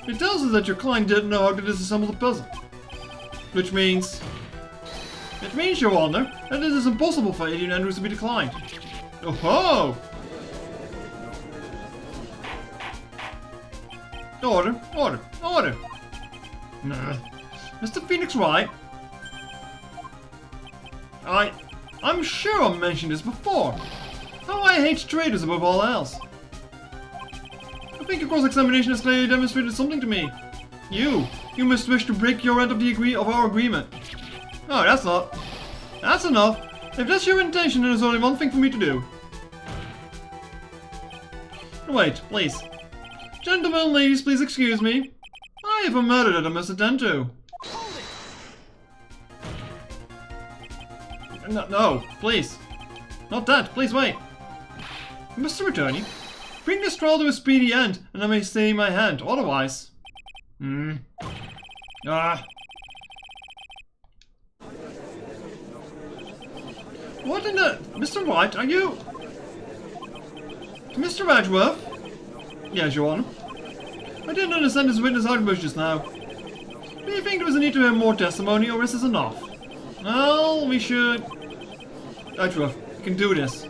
it tells us that your client didn't know how to disassemble the puzzle. Which means... It means, Your Honor, that it is impossible for Alien Andrews to be the client. Oh ho! Order! Nah. Mr. Phoenix Wright? I'm sure I mentioned this before. How I hate traitors above all else. I think your cross-examination has clearly demonstrated something to me. You must wish to break your end of our agreement. Oh, that's enough. If that's your intention, then there's only one thing for me to do. Wait, please. Gentlemen and ladies, please excuse me. I have a murder that I must attend to. No, please. Not that, please wait. Mr. Attorney, bring this trial to a speedy end, and I may stay my hand, otherwise... What in the... Mr. Wright, are you... Mr. Edgeworth? Yes, Your Honor. I didn't understand this witness outburst just now. Do you think there was a need to have more testimony, or is this enough? Well, we should... Outruff, you can do this.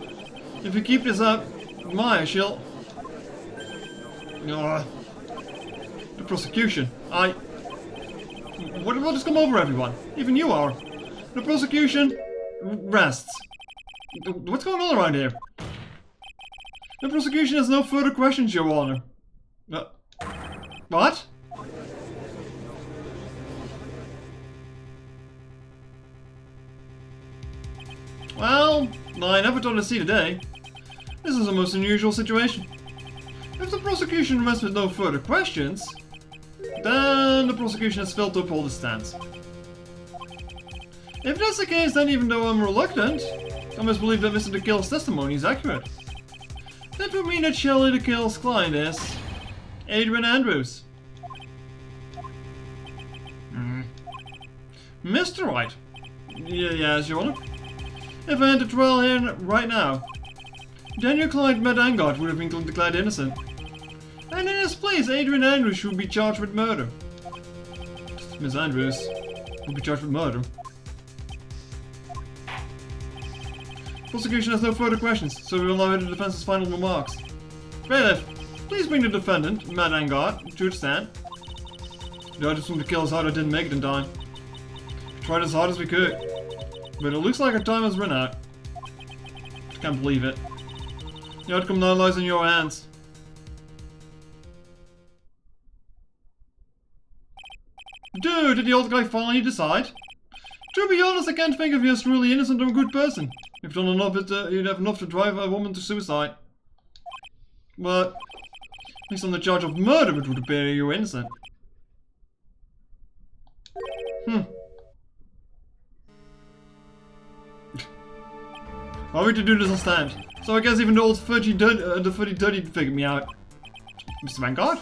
If you keep this up, Maya, she'll... The prosecution. What will just come over everyone? Even you are. The prosecution rests. What's going on around here? The prosecution has no further questions, Your Honor. What? Well, I never thought I'd see today. This is a most unusual situation. If the prosecution rests with no further questions, then the prosecution has failed to uphold its stance. If that's the case, then even though I'm reluctant, I must believe that Mr. DeKill's testimony is accurate. That would mean that Shelley DeKill's client is... Adrian Andrews. Mr. Wright. Yes, Your Honor. If I enter trial here right now, then your client Matt Angard would have been declared innocent. And in his place, Adrian Andrews would be charged with murder. Miss Andrews would be charged with murder. Prosecution has no further questions, so we will now hear the defense's final remarks. Bailiff, please bring the defendant, Matt Angard, to the stand. The others from the killer's harder didn't make it in time. We tried as hard as we could, but it looks like our time has run out. I can't believe it. The outcome now lies in your hands. Dude, did the old guy finally decide? To be honest, I can't think if he is truly innocent or a good person. If done enough, you'd have enough to drive a woman to suicide. But, at least on the charge of murder, it would appear you're innocent. Are we to do this on stand? So I guess even the old fuddy-duddy figured me out. Mr. Vanguard?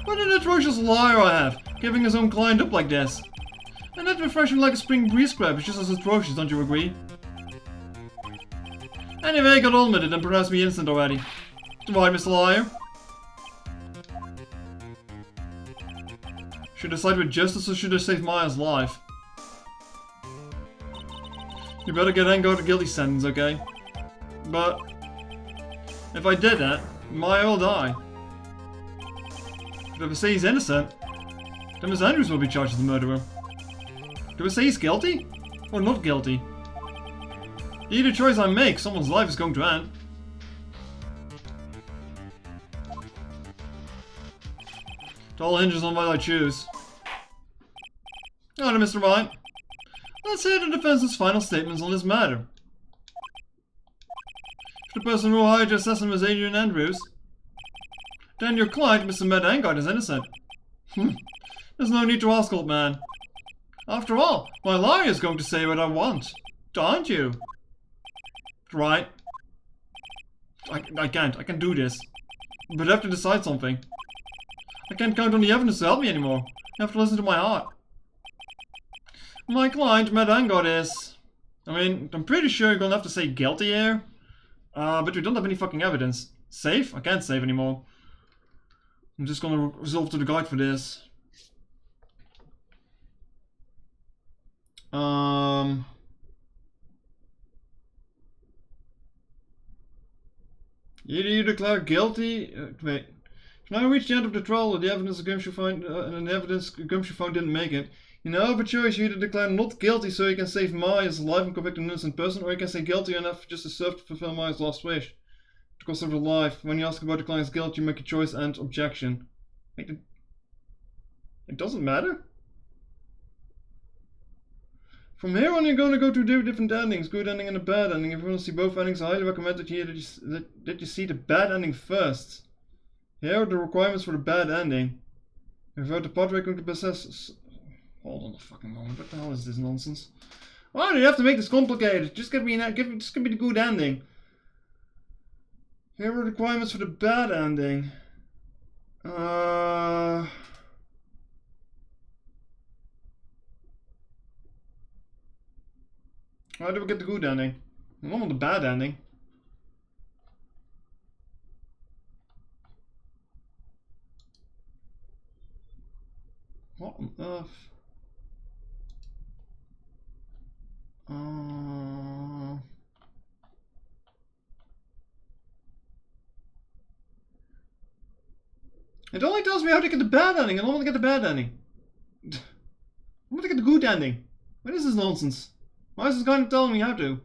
What an atrocious liar I have, giving his own client up like this. And that refreshing like a spring breeze crab is just as atrocious, don't you agree? Anyway, I got on with it and pronounced me innocent already. Right, Mr. Liar? Should I side with justice or should I save Maya's life? You better get Angard a guilty sentence, okay? But if I did that, Maya will die. If I say he's innocent, then Miss Andrews will be charged as the murderer. Do I say he's guilty? Or not guilty? Either choice I make, someone's life is going to end. It all hinges on what I choose. Alright, Mr. Wright. Let's hear the defense's final statements on this matter. If the person who hired to assassin was Adrian Andrews, then your client, Mr. Matt Angard, is innocent. There's no need to ask, old man. After all, my lawyer is going to say what I want, aren't you? Right. I can't do this. But I have to decide something. I can't count on the evidence to help me anymore. I have to listen to my heart. My client, Matt Angard, is... I mean, I'm pretty sure you're gonna have to say guilty here. But we don't have any fucking evidence. Save? I can't save anymore. I'm just gonna resolve to the guide for this. Either you declare guilty... wait. If now reach the end of the trial, the evidence against you found, and the evidence against you found didn't make it, you now have a choice. You either declare not guilty so you can save Maya's life and convict an innocent person, or you can say guilty enough just to serve to fulfill Maya's last wish. To cost of her life. When you ask about the client's guilt, you make a choice and objection. It doesn't matter. From here on, you're going to go to different endings, good ending and a bad ending. If you want to see both endings, I highly recommend that you see the bad ending first. Here are the requirements for the bad ending. Revert the part where you're going to possess... Hold on a fucking moment, what the hell is this nonsense? Why do you have to make this complicated? Just give me the good ending. Here are the requirements for the bad ending. How do we get the good ending? I want the bad ending. What on earth? It only tells me how to get the bad ending. I don't want to get the bad ending. I want to get the good ending. What is this nonsense? Why is this guy telling me how to?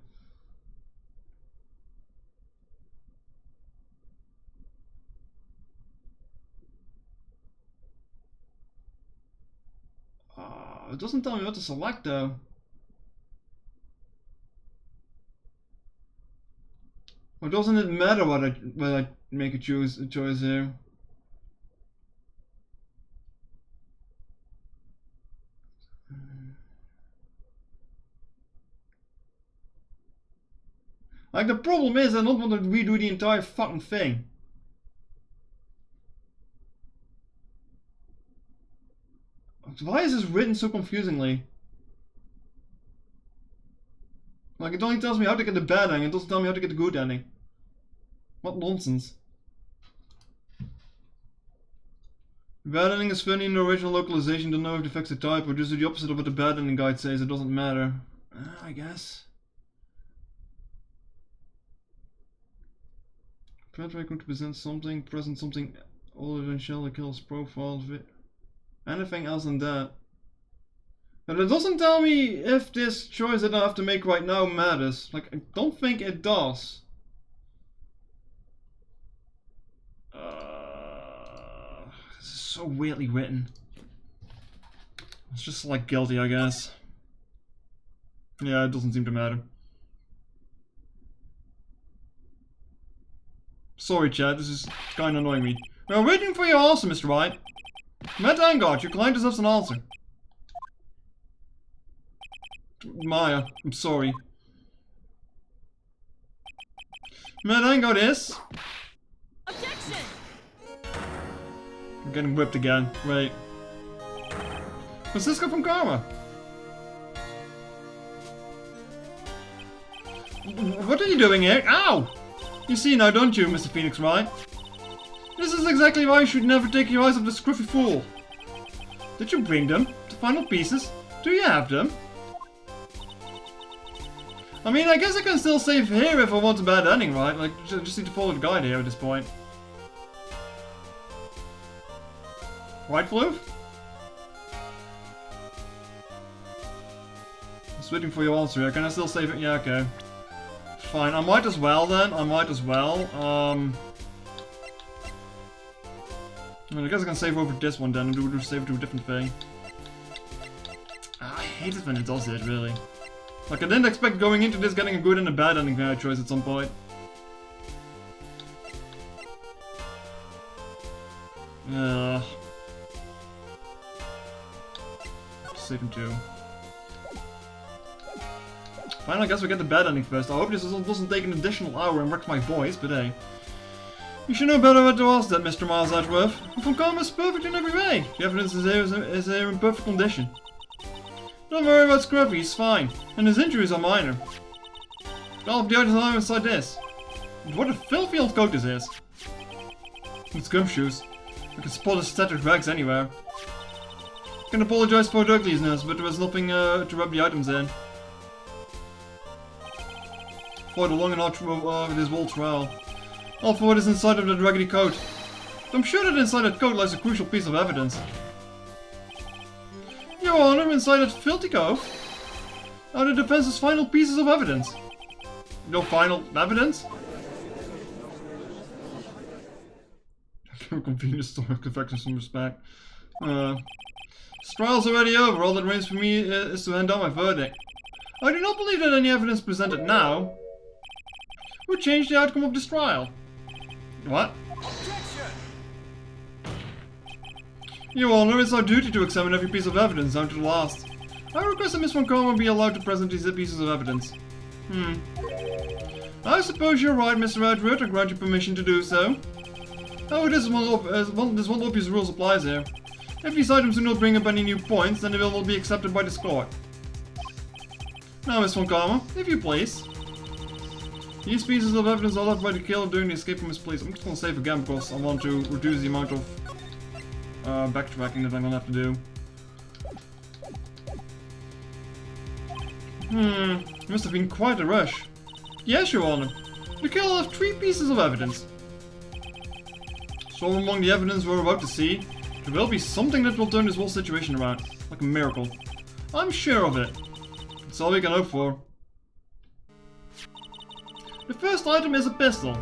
It doesn't tell me what to select though. Or doesn't it matter what I make a choice here? Like the problem is I don't want to redo the entire fucking thing. Why is this written so confusingly? Like it only tells me how to get the bad ending, it doesn't tell me how to get the good ending. What nonsense. The bad ending is funny in the original localization, don't know if to fix the type or just do the opposite of what the bad ending guide says, it doesn't matter. I guess. Try to present something, present something other than Shelly Kills profile, anything else than that. But it doesn't tell me if this choice that I have to make right now matters. Like, I don't think it does. This is so weirdly written. It's just like guilty, I guess. Yeah, it doesn't seem to matter. Sorry, Chad, this is kind of annoying me. We are waiting for your answer, Mr. Wright. Matt Angard, your client deserves an answer. Maya, I'm sorry. Matt Angard is... Objection! I'm getting whipped again. Wait. Francisco from Karma. What are you doing here? Ow! You see now, don't you, Mr. Phoenix Wright? This is exactly why you should never take your eyes off the scruffy fool. Did you bring them? The final pieces? Do you have them? I mean, I guess I can still save here if I want a bad ending, right? Like, just need to follow the guide here at this point. Right, Floof? Just waiting for your answer here. Can I still save it? Yeah, okay. Fine, I might as well then. I might as well. I mean, I guess I can save over this one then and do save it to a different thing. I hate it when it does it, really. Like, I didn't expect going into this getting a good and a bad ending choice at some point. Save him too. Fine, I guess we get the bad ending first. I hope this doesn't take an additional hour and wreck my voice, but hey. You should know better what to ask that, Mr. Miles Edgeworth. Von Karma is perfect in every way. The evidence is here in perfect condition. Don't worry about Scruffy, he's fine. And his injuries are minor. All of the items are inside this. What a filthy old coat this is. It's gumshoes. I can spot his scattered rags anywhere. I can apologize for ugliness, but there was nothing to rub the items in. For the long and hard with this whole trial. All for what is inside of that raggedy coat. I'm sure that inside that coat lies a crucial piece of evidence. Your Honor, inside that filthy coat are the defense's final pieces of evidence. No final evidence? Convenience store affection some respect. This trial's already over. All that remains for me is to hand down my verdict. I do not believe that any evidence presented now would change the outcome of this trial. What? Objection! Your Honor, it's our duty to examine every piece of evidence down to the last. I request that Miss Von Karma be allowed to present these pieces of evidence. I suppose you're right, Mr. Edward. I grant you permission to do so. However, this one obvious rule applies here. If these items do not bring up any new points, then they will not be accepted by this court. Now, Miss Von Karma, if you please. These pieces of evidence are left by the killer during the escape from his place. I'm just gonna save again because I want to reduce the amount of backtracking that I'm gonna have to do. It must have been quite a rush. Yes, Your Honor. The killer left 3 pieces of evidence. So among the evidence we're about to see, there will be something that will turn this whole situation around. Like a miracle. I'm sure of it. That's all we can hope for. The first item is a pistol.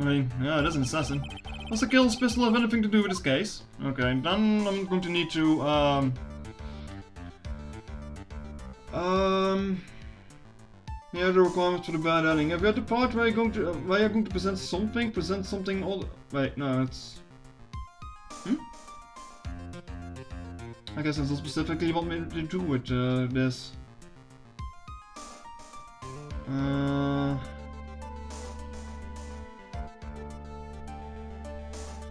I mean, yeah, it is an assassin. Does the killer's pistol have anything to do with this case? Okay, then I'm going to need to, yeah, the requirements for the bad ending. Have you got the part where you're going to present something all... Wait, no, it's... I guess that's not specifically what me to do with, this.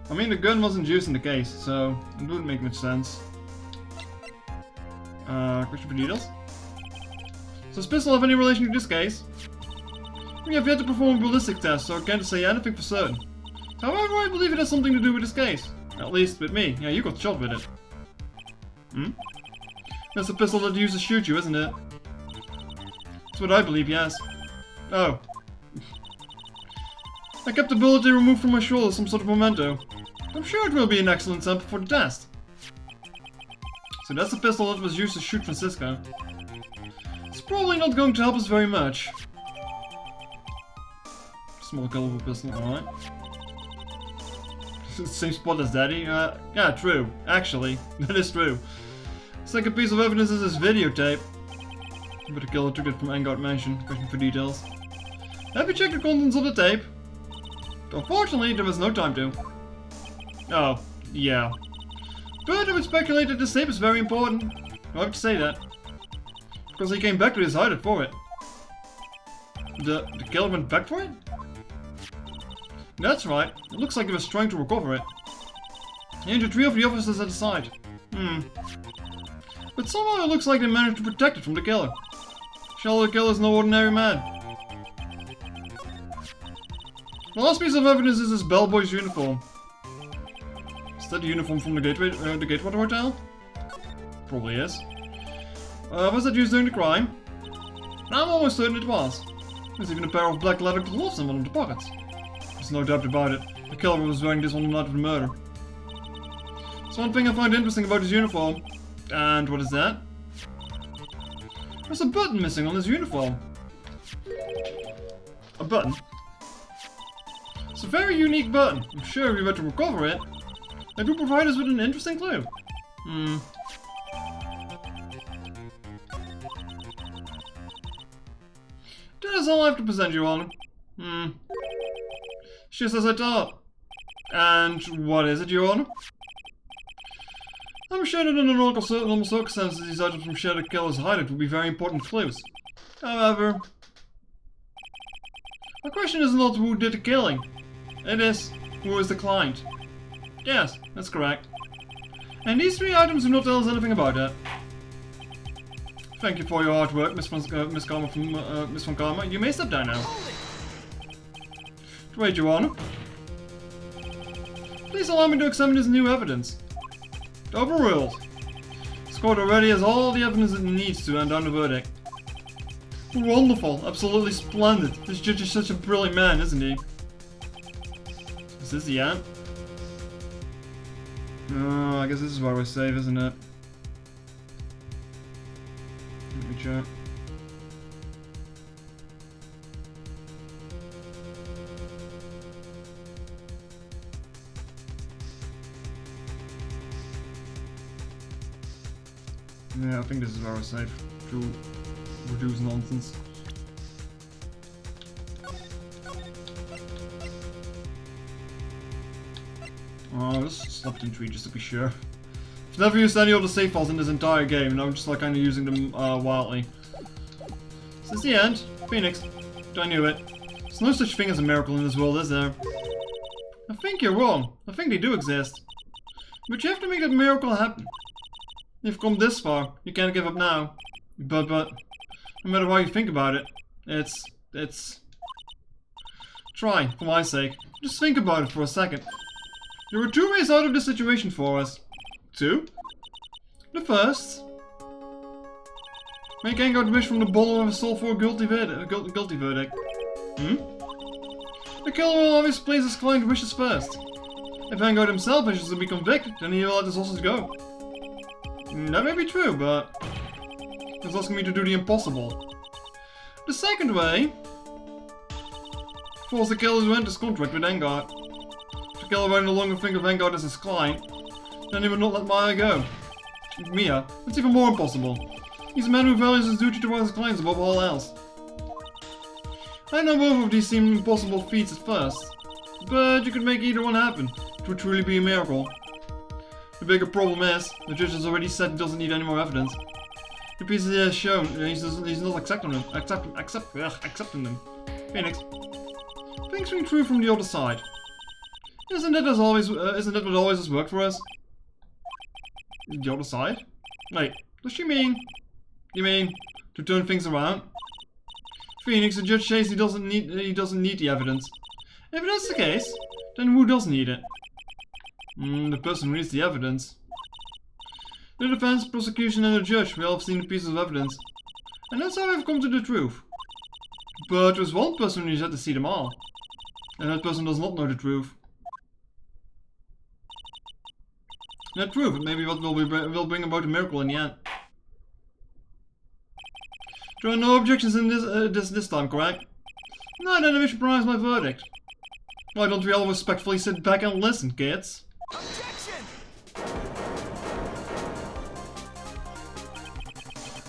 I mean, the gun wasn't used in the case, so it wouldn't make much sense. Question for details. Does this pistol have any relation to this case? We have yet to perform a ballistic test, so I can't say anything for certain. However, I believe it has something to do with this case. At least with me. Yeah, you got shot with it. That's the pistol that you used to shoot you, isn't it? That's what I believe, yes. Oh. I kept the bullet removed from my shoulder as some sort of memento. I'm sure it will be an excellent sample for the test. So that's the pistol that was used to shoot Francisco. It's probably not going to help us very much. Small caliber pistol, alright. Same spot as Daddy? Yeah, true. Actually, that is true. Second piece of evidence is this videotape. But the killer took it from Engard Mansion. Question for details. Have you checked the contents of the tape? Unfortunately, there was no time to. Oh, yeah. But I would speculate that this tape is very important. Why would you say that? Because he came back to his hideout for it. The killer went back for it? That's right. It looks like he was trying to recover it. He injured 3 of the officers at the site. But somehow it looks like they managed to protect it from the killer. Surely the killer is no ordinary man. The last piece of evidence is this bellboy's uniform. Is that the uniform from the Gatewater Hotel? Probably is. Was that used during the crime? I'm almost certain it was. There's even a pair of black leather gloves in one of the pockets. There's no doubt about it. The killer was wearing this on the night of the murder. There's one thing I find interesting about his uniform. And what is that? There's a button missing on his uniform. A button? It's a very unique button. I'm sure if we were to recover it, it would provide us with an interesting clue. That is all I have to present, Your Honor. Just as I thought. And what is it, Your Honor? I'm sure that in normal circumstances, these items from Shadow Killer's hideout would be very important clues. However, my question is not who did the killing. It is, who is the client? Yes, that's correct. And these 3 items do not tell us anything about that. Thank you for your hard work, Miss Von Karma. You may step down now. Wait, Your Honor. Please allow me to examine this new evidence. Overruled. This court already has all the evidence it needs to hand down the verdict. Wonderful. Absolutely splendid. This judge is such a brilliant man, isn't he? Is this the end? Oh, I guess this is where we're safe, isn't it? Let me check. Yeah, I think this is where we're safe. To reduce nonsense. Oh, let's stop in tree just to be sure. I've never used any other save files in this entire game, and I'm just like kind of using them wildly. This is the end. Phoenix. I knew it. There's no such thing as a miracle in this world, is there? I think you're wrong. I think they do exist. But you have to make that miracle happen. You've come this far. You can't give up now. But, no matter how you think about it, it's... Try, for my sake. Just think about it for a second. There are 2 ways out of this situation for us. 2? The first Make Vanguard wish from the bottom of his soul for a guilty verdict. Hmm? The killer will always place his client's wishes first. If Vanguard himself wishes to be convicted, then he will let his hostage go. That may be true, but it's asking me to do the impossible. The second way, force the killer to end his contract with Vanguard. If the killer will no longer think of Vanguard as his client, then he will not let Maya go. Mia, it's even more impossible. He's a man who values his duty towards his clients above all else. I know both of these seem impossible feats at first, but you could make either one happen. It would truly be a miracle. The bigger problem is, the judge has already said he doesn't need any more evidence. The pieces he has shown, he's not accepting them. Phoenix, things ring true from the other side. Isn't that what always has worked for us? The other side? Wait, does she mean? You mean to turn things around? Phoenix, the judge says he doesn't need the evidence. If that's the case, then who does need it? The person who needs the evidence. The defense, prosecution, and the judge, we all have seen the pieces of evidence. And that's how I've come to the truth. But there's one person who needs to see them all. And that person does not know the truth. That truth, it may be what will bring about a miracle in the end. There are no objections in this time, correct? No, then I should pronounce my verdict. Why don't we all respectfully sit back and listen, kids? Objection!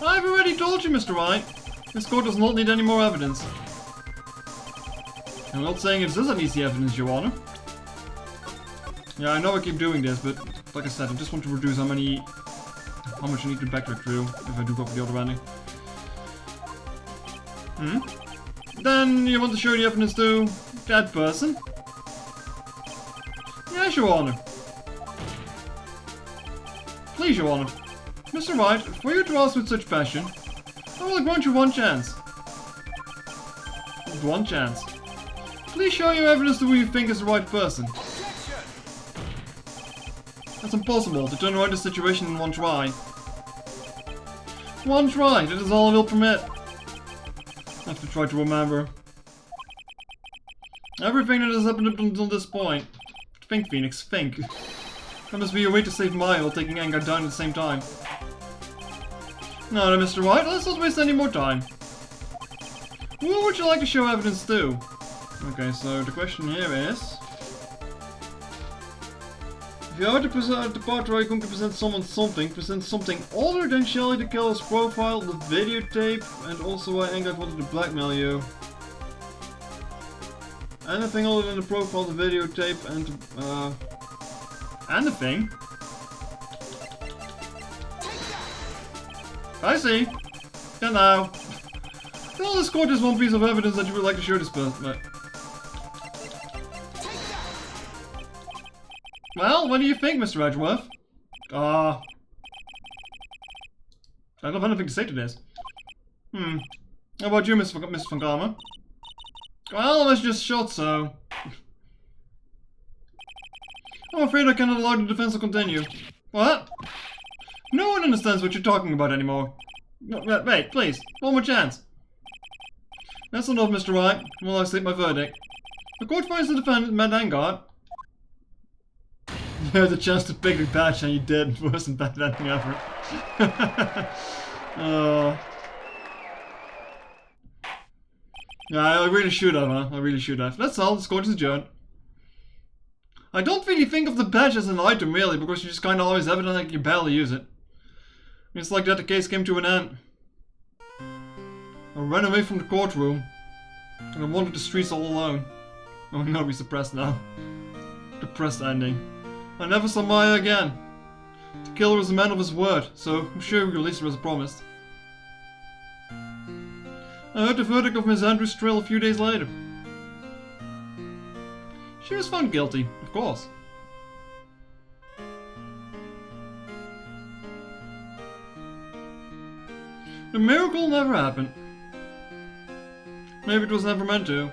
I've already told you, Mr. Wright. This court does not need any more evidence. I'm not saying it doesn't need the evidence, Your Honor. Yeah, I know I keep doing this, but like I said, I just want to reduce how much I need to backtrack through if I do go for the other ending. Then you want to show the evidence to that person? Yes, Your Honor. Please, Your Honor. Mr. Wright, for you to ask with such passion, I will grant you one chance. One chance. Please show your evidence to who you think is the right person. It's impossible to turn around the situation in one try. One try, that is all I will permit. I have to try to remember everything that has happened up until this point. Think, Phoenix, think. There must be a way to save Maya while taking Vanguard down at the same time. Now then, Mr. Wright, let's not waste any more time. Who would you like to show evidence to? Okay, so the question here is... If you are to present the part where you're going to present present something other than Shelly the killer's profile, the videotape, and also why Vanguard wanted to blackmail you. Anything other than the profile, the videotape, and the thing. I see. Yeah, now. Well, this court is one piece of evidence that you would like to show this person. Well, what do you think, Mr. Edgeworth? I don't have anything to say to this. How about you, Miss Van Garmer? Well, that's just shot, so... I'm afraid I cannot allow the defense to continue. What? No one understands what you're talking about anymore. No, wait, please, one more chance. That's enough, Mr. Wright. Well, I state my verdict. The court finds the defendant, Matt Vanguard. You had the chance to pick a badge and you did. Worse than bad ending ever. Yeah, I really should have, huh? I really should have. That's all, this court is adjourned. I don't really think of the badge as an item, really, because you just kind of always have it and like you barely use it. It's like that the case came to an end. I ran away from the courtroom, and I wandered the streets all alone. Oh no, he's depressed now. Depressed ending. I never saw Maya again. The killer was a man of his word, so I'm sure he released her as promised. I heard the verdict of Miss Andrews' trial a few days later. She was found guilty, of course. The miracle never happened. Maybe it was never meant to.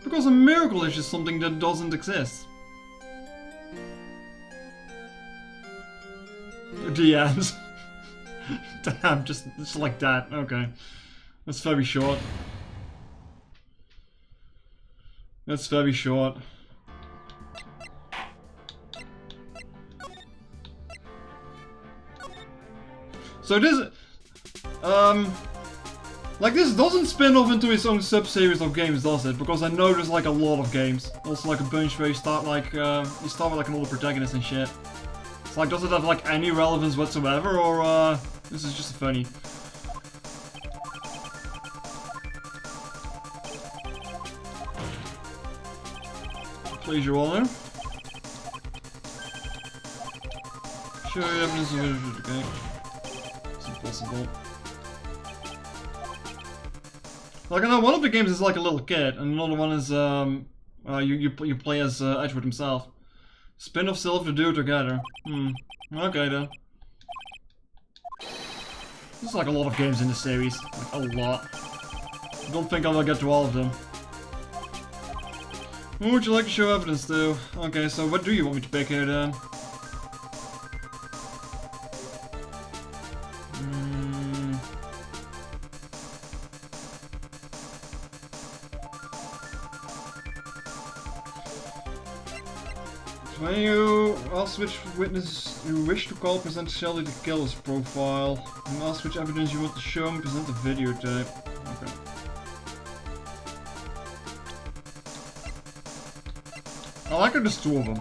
Because a miracle is just something that doesn't exist. The end. Damn, just like that. Okay. That's very short. That's very short. So this, like this doesn't spin off into its own sub-series of games, does it? Because I know there's like a lot of games. Also like a bunch where you start like, you start with like an older protagonist and shit. It's like, does it have like any relevance whatsoever, or this is just funny? Please, Your Honor. Show you evidence of it, okay. It's impossible. Like, I know one of the games is like a little kid, and another one is, you play as Edgewood himself. Spin-off still have to do together. Okay then. There's like a lot of games in this series. Like, a lot. I don't think I will get to all of them. Who would you like to show evidence to? Okay, so what do you want me to pick here then? When you ask which witness you wish to call, present Shelly the killer's profile. And ask which evidence you want to show and present the videotape. Okay. I like that there's two of them.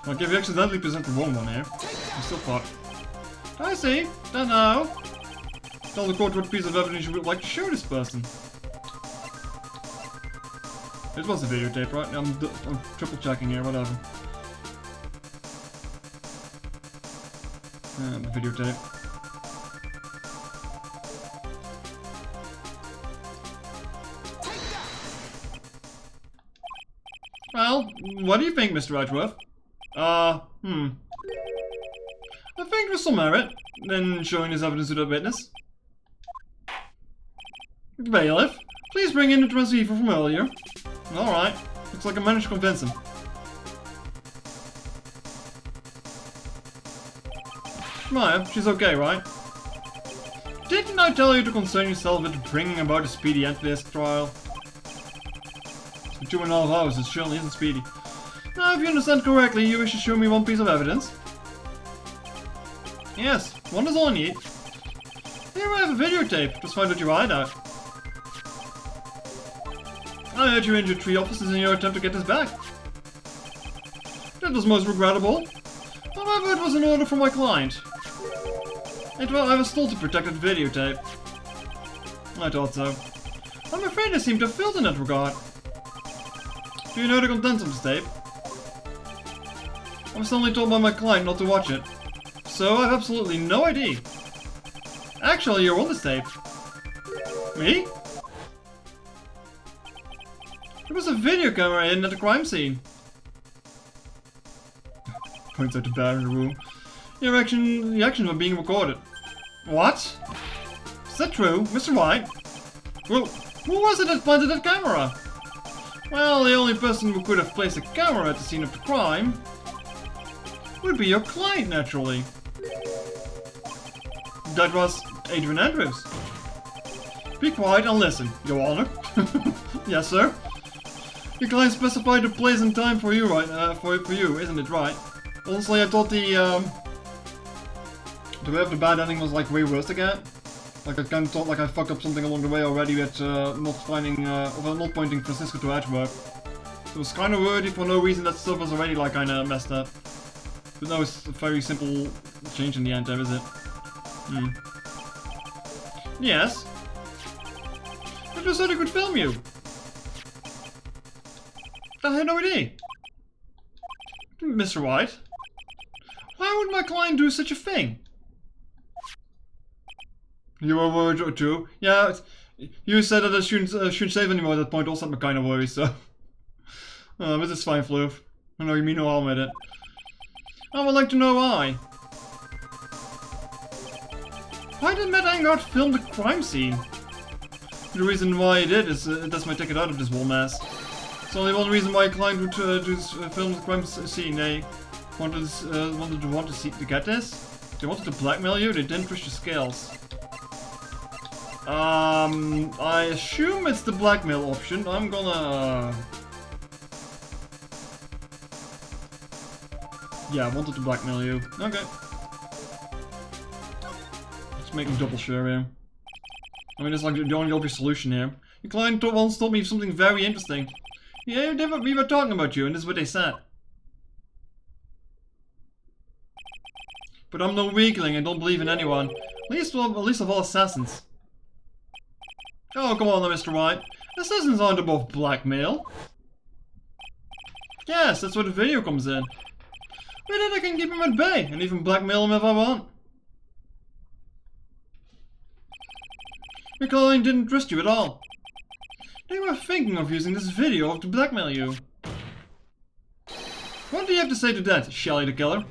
Like if you accidentally present the wrong one here, you're still fucked. I see. Don't know. Tell the court what piece of evidence you would like to show this person. It was a videotape, right? I'm triple checking here, whatever. The videotape. Well, what do you think, Mr. Edgeworth? I think there's some merit in showing his evidence to the witness. Bailiff, please bring in the transceiver from earlier. Alright, looks like I managed to convince him. Maya, she's okay, right? Didn't I tell you to concern yourself with bringing about a speedy end to this trial? For 2.5 hours, it surely isn't speedy. Now, if you understand correctly, you wish to show me one piece of evidence? Yes, one is all I need. Here I have a videotape, just find out your hideout. I heard you injured 3 officers in your attempt to get this back. That was most regrettable. However, it was an order from my client. I was told to protect that videotape. I thought so. I'm afraid I seem to have failed in that regard. Do you know the contents of this tape? I was suddenly told by my client not to watch it. So I have absolutely no idea. Actually, you're on this tape. Me? There was a video camera hidden at the crime scene. Points out the bear in the room. The actions were being recorded. What? Is that true, Mr. Wright? Well, who was it that planted that camera? Well, the only person who could have placed a camera at the scene of the crime would be your client, naturally. That was Adrian Andrews. Be quiet and listen, Your Honor. Yes, sir. Your client specified the place and time for you, right? For you, isn't it right? Honestly, I thought the way of the bad ending was like way worse to get. Like I kind of thought like I fucked up something along the way already with not finding, or not pointing Francisco to Edgeworth. So it was kind of wordy for no reason. That stuff was already like kind of messed up. But no, it's a very simple change in the end there, is it? Yes. I just said I could film you. I had no idea. Mr. White, why would my client do such a thing? You were worried or two? Yeah, you said that I shouldn't save anymore at that point. Also, I'm kind of worried, so. But it's fine, Floof. I know you mean no harm with it. I would like to know why. Why did Matt Angard film the crime scene? The reason why he did is that's my ticket out of this whole mess. It's only one reason why a client would film the crime scene. They wanted to get this. They wanted to blackmail you, they didn't push your scales. I assume it's the blackmail option. I'm gonna... Yeah, I wanted to blackmail you. Okay. Let's make double sure here. I mean, it's like the only obvious solution here. Your client once told me something very interesting. Yeah, we were talking about you, and this is what they said. But I'm no weakling and don't believe in anyone. At least of all assassins. Oh, come on now, Mr. Wright. Assassins aren't above blackmail. Yes, that's where the video comes in. With it, I can keep him at bay, and even blackmail him if I want. Your client didn't trust you at all. They were thinking of using this video to blackmail you. What do you have to say to that, Shelly the Killer?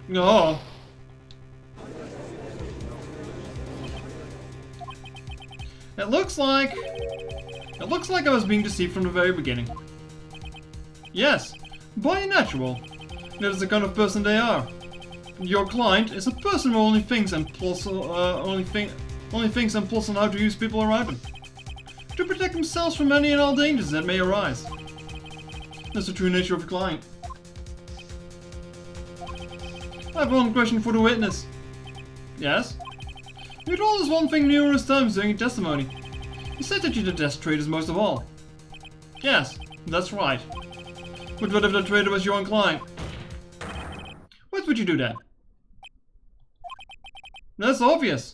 No. It looks like I was being deceived from the very beginning. Yes, by a natural. That is the kind of person they are. Your client is a person who only thinks and plots on how to use people around him to protect themselves from any and all dangers that may arise. That's the true nature of your client. I have one question for the witness. Yes? You told us one thing numerous times during your testimony. You said that you detest traitors most of all. Yes, that's right. But what if the traitor was your own client? What would you do then? That's obvious.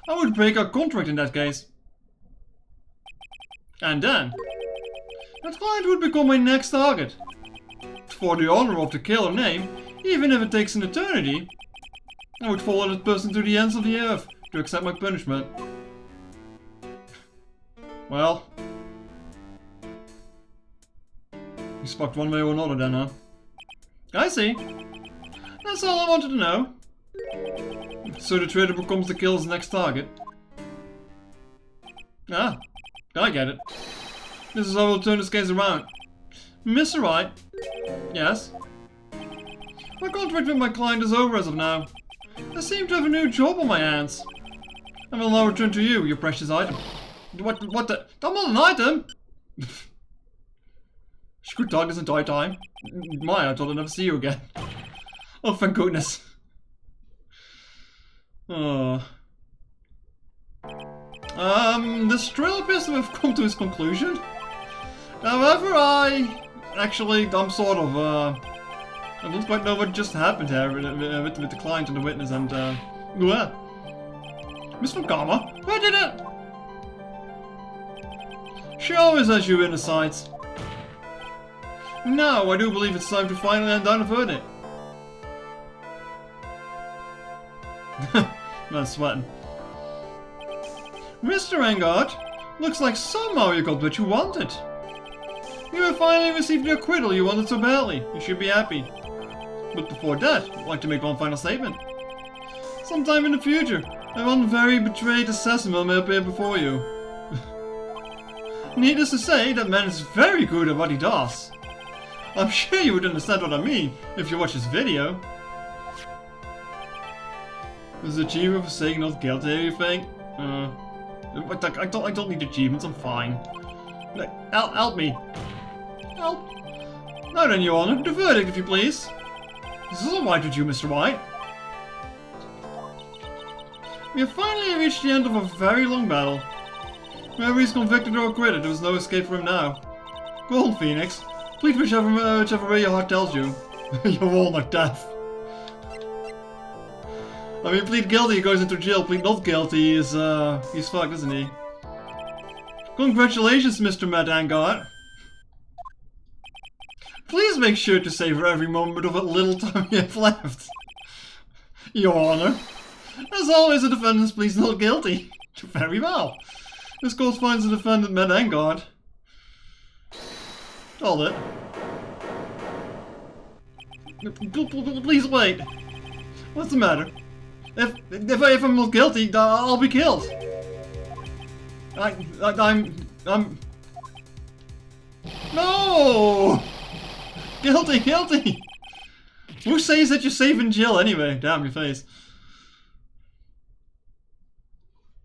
I would break our contract in that case. And then, that client would become my next target. For the honor of the killer name, even if it takes an eternity, I would follow that person to the ends of the earth to accept my punishment. Well, you spoke one way or another then, huh? I see. That's all I wanted to know. So the traitor becomes the killer's next target. Ah, I get it. This is how we'll turn this case around. Mr. Wright? Yes? My contract with my client is over as of now. I seem to have a new job on my hands. I will now return to you, your precious item. What the? I'm not an item! She could talk this entire time. My, I thought I'd never see you again. Oh, thank goodness. Oh. This Trill appears to have come to his conclusion. However, I'm sort of, I don't quite know what just happened here with the client and the witness and, yeah. Miss Von Karma, where did it? She always has you in her sights. Now, I do believe it's time to finally hand down a verdict. I'm sweating. Mr. Engard, looks like somehow you got what you wanted. You have finally received the acquittal you wanted so badly. You should be happy. But before that, I'd like to make one final statement. Sometime in the future, one very betrayed assassin will appear before you. Needless to say, that man is very good at what he does. I'm sure you would understand what I mean if you watch this video. Is the achievement for saying not guilty or anything? I don't need achievements, I'm fine. Help me. Help. Now then, Your Honor, the verdict if you please. This is alright with you, Mr. White. We have finally reached the end of a very long battle. Whether he's convicted or acquitted, there was no escape for him now. Go on, Phoenix. Plead whichever way your heart tells you. You're all not deaf. I mean, plead guilty, he goes into jail. Plead not guilty, he's fucked, isn't he? Congratulations, Mr. Matt Angard. Please make sure to savor every moment of what little time you have left. Your Honor. As always, the defendant pleads not guilty. Very well. This court finds the defendant Matt Angard. Hold it. Please wait. What's the matter? If I'm not guilty, I'll be killed. I'm... No! Guilty! Who says that you're safe in jail anyway? Damn your face.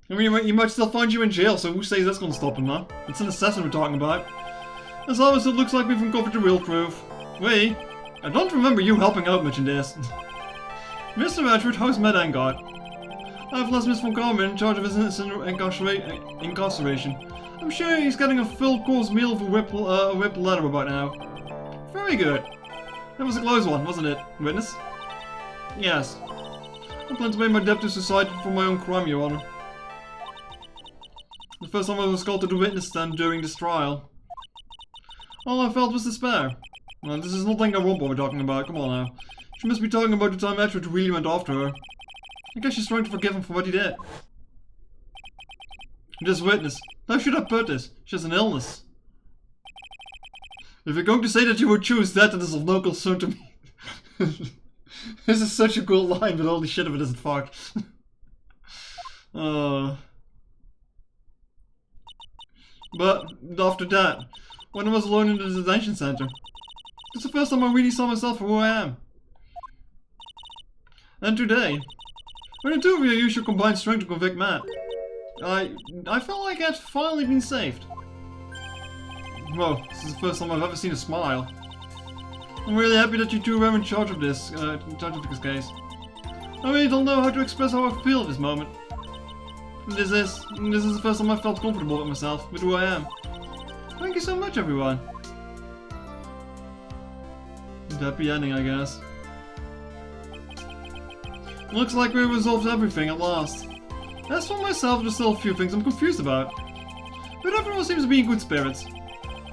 I mean, he might still find you in jail, so who says that's gonna stop him, man? It's an assassin we're talking about. As always, it looks like we've uncovered the real truth. Wait, I don't remember you helping out much in this. Mr. Edward, how's Mad Angard? I've left Miss von Karma in charge of his innocent incarceration. I'm sure he's getting a full course meal of a whip letter about now. Very good. That was a close one, wasn't it, witness? Yes. I plan to pay my debt to society for my own crime, Your Honor. The first time I was called to the witness stand during this trial. All I felt was despair. Well, this is nothing I won't bother talking about, come on now. She must be talking about the time Edward really went after her. I guess she's trying to forgive him for what he did. This witness, how should I put this? She has an illness. If you're going to say that you would choose that, then it's of no concern to me. This is such a cool line, but holy shit if it isn't fucked. But after that, when I was alone in the detention center, it's the first time I really saw myself for who I am. And today, when the two of you use your combined strength to convict Matt, I felt like I'd finally been saved. Whoa, this is the first time I've ever seen a smile. I'm really happy that you two were in charge of this case. I really don't know how to express how I feel at this moment. This is the first time I felt comfortable with myself, with who I am. Thank you so much, everyone. Happy ending, I guess. Looks like we resolved everything at last. As for myself, there's still a few things I'm confused about. But everyone seems to be in good spirits.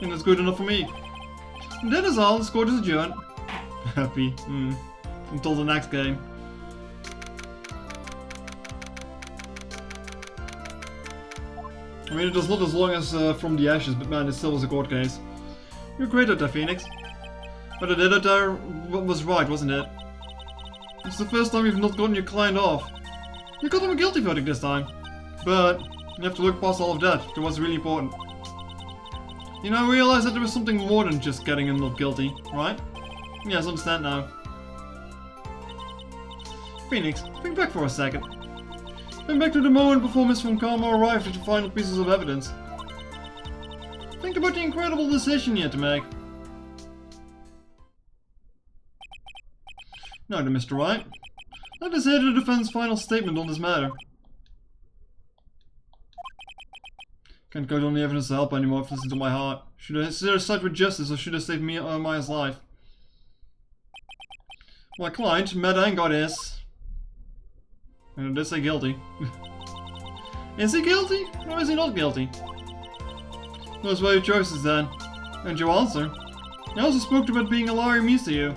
And that's good enough for me. And that is all, the court is adjourned. Happy. Until the next game. I mean, it was not as long as From the Ashes, but man, it still was a court case. You're great at that, Phoenix. But the editor was right, wasn't it? It's the first time you've not gotten your client off. You got him a guilty verdict this time. But you have to look past all of that to what's really important. You know, I realized that there was something more than just getting him not guilty, right? Yes, I understand now. Phoenix, think back for a second. Think back to the moment before Miss von Karma arrived with the final pieces of evidence. Think about the incredible decision you had to make. Now then, Mr. Wright, let us hear the defense's final statement on this matter. Can't count on the evidence to help anymore if listen to my heart. Should I side with justice or should I save Maya's life? My client, Mad Angard, is... I did say guilty. Is he guilty? Or is he not guilty? Those were your choices then. And your answer. I also spoke about being a liar means to you.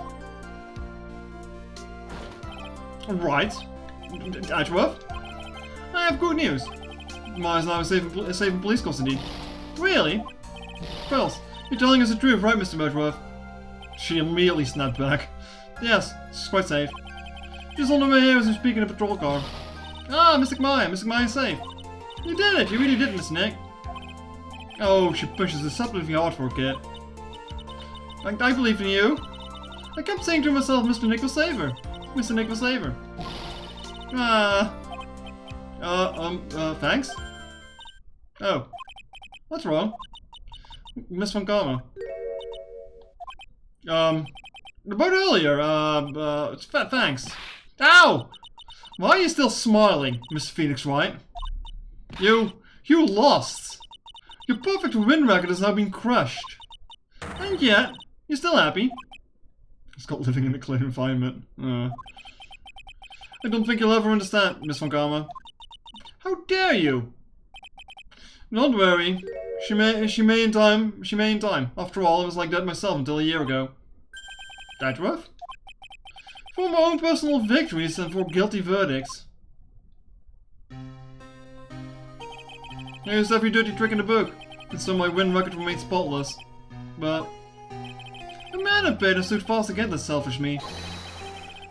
Right. Edgeworth? I have good news. Maya's now safe in police custody. Really? Well, you're telling us the truth, right, Mr. Edgeworth? She immediately snapped back. Yes, she's quite safe. She's on the way here as we speak in a patrol car. Ah, Mr. Maya is safe. You did it, you really did, Miss Nick. Oh, she pushes deceptively hard for a kid. I believe in you. I kept saying to myself, Mr. Nick will save her. Mr. Nick will save her. Thanks? Oh. What's wrong? Miss von Karma. About earlier, thanks. Ow! Why are you still smiling, Mr. Phoenix Wright? You lost. Your perfect win record has now been crushed. And yet, you're still happy. It's called living in a clean environment. I don't think you'll ever understand, Miss von Karma. How dare you? Don't worry. She may in time. After all, I was like that myself until a year ago. Edgeworth? For my own personal victories and for guilty verdicts. Here's every dirty trick in the book, and so my win record remains spotless. But a man had paid and stood fast against that selfish me.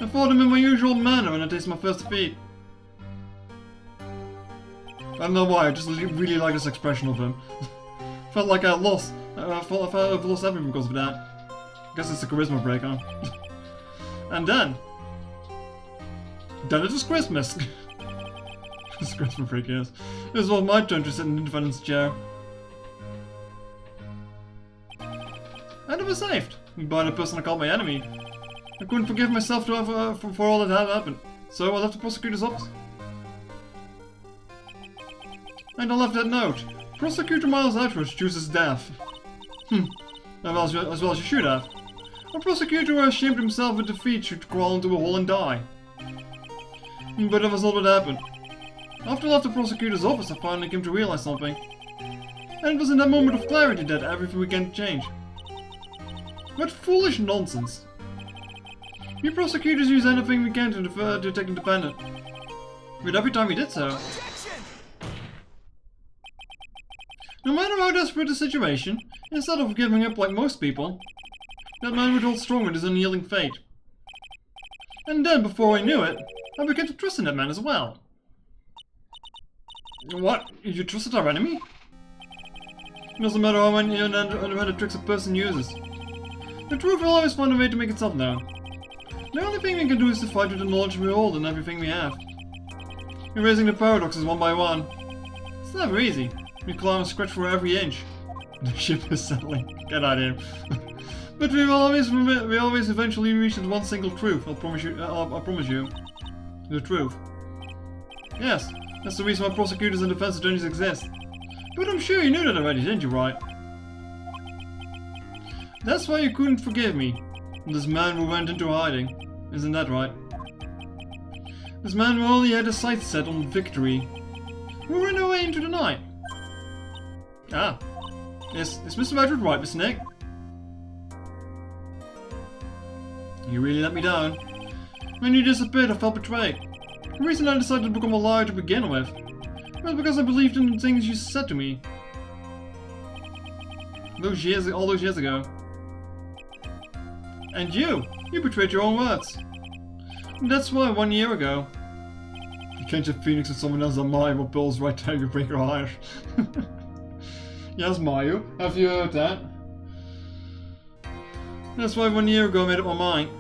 I fought him in my usual manner when I tasted my first defeat. I don't know why, I just really like this expression of him. Felt like I lost. I felt I've lost everything because of that. I guess it's a charisma break, huh? And then it was Christmas. It's Christmas freak, yes. It was my turn to sit in the defendant's chair. And it was saved by the person I called my enemy. I couldn't forgive myself for all that had happened, so I left the prosecutor's office. And I left that note. Prosecutor Miles Edwards chooses death. As well as you should have. A prosecutor who ashamed himself of defeat should crawl into a hole and die. But that was not what happened. After I left the prosecutor's office, I finally came to realize something. And it was in that moment of clarity that everything began to change. What foolish nonsense. We prosecutors use anything we can to take the defendant. But every time we did so... No matter how desperate the situation, instead of giving up like most people, that man would hold strong with his unyielding fate. And then, before I knew it, I began to trust in that man as well. What? You trusted our enemy? It doesn't matter how many other tricks a person uses. The truth will always find a way to make itself known. The only thing we can do is to fight with the knowledge we hold and everything we have. Erasing the paradoxes one by one. It's never easy. We climb and scratch for every inch. The ship is settling. Get out of here. But we always eventually reach that one single truth. I promise you. The truth. Yes, that's the reason why prosecutors and defense attorneys exist. But I'm sure you knew that already, didn't you, Wright? That's why you couldn't forgive me. This man who went into hiding. Isn't that right? This man who only had his sights set on victory. Who ran away into the night. Ah. Is Mr. Edward right, Mr. Nick? You really let me down. When you disappeared, I felt betrayed. The reason I decided to become a liar to begin with was because I believed in the things you said to me. All those years ago. And you betrayed your own words. And that's why 1 year ago... You can't just Phoenix with someone else on Mario what pulls right down your breaker higher. Yes, Mario, have you heard that? That's why 1 year ago I made up my mind.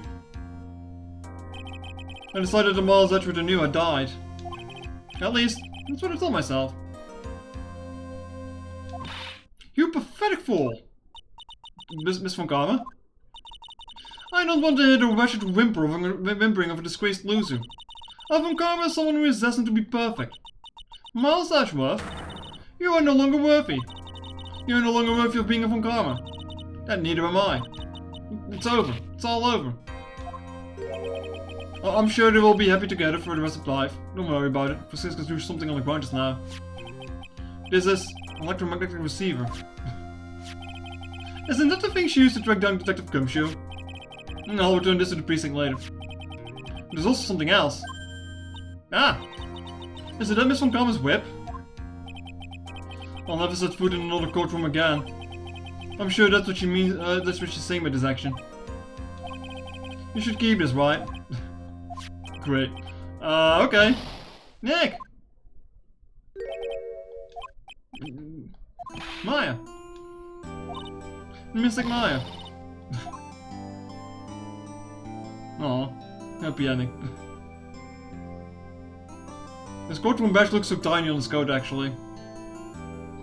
I decided that Miles Edgeworth knew I died. At least, that's what I told myself. You pathetic fool! Miss Von Karma? I don't want to hear the wretched whimpering of a disgraced loser. Von Karma is someone who is destined to be perfect. Miles Edgeworth, you are no longer worthy. You are no longer worthy of being a Von Karma. And neither am I. It's over. It's all over. I'm sure they will be happy together for the rest of life. Don't worry about it. Francisco's doing something on the ground just now. This is an electromagnetic receiver. Isn't that the thing she used to track down Detective Gumshoe? I'll return this to the precinct later. There's also something else. Ah! Is it that Miss Von Karma's whip? I'll never set foot in another courtroom again. I'm sure that's what she means. That's what she's saying by this action. You should keep this, right? Great. Okay. Nick! Maya! Mystic Maya! Aw, happy ending. This courtroom badge looks so tiny on this coat, actually.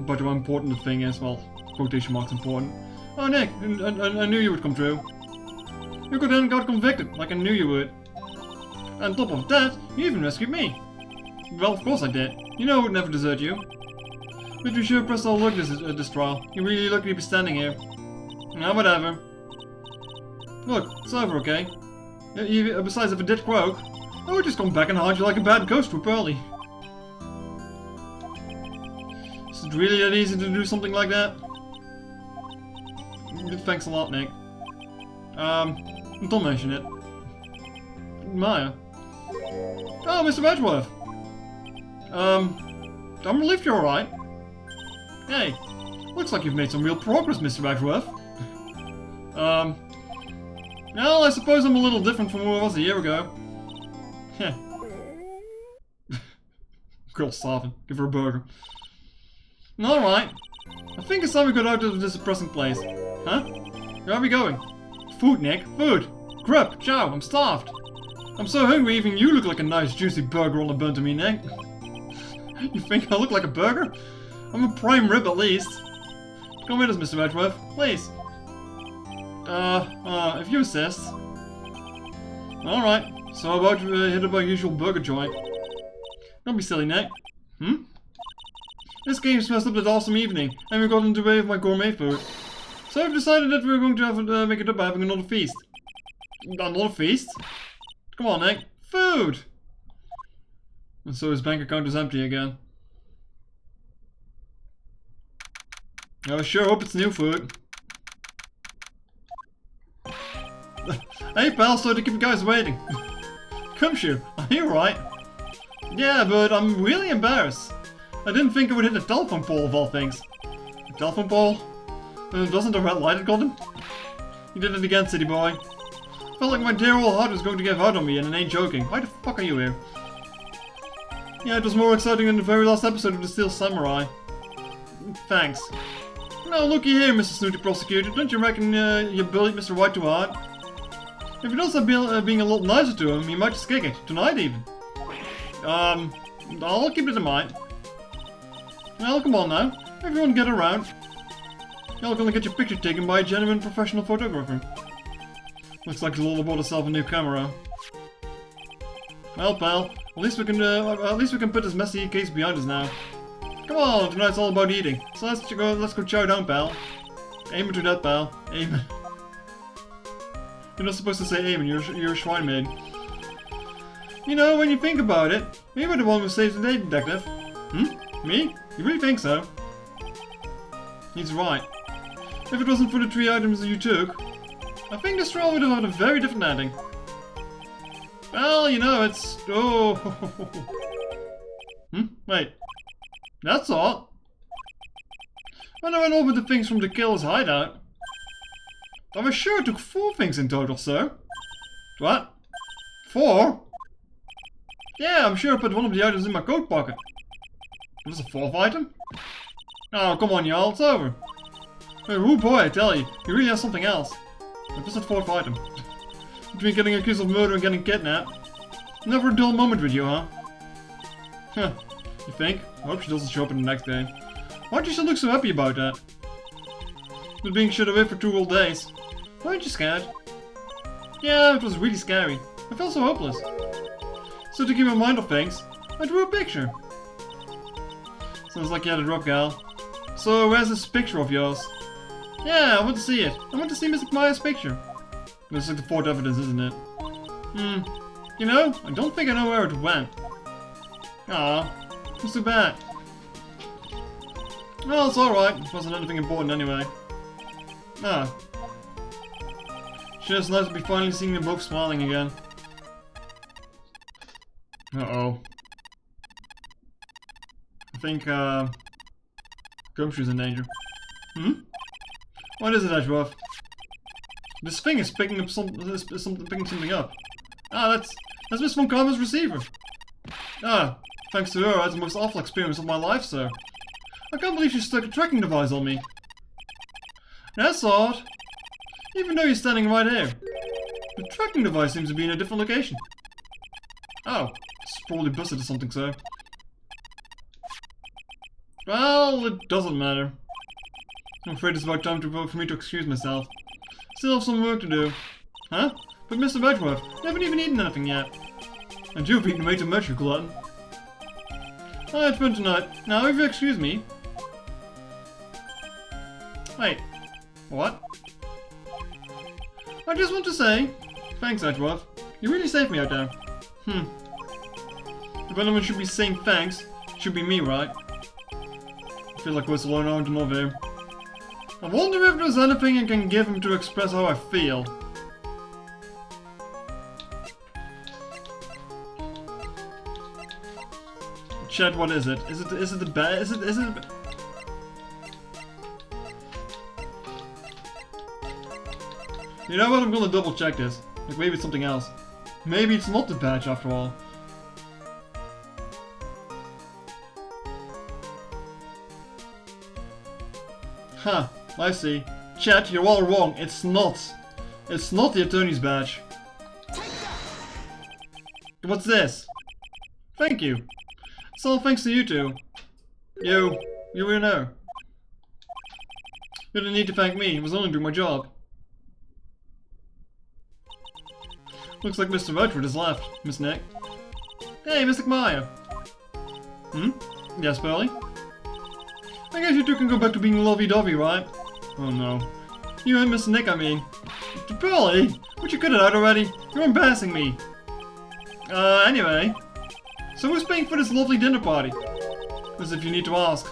But how important the thing is, well, quotation marks important. Oh, Nick, I knew you would come through. You could then got convicted, like I knew you would. And on top of that, you even rescued me. Well, of course I did. You know I would never desert you. But you sure pressed all luck this trial. You're really lucky to be standing here. Now, whatever. Look, it's over, okay? Besides, if it did croak, I would just come back and haunt you like a bad ghost too early. Is it really that easy to do something like that? Thanks a lot, Nick. Don't mention it. Maya. Oh, Mr. Edgeworth. I'm relieved you're alright. Hey, looks like you've made some real progress, Mr. Edgeworth. Well, I suppose I'm a little different from who I was a year ago. Heh. Girl's starving. Give her a burger. Alright. I think it's time we got out of this depressing place. Huh? Where are we going? Food, Nick. Food. crap, chow, I'm starved. I'm so hungry even you look like a nice juicy burger on the bun to me, Nick. You think I look like a burger? I'm a prime rib at least. Come with us, Mr. Edgeworth, please. If you insist. Alright, so how about you hit up our usual burger joint? Don't be silly, Nick. This game's messed up that awesome evening, and we got in the way of my gourmet food. So I've decided that we're going to have make it up by having another feast. Another feast? Come on, Nick. Food! And so his bank account is empty again. I sure hope it's new food. Hey pal, sorry to keep you guys waiting. Come shoot, are you right? Yeah, but I'm really embarrassed. I didn't think I would hit the telephone pole of all things. The telephone pole? Doesn't the red light have got him? You did it again, city boy. Felt like my dear old heart was going to give out on me, and it ain't joking. Why the fuck are you here? Yeah, it was more exciting than the very last episode of The Steel Samurai. Thanks. Now looky here, Mr. Snooty Prosecutor. Don't you reckon you bullied Mr. Wright too hard? If you don't start being a little nicer to him, you might just kick it. Tonight even. I'll keep it in mind. Well, come on now. Everyone get around. You're gonna get your picture taken by a genuine professional photographer. Looks like Lola bought herself a new camera. Well, pal, at least we can put this messy case behind us now. Come on, tonight's all about eating. So let's go chow down, pal. Aim to that, pal. Aim. You're not supposed to say aim, you're a swine maid. You know, when you think about it, we were the one who saved the day, detective. Me? You really think so? He's right. If it wasn't for the 3 items that you took, I think this trial would have had a very different ending. Well, you know, it's... Oh... Wait. That's all. When I went over the things from the killer's hideout, I was sure it took 4 things in total, sir. What? 4? Yeah, I'm sure I put one of the items in my coat pocket. It was a 4th item? Oh, come on, y'all, it's over. Hey, oh boy, I tell you, he really has something else. It was a 4th item. Between getting accused of murder and getting kidnapped. Never a dull moment with you, huh? Huh, you think? I hope she doesn't show up in the next day. Why'd you still look so happy about that? But being shut away for 2 whole days. Weren't you scared? Yeah, it was really scary. I felt so hopeless. So to keep my mind off things, I drew a picture. Sounds like you had a drop, gal. So, where's this picture of yours? Yeah, I want to see it. I want to see Mr. Meyer's picture. Looks like the 4th evidence, isn't it? You know, I don't think I know where it went. Ah, it's too bad. Well, it's alright. It wasn't anything important anyway. Ah. Sure, it's nice to be finally seeing them both smiling again. Uh-oh. I think, Gumshoe's in danger. What is it, Edgeworth? This thing is picking up picking something up. Ah, that's Miss Von Karma's receiver. Ah, thanks to her, I had the most awful experience of my life, sir. I can't believe she stuck a tracking device on me. That's odd. Even though you're standing right here. The tracking device seems to be in a different location. Oh, it's probably busted or something, sir. Well, it doesn't matter. I'm afraid it's about time for me to excuse myself. Still have some work to do. Huh? But Mr. Edgeworth, you haven't even eaten anything yet. And you've eaten way too much, you glutton. It's fun tonight. Now, if you excuse me... Wait. What? I just want to say... Thanks, Edgeworth. You really saved me out there. If anyone should be saying thanks, it should be me, right? I feel like we're alone out in over here. I wonder if there's anything I can give him to express how I feel. Chat, what is it? Is it the bad? Is it You know what? I'm gonna double check this. Like maybe it's something else. Maybe it's not the badge after all. Huh, I see. Chat, you're all wrong. It's not. It's not the attorney's badge. What's this? Thank you. It's all thanks to you two. You were there. You didn't need to thank me. I was only doing my job. Looks like Mr. Wright has left, Miss Nick. Hey, Mr. Maya. Hmm? Yes, Pearly? I guess you two can go back to being lovey-dovey, right? Oh no. You and Mr. Nick, I mean. Pearly! Would you cut it out already? You're embarrassing me. Anyway. So who's paying for this lovely dinner party? As if you need to ask.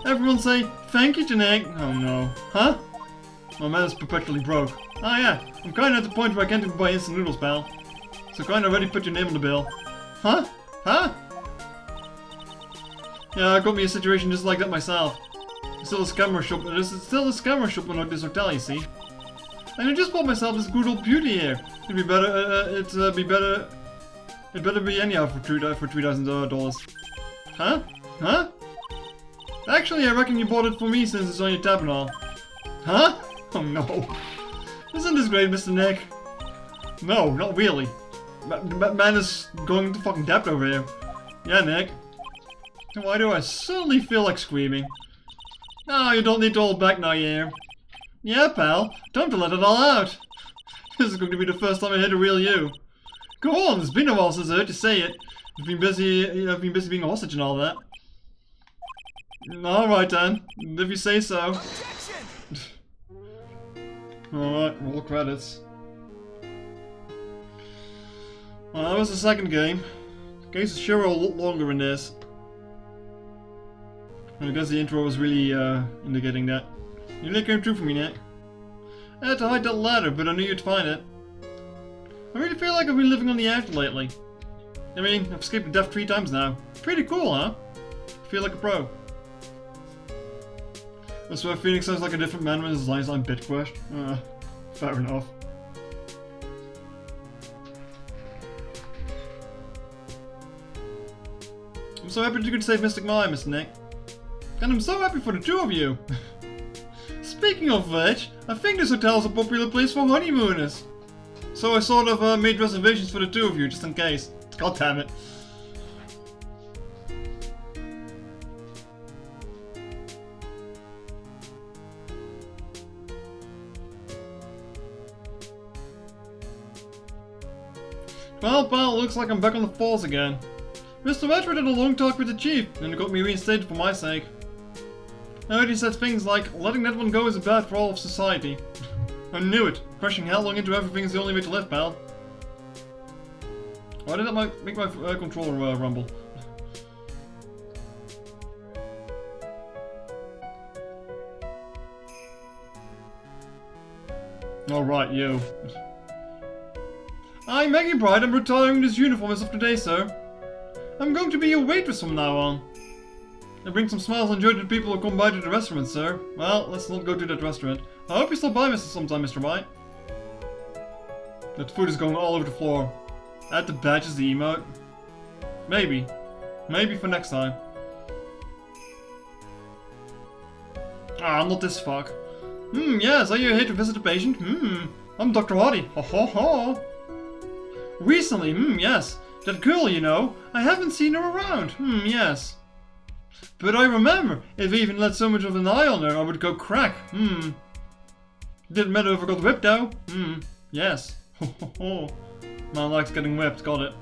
Everyone say, thank you to Nick. Oh no. Huh? My man is perpetually broke. Ah yeah, I'm kinda at the point where I can't even buy instant noodles, pal. So kinda already put your name on the bill. Huh? Huh? Yeah, I got me a situation just like that myself. It's still a scammer shop. There's still a scammer shop in this hotel, you see. And I just bought myself this good old beauty here. It'd be better. It better be anyhow for $3,000. Huh? Huh? Actually, I reckon you bought it for me since it's on your tab and all. Huh? Oh no. Isn't this great, Mr. Nick? No, not really. Man is going into fucking debt over here. Yeah, Nick. Why do I suddenly feel like screaming? No, you don't need to hold back now, yeah. Yeah, pal. Time to let it all out. This is going to be the first time I hit a real you. Go on, it's been a while since I heard you say it. I've been busy being a hostage and all that. Alright then, if you say so. Alright, roll credits. Well, that was the second game. The case is sure a lot longer in this. I guess the intro was really indicating that. You really came true for me, Nick. I had to hide that ladder, but I knew you'd find it. I really feel like I've been living on the edge lately. I mean, I've escaped death 3 times now. Pretty cool, huh? I feel like a pro. I swear Phoenix sounds like a different man when his lines on bit crushed. Fair enough. I'm so happy you could save Mystic Maya, Mr. Nick. And I'm so happy for the two of you. Speaking of which, I think this hotel is a popular place for honeymooners. So I sort of made reservations for the two of you, just in case. God damn it. Well, pal, looks like I'm back on the falls again. Mr. Wright had a long talk with the chief, and got me reinstated for my sake. I heard he said things like, letting that one go is bad for all of society. I knew it. Crushing headlong into everything is the only way to live, pal. Why did that make my controller rumble? Alright, you. I'm Maggie Bride, I'm retiring this uniform as of today, sir. I'm going to be your waitress from now on. I bring some smiles and joy to the people who come by to the restaurant, sir. Well, let's not go to that restaurant. I hope you stop by sometime, Mr. Wright. That food is going all over the floor. Add the badges, the emote. Maybe. Maybe for next time. Ah, not this fuck. Yes, are you here to visit a patient? I'm Dr. Hardy. Ho ho ho. Recently, yes. That girl, you know, I haven't seen her around. Yes. But I remember, if I even let so much of an eye on her, I would go crack. Didn't matter if I got whipped though. Yes. Ho ho ho. Man likes getting whipped, got it.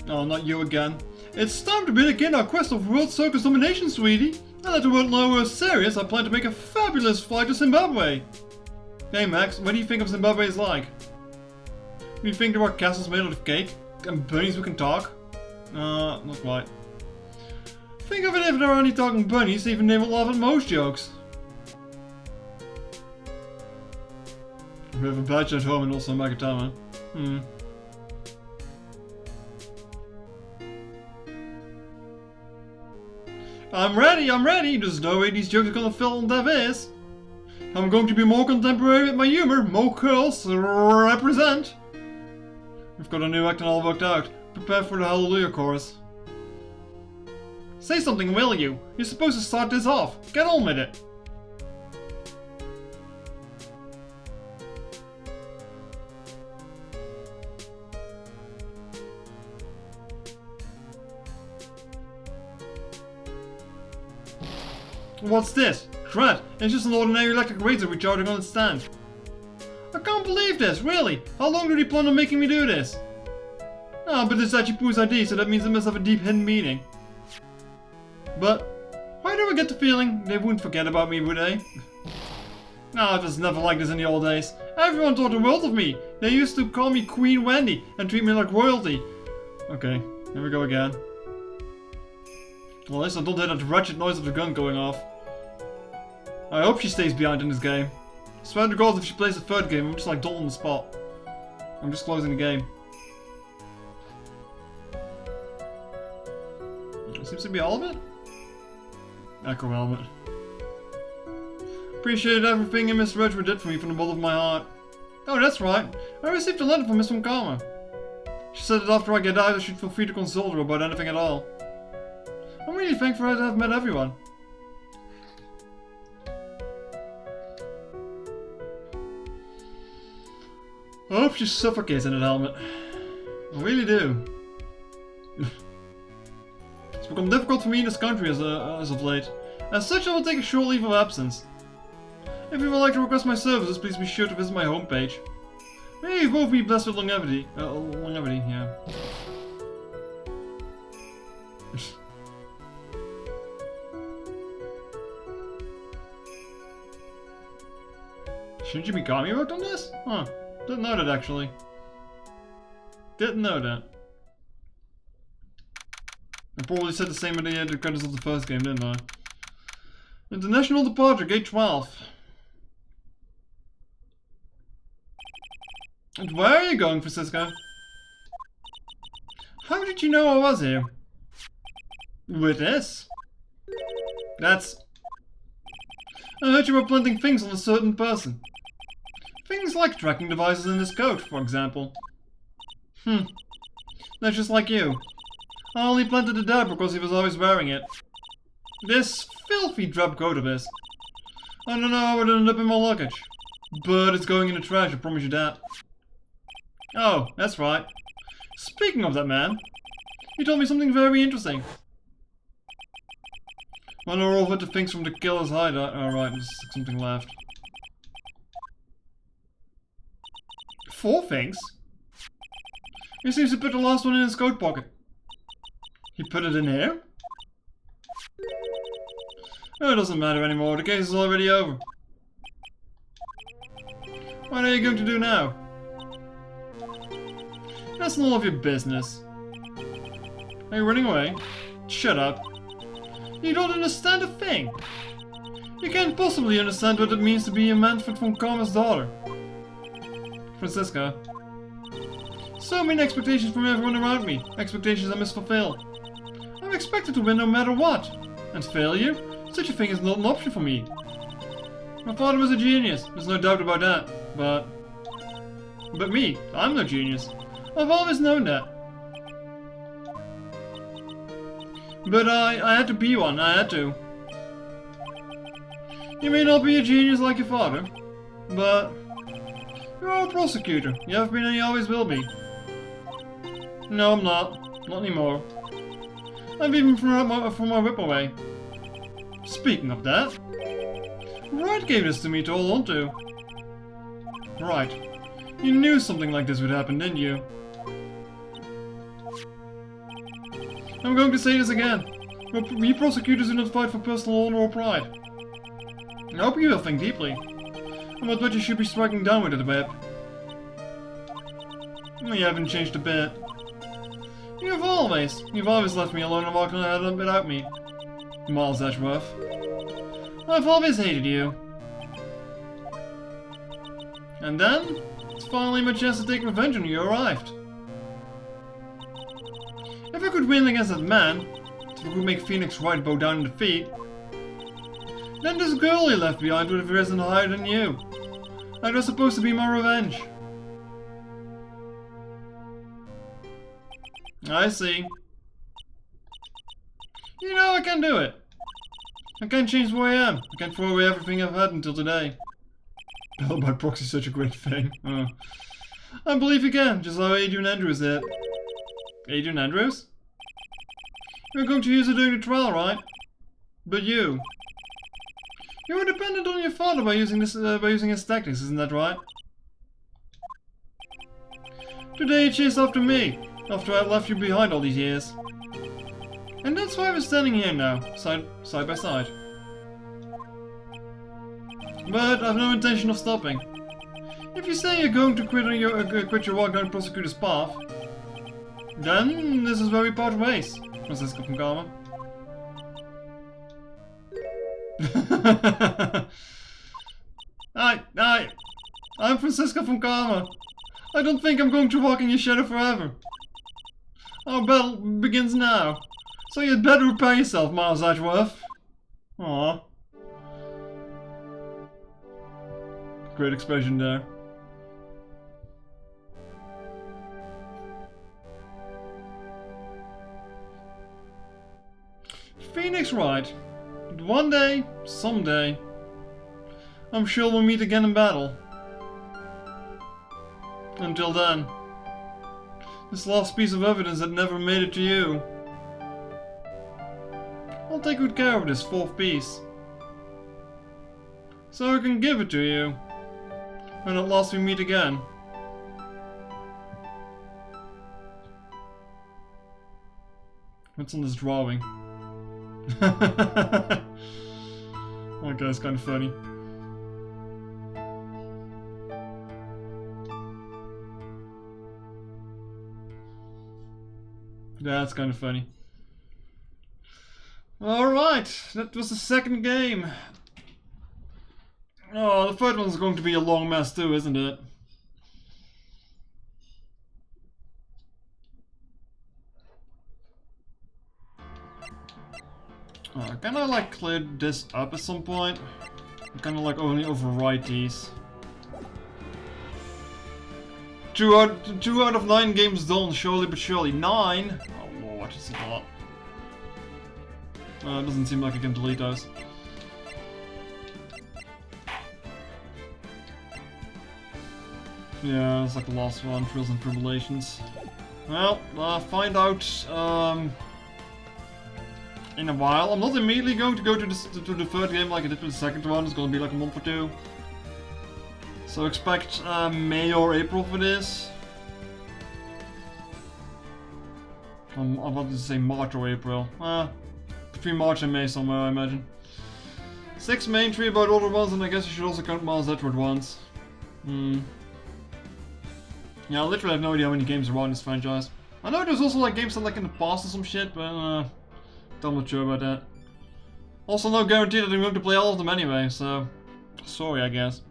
Oh, not you again. It's time to begin our quest of world circus domination, sweetie. Now that the world know we're serious, I plan to make a fabulous flight to Zimbabwe. Hey Max, what do you think of Zimbabwe is like? Do you think there are castles made out of cake? And bunnies who can talk? Not quite. Think of it if there are any talking bunnies, even they will laugh at most jokes. We have a badge at home and also a Magatama. I'm ready! There's no way these jokes are gonna fill on deaf ears. I'm going to be more contemporary with my humor. Mo curls represent. We've got a new act and all worked out. Prepare for the Hallelujah chorus. Say something, will you? You're supposed to start this off. Get on with it. What's this? Crap, it's just an ordinary electric razor recharging on its stand. I can't believe this, really! How long did he plan on making me do this? Ah, but it's Achipu's ID, so that means it must have a deep hidden meaning. But, why do I get the feeling they wouldn't forget about me, would they? Ah, it was never like this in the old days. Everyone thought the world of me. They used to call me Queen Wendy and treat me like royalty. Okay, here we go again. Well, at least I don't hear that wretched noise of the gun going off. I hope she stays behind in this game. I swear to God, if she plays the third game, I'm just like dull on the spot. I'm just closing the game. It seems to be all of it? Echo helmet. Appreciated everything Miss Redwood did for me from the bottom of my heart. Oh, that's right. I received a letter from Miss Karma. She said that after I get out, I should feel free to consult her about anything at all. I'm really thankful to have met everyone. I hope she suffocates in that helmet. I really do. It's become difficult for me in this country as of late. As such, I will take a short leave of absence. If you would like to request my services, please be sure to visit my homepage. May you both be blessed with longevity. Yeah. Shouldn't you be Kami worked on this? Huh. Didn't know that, actually. Didn't know that. I probably said the same at the credits of the first game, didn't I? International departure, gate 12. And where are you going, Francisco? How did you know I was here? With this? That's... I heard you were planting things on a certain person. Things like tracking devices in this coat, for example. That's just like you. I only planted the dab because he was always wearing it. This filthy drab coat of his. I don't know how it ended up in my luggage. But it's going in the trash, I promise you that. Oh, that's right. Speaking of that man, he told me something very interesting. I know all the things from the killer's hideout. Alright, there's something left. 4 things? He seems to put the last one in his coat pocket. He put it in here? Oh, it doesn't matter anymore, the case is already over. What are you going to do now? That's none of your business. Are you running away? Shut up. You don't understand a thing. You can't possibly understand what it means to be a Manfred von Karma's daughter. Francisca. So many expectations from everyone around me. Expectations I must fulfill. I'm expected to win no matter what. And failure? Such a thing is not an option for me. My father was a genius. There's no doubt about that. But me, I'm no genius. I've always known that. But I had to be one, I had to. You may not be a genius like your father, but you're a prosecutor. You have been and you always will be. No, I'm not. Not anymore. I've even thrown my whip away. Speaking of that, Wright gave this to me to hold on to. Right. You knew something like this would happen, didn't you? I'm going to say this again. We prosecutors do not fight for personal honor or pride. I hope you will think deeply about what you should be striking down with at the whip. You haven't changed a bit. You've always left me alone and walked ahead without me. Miles Edgeworth. I've always hated you. And then, it's finally my chance to take revenge when you arrived. If I could win against that man, if I could make Phoenix Wright bow down in defeat, then this girl he left behind would have risen higher than you. That was supposed to be my revenge. I see. You know, I can do it. I can't change who I am. I can't throw away everything I've had until today. Battle by proxy is such a great thing. I believe you can, just how Adrian Andrews did. Adrian Andrews? You're going to use it during the trial, right? But you were dependent on your father by using his tactics, isn't that right? Today he chased after me, after I left you behind all these years. And that's why we're standing here now, side by side. But I've no intention of stopping. If you say you're going to quit your walk-down prosecutor's path, then this is where we part ways, Francisco from Karma. I'm Francisco from Karma. I don't think I'm going to walk in your shadow forever. Our battle begins now. So you'd better prepare yourself, Miles Edgeworth. Aww. Great expression there. Phoenix Wright. One day, someday, I'm sure we'll meet again in battle. Until then, this last piece of evidence that never made it to you. I'll take good care of this fourth piece, so I can give it to you when at last we meet again. What's on this drawing? That guy's kind of funny. That's kind of funny. Alright, that was the second game. Oh, the third one's going to be a long mess too, isn't it? Can I like clear this up at some point? I'm kind of like only overwrite these. 2 out of 9 games done, surely but surely. 9? Oh lord, it's a lot. It doesn't seem like I can delete those. Yeah, it's like the last one, Trials and Tribulations. Well, find out in a while. I'm not immediately going to go to the third game like I did with the second one. It's gonna be like a month or two. So expect May or April for this. I wanted to say March or April. Between March and May somewhere, I imagine. 6 main, 3 about older ones, and I guess you should also count Miles Edgeworth ones. Yeah, I literally have no idea how many games there are in this franchise. I know there's also like games that like in the past or some shit, but I'm not sure about that. Also no guarantee that I'm going to play all of them anyway, so sorry I guess.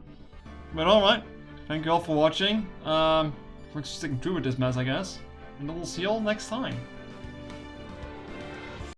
But alright, thank you all for watching. Thanks for sticking through with this mess I guess. And we'll see you all next time.